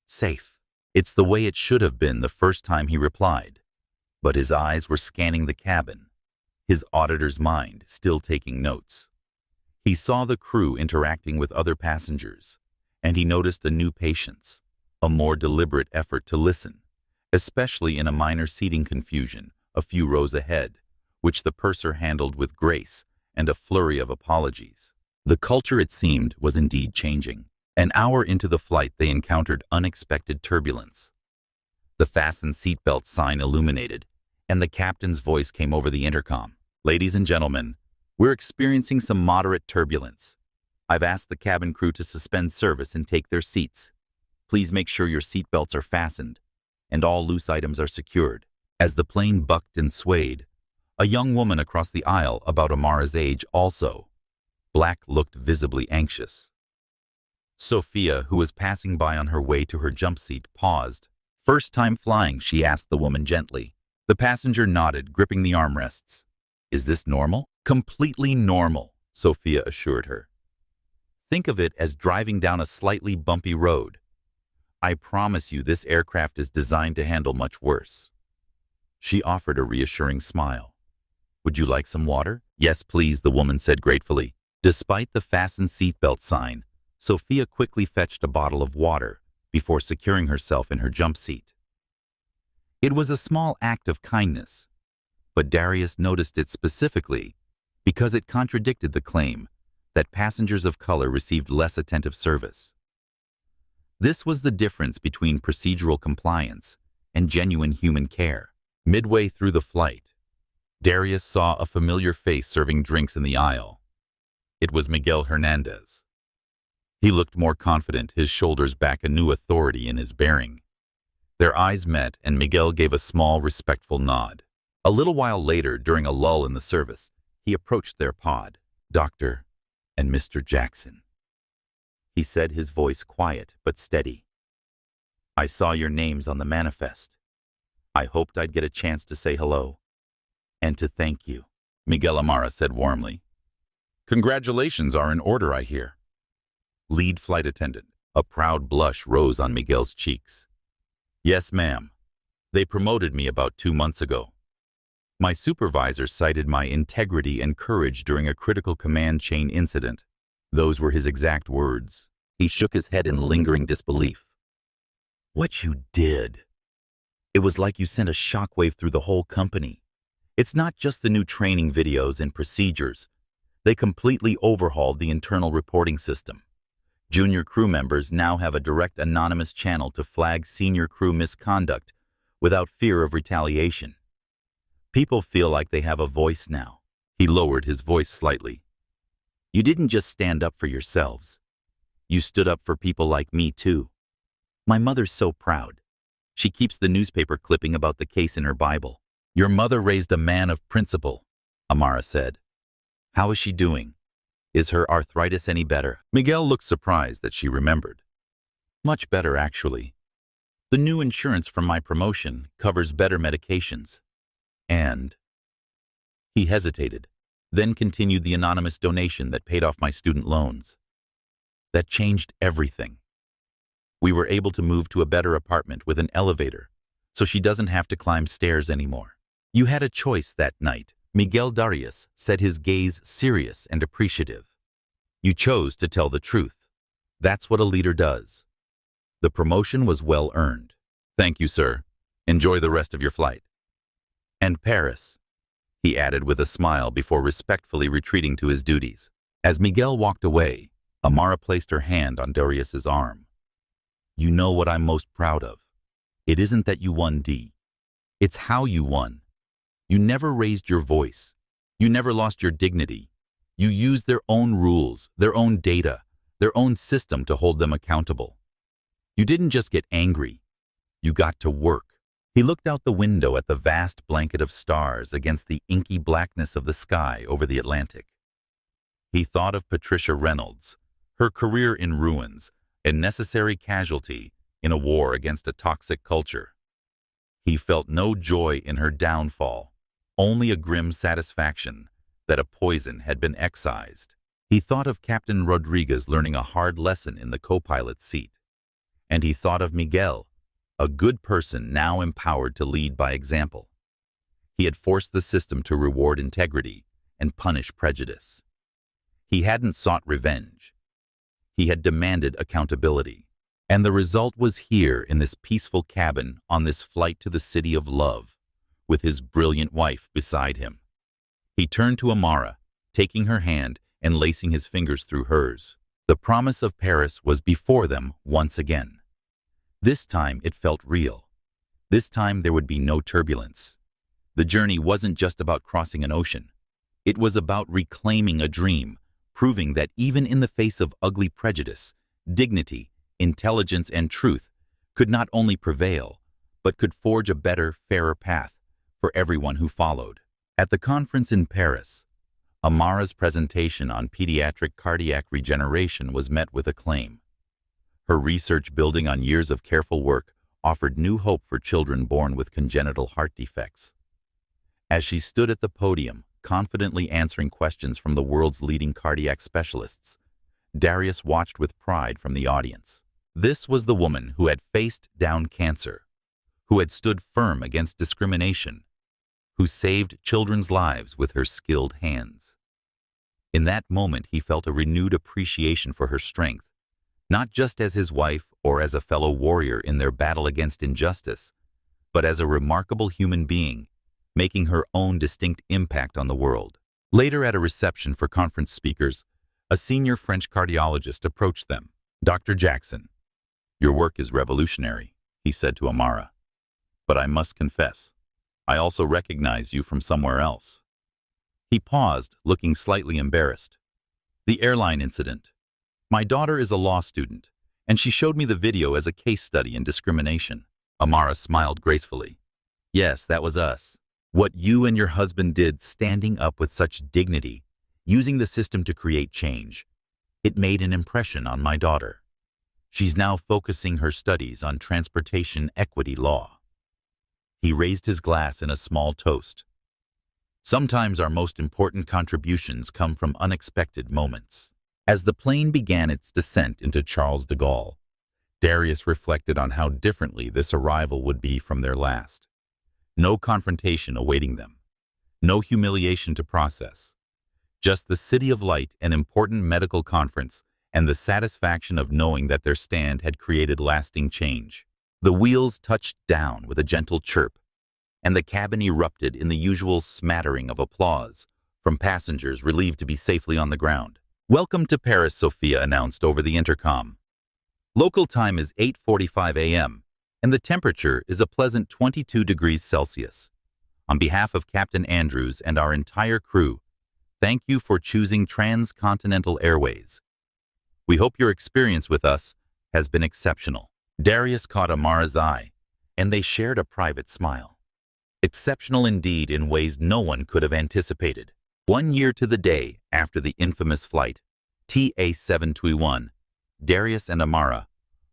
safe." "It's the way it should have been," the first time he replied. But his eyes were scanning the cabin, his auditor's mind still taking notes. He saw the crew interacting with other passengers, and he noticed a new patience, a more deliberate effort to listen, especially in a minor seating confusion a few rows ahead, which the purser handled with grace and a flurry of apologies. The culture, it seemed, was indeed changing. An hour into the flight, they encountered unexpected turbulence. The fasten seatbelt sign illuminated, and the captain's voice came over the intercom. "Ladies and gentlemen, we're experiencing some moderate turbulence. I've asked the cabin crew to suspend service and take their seats. Please make sure your seatbelts are fastened and all loose items are secured." As the plane bucked and swayed, a young woman across the aisle, about Amara's age also, black, looked visibly anxious. Sophia, who was passing by on her way to her jump seat, paused. "First time flying?" she asked the woman gently. The passenger nodded, gripping the armrests. "Is this normal?" "Completely normal," Sophia assured her. "Think of it as driving down a slightly bumpy road. I promise you this aircraft is designed to handle much worse." She offered a reassuring smile. "Would you like some water?" "Yes, please," the woman said gratefully. Despite the fasten seatbelt sign, Sophia quickly fetched a bottle of water before securing herself in her jump seat. It was a small act of kindness, but Darius noticed it specifically because it contradicted the claim that passengers of color received less attentive service. This was the difference between procedural compliance and genuine human care. Midway through the flight, Darius saw a familiar face serving drinks in the aisle. It was Miguel Hernandez. He looked more confident, his shoulders back, a new authority in his bearing. Their eyes met, and Miguel gave a small, respectful nod. A little while later, during a lull in the service, he approached their pod. "Dr. and Mr. Jackson," he said, his voice quiet but steady. "I saw your names on the manifest. I hoped I'd get a chance to say hello and to thank you." Miguel Amara said warmly. "Congratulations are in order, I hear." Lead flight attendant. A proud blush rose on Miguel's cheeks. "Yes, ma'am. They promoted me about 2 months ago. My supervisor cited my integrity and courage during a critical command chain incident." Those were his exact words. He shook his head in lingering disbelief. "What you did? It was like you sent a shockwave through the whole company. It's not just the new training videos and procedures. They completely overhauled the internal reporting system. Junior crew members now have a direct anonymous channel to flag senior crew misconduct without fear of retaliation. People feel like they have a voice now." He lowered his voice slightly. "You didn't just stand up for yourselves. You stood up for people like me too. My mother's so proud. She keeps the newspaper clipping about the case in her Bible." "Your mother raised a man of principle," Amara said. "How is she doing? Is her arthritis any better?" Miguel looked surprised that she remembered. "Much better, actually. The new insurance from my promotion covers better medications. And—" He hesitated, then continued, "the anonymous donation that paid off my student loans. That changed everything. We were able to move to a better apartment with an elevator, so she doesn't have to climb stairs anymore." "You had a choice that night," Miguel Darius said, his gaze serious and appreciative. "You chose to tell the truth. That's what a leader does. The promotion was well earned." "Thank you, sir. Enjoy the rest of your flight." "And Paris," he added with a smile before respectfully retreating to his duties. As Miguel walked away, Amara placed her hand on Darius's arm. "You know what I'm most proud of? It isn't that you won, D. It's how you won. You never raised your voice. You never lost your dignity. You used their own rules, their own data, their own system to hold them accountable. You didn't just get angry. You got to work." He looked out the window at the vast blanket of stars against the inky blackness of the sky over the Atlantic. He thought of Patricia Reynolds, her career in ruins, a necessary casualty in a war against a toxic culture. He felt no joy in her downfall, only a grim satisfaction that a poison had been excised. He thought of Captain Rodriguez learning a hard lesson in the co-pilot's seat. And he thought of Miguel, a good person now empowered to lead by example. He had forced the system to reward integrity and punish prejudice. He hadn't sought revenge. He had demanded accountability. And the result was here in this peaceful cabin on this flight to the city of love, with his brilliant wife beside him. He turned to Amara, taking her hand and lacing his fingers through hers. The promise of Paris was before them once again. This time it felt real. This time there would be no turbulence. The journey wasn't just about crossing an ocean. It was about reclaiming a dream, proving that even in the face of ugly prejudice, dignity, intelligence, and truth could not only prevail, but could forge a better, fairer path for everyone who followed. At the conference in Paris, Amara's presentation on pediatric cardiac regeneration was met with acclaim. Her research, building on years of careful work, offered new hope for children born with congenital heart defects. As she stood at the podium, confidently answering questions from the world's leading cardiac specialists, Darius watched with pride from the audience. This was the woman who had faced down cancer, who had stood firm against discrimination, who saved children's lives with her skilled hands. In that moment, he felt a renewed appreciation for her strength, not just as his wife or as a fellow warrior in their battle against injustice, but as a remarkable human being, making her own distinct impact on the world. Later, at a reception for conference speakers, a senior French cardiologist approached them. "Dr. Jackson, your work is revolutionary," he said to Amara. "But I must confess, I also recognize you from somewhere else." He paused, looking slightly embarrassed. "The airline incident. My daughter is a law student, and she showed me the video as a case study in discrimination." Amara smiled gracefully. "Yes, that was us. What you and your husband did, standing up with such dignity, using the system to create change. It made an impression on my daughter. She's now focusing her studies on transportation equity law." He raised his glass in a small toast. Sometimes our most important contributions come from unexpected moments. As the plane began its descent into Charles de Gaulle, Darius reflected on how differently this arrival would be from their last. No confrontation awaiting them. No humiliation to process. Just the City of Light, an important medical conference, and the satisfaction of knowing that their stand had created lasting change. The wheels touched down with a gentle chirp, and the cabin erupted in the usual smattering of applause from passengers relieved to be safely on the ground. "Welcome to Paris," Sophia announced over the intercom. "Local time is 8:45 a.m., and the temperature is a pleasant 22 degrees Celsius. On behalf of Captain Andrews and our entire crew, thank you for choosing Transcontinental Airways. We hope your experience with us has been exceptional." Darius caught Amara's eye, and they shared a private smile. Exceptional indeed, in ways no one could have anticipated. 1 year to the day after the infamous flight, TA-721, Darius and Amara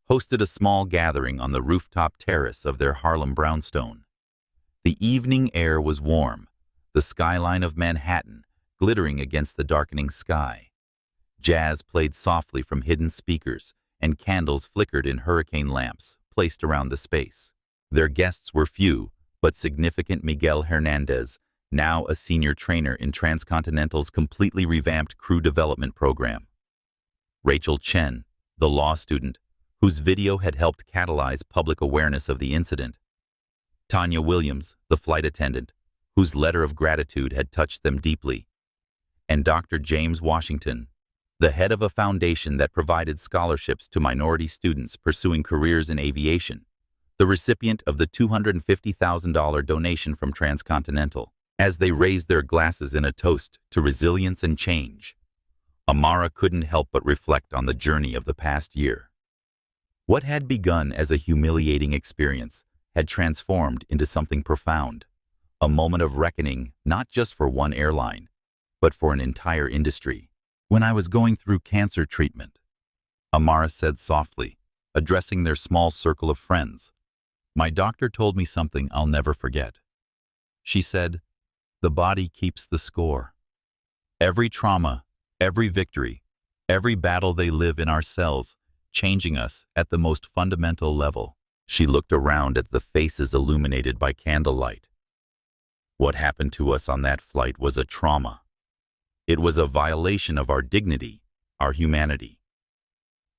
hosted a small gathering on the rooftop terrace of their Harlem brownstone. The evening air was warm, the skyline of Manhattan glittering against the darkening sky. Jazz played softly from hidden speakers, and candles flickered in hurricane lamps placed around the space. Their guests were few, but significant. Miguel Hernandez, now a senior trainer in Transcontinental's completely revamped crew development program. Rachel Chen, the law student, whose video had helped catalyze public awareness of the incident. Tanya Williams, the flight attendant, whose letter of gratitude had touched them deeply. And Dr. James Washington, the head of a foundation that provided scholarships to minority students pursuing careers in aviation, the recipient of the $250,000 donation from Transcontinental. As they raised their glasses in a toast to resilience and change, Amara couldn't help but reflect on the journey of the past year. What had begun as a humiliating experience had transformed into something profound, a moment of reckoning not just for one airline, but for an entire industry. "When I was going through cancer treatment," Amara said softly, addressing their small circle of friends, "my doctor told me something I'll never forget. She said, The body keeps the score. Every trauma, every victory, every battle they live in our cells, changing us at the most fundamental level. She looked around at the faces illuminated by candlelight. What happened to us on that flight was a trauma. It was a violation of our dignity, our humanity.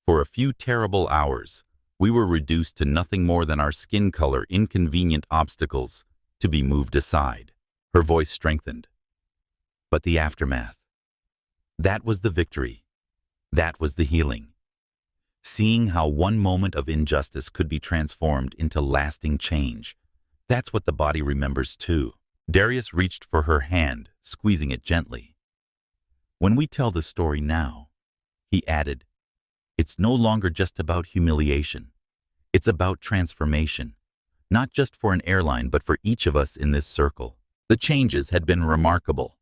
For a few terrible hours, we were reduced to nothing more than our skin color inconvenient obstacles to be moved aside. Her voice strengthened. But the aftermath. That was the victory. That was the healing. Seeing how one moment of injustice could be transformed into lasting change. That's what the body remembers too. Darius reached for her hand, squeezing it gently. When we tell the story now, he added, it's no longer just about humiliation. It's about transformation, not just for an airline, but for each of us in this circle. The changes had been remarkable.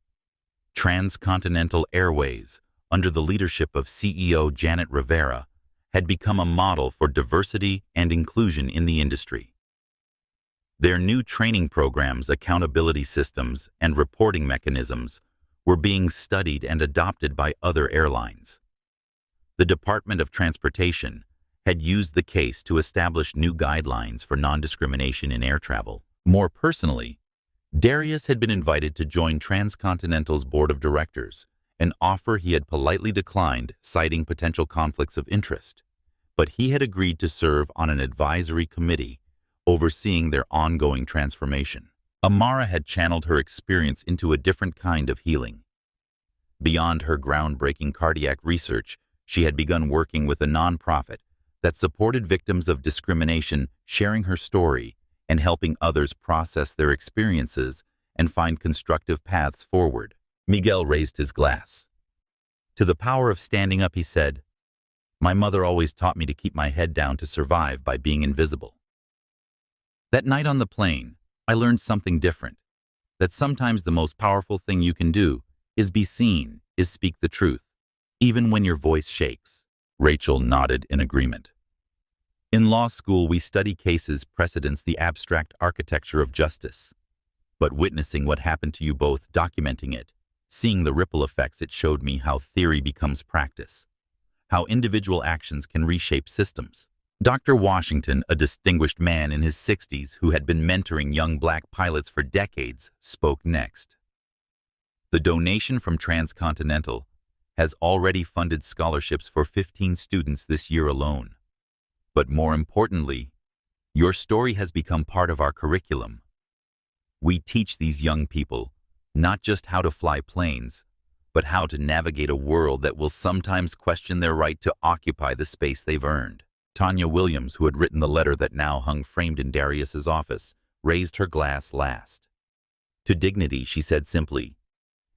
Transcontinental Airways, under the leadership of CEO Janet Rivera, had become a model for diversity and inclusion in the industry. Their new training programs, accountability systems, and reporting mechanisms were being studied and adopted by other airlines. The Department of Transportation had used the case to establish new guidelines for non-discrimination in air travel. More personally, Darius had been invited to join Transcontinental's board of directors, an offer he had politely declined, citing potential conflicts of interest. But he had agreed to serve on an advisory committee overseeing their ongoing transformation. Amara had channeled her experience into a different kind of healing. Beyond her groundbreaking cardiac research, she had begun working with a nonprofit that supported victims of discrimination, sharing her story and helping others process their experiences and find constructive paths forward. Miguel raised his glass. To the power of standing up, he said, "My mother always taught me to keep my head down to survive by being invisible." That night on the plane, I learned something different, that sometimes the most powerful thing you can do is be seen, is speak the truth, even when your voice shakes. Rachel nodded in agreement. In law school, we study cases precedents the abstract architecture of justice. But witnessing what happened to you both, documenting it, seeing the ripple effects, it showed me how theory becomes practice, how individual actions can reshape systems. Dr. Washington, a distinguished man in his 60s who had been mentoring young black pilots for decades, spoke next. The donation from Transcontinental has already funded scholarships for 15 students this year alone. But more importantly, your story has become part of our curriculum. We teach these young people not just how to fly planes, but how to navigate a world that will sometimes question their right to occupy the space they've earned. Tanya Williams, who had written the letter that now hung framed in Darius's office, raised her glass last. To dignity, she said simply,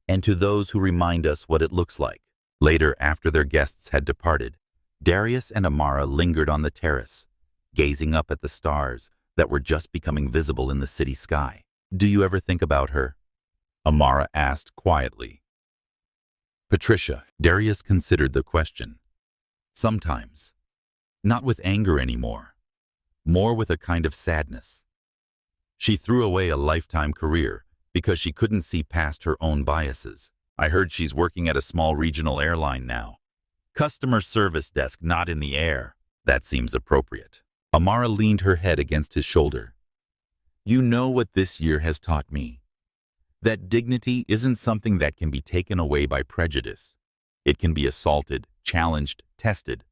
and to those who remind us what it looks like. Later, after their guests had departed, Darius and Amara lingered on the terrace, gazing up at the stars that were just becoming visible in the city sky. "Do you ever think about her?" Amara asked quietly. "Patricia," Darius considered the question. "Sometimes. Not with anger anymore. More with a kind of sadness. She threw away a lifetime career because she couldn't see past her own biases. I heard she's working at a small regional airline now. Customer service desk, not in the air. That seems appropriate." Amara leaned her head against his shoulder. "You know what this year has taught me? That dignity isn't something that can be taken away by prejudice. It can be assaulted, challenged, tested.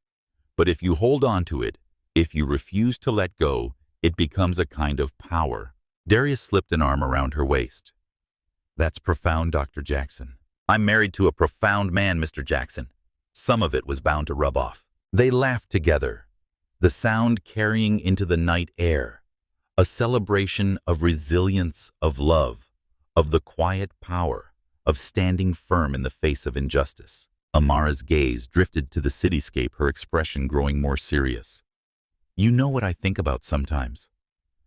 But if you hold on to it, if you refuse to let go, it becomes a kind of power." Darius slipped an arm around her waist. "That's profound, Dr. Jackson." "I'm married to a profound man, Mr. Jackson." Some of it was bound to rub off. They laughed together, the sound carrying into the night air, a celebration of resilience, of love, of the quiet power of standing firm in the face of injustice. Amara's gaze drifted to the cityscape, her expression growing more serious. "You know what I think about sometimes?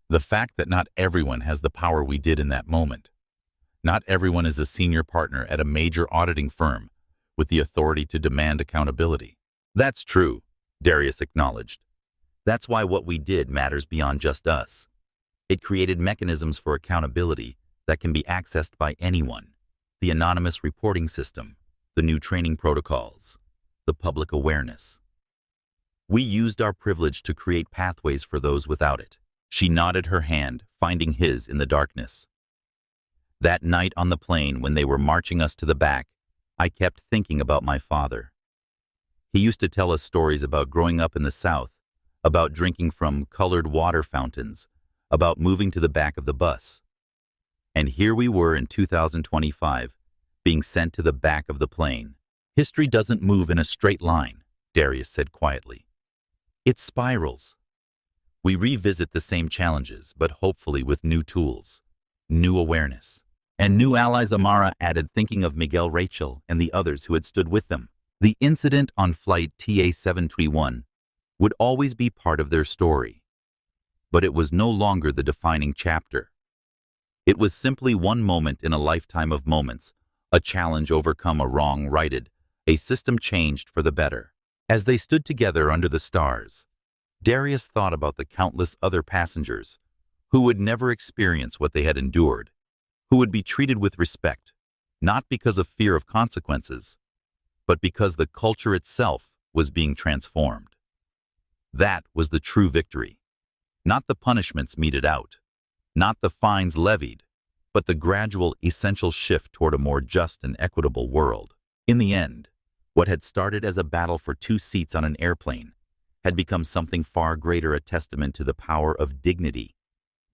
The fact that not everyone has the power we did in that moment. Not everyone is a senior partner at a major auditing firm with the authority to demand accountability." "That's true," Darius acknowledged. "That's why what we did matters beyond just us. It created mechanisms for accountability that can be accessed by anyone, the anonymous reporting system, the new training protocols, the public awareness. We used our privilege to create pathways for those without it. She nodded her hand, finding his in the darkness. That night on the plane when they were marching us to the back, I kept thinking about my father. He used to tell us stories about growing up in the South, about drinking from colored water fountains, about moving to the back of the bus. And here we were in 2025, being sent to the back of the plane. History doesn't move in a straight line, Darius said quietly. It spirals. We revisit the same challenges, but hopefully with new tools, new awareness, and new allies. Amara added, thinking of Miguel, Rachel, and the others who had stood with them. The incident on flight TA-731 would always be part of their story, but it was no longer the defining chapter. It was simply one moment in a lifetime of moments, a challenge overcome, a wrong righted, a system changed for the better. As they stood together under the stars, Darius thought about the countless other passengers who would never experience what they had endured, who would be treated with respect, not because of fear of consequences, but because the culture itself was being transformed. That was the true victory. Not the punishments meted out, not the fines levied, but the gradual, essential shift toward a more just and equitable world. In the end, what had started as a battle for 2 seats on an airplane had become something far greater, a testament to the power of dignity,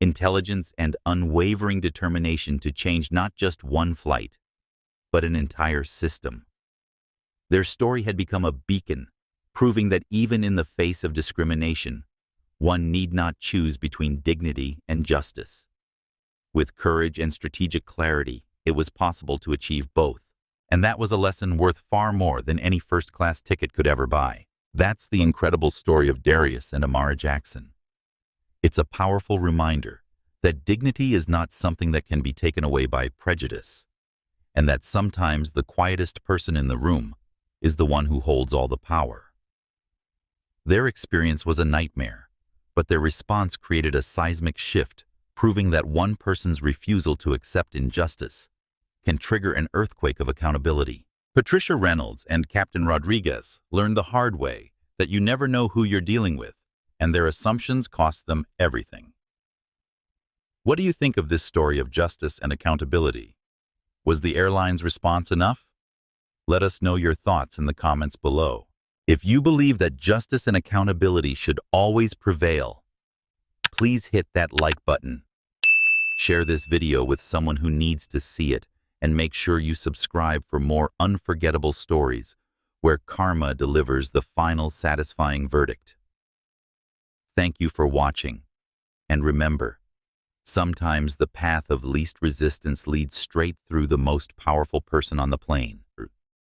intelligence, and unwavering determination to change not just one flight, but an entire system. Their story had become a beacon, proving that even in the face of discrimination, one need not choose between dignity and justice. With courage and strategic clarity, it was possible to achieve both, and that was a lesson worth far more than any first-class ticket could ever buy. That's the incredible story of Darius and Amara Jackson. It's a powerful reminder that dignity is not something that can be taken away by prejudice, and that sometimes the quietest person in the room is the one who holds all the power. Their experience was a nightmare, but their response created a seismic shift, proving that one person's refusal to accept injustice can trigger an earthquake of accountability. Patricia Reynolds and Captain Rodriguez learned the hard way that you never know who you're dealing with, and their assumptions cost them everything. What do you think of this story of justice and accountability? Was the airline's response enough? Let us know your thoughts in the comments below. If you believe that justice and accountability should always prevail, please hit that like button. Share this video with someone who needs to see it, and make sure you subscribe for more unforgettable stories where karma delivers the final satisfying verdict. Thank you for watching, and remember, sometimes the path of least resistance leads straight through the most powerful person on the plane.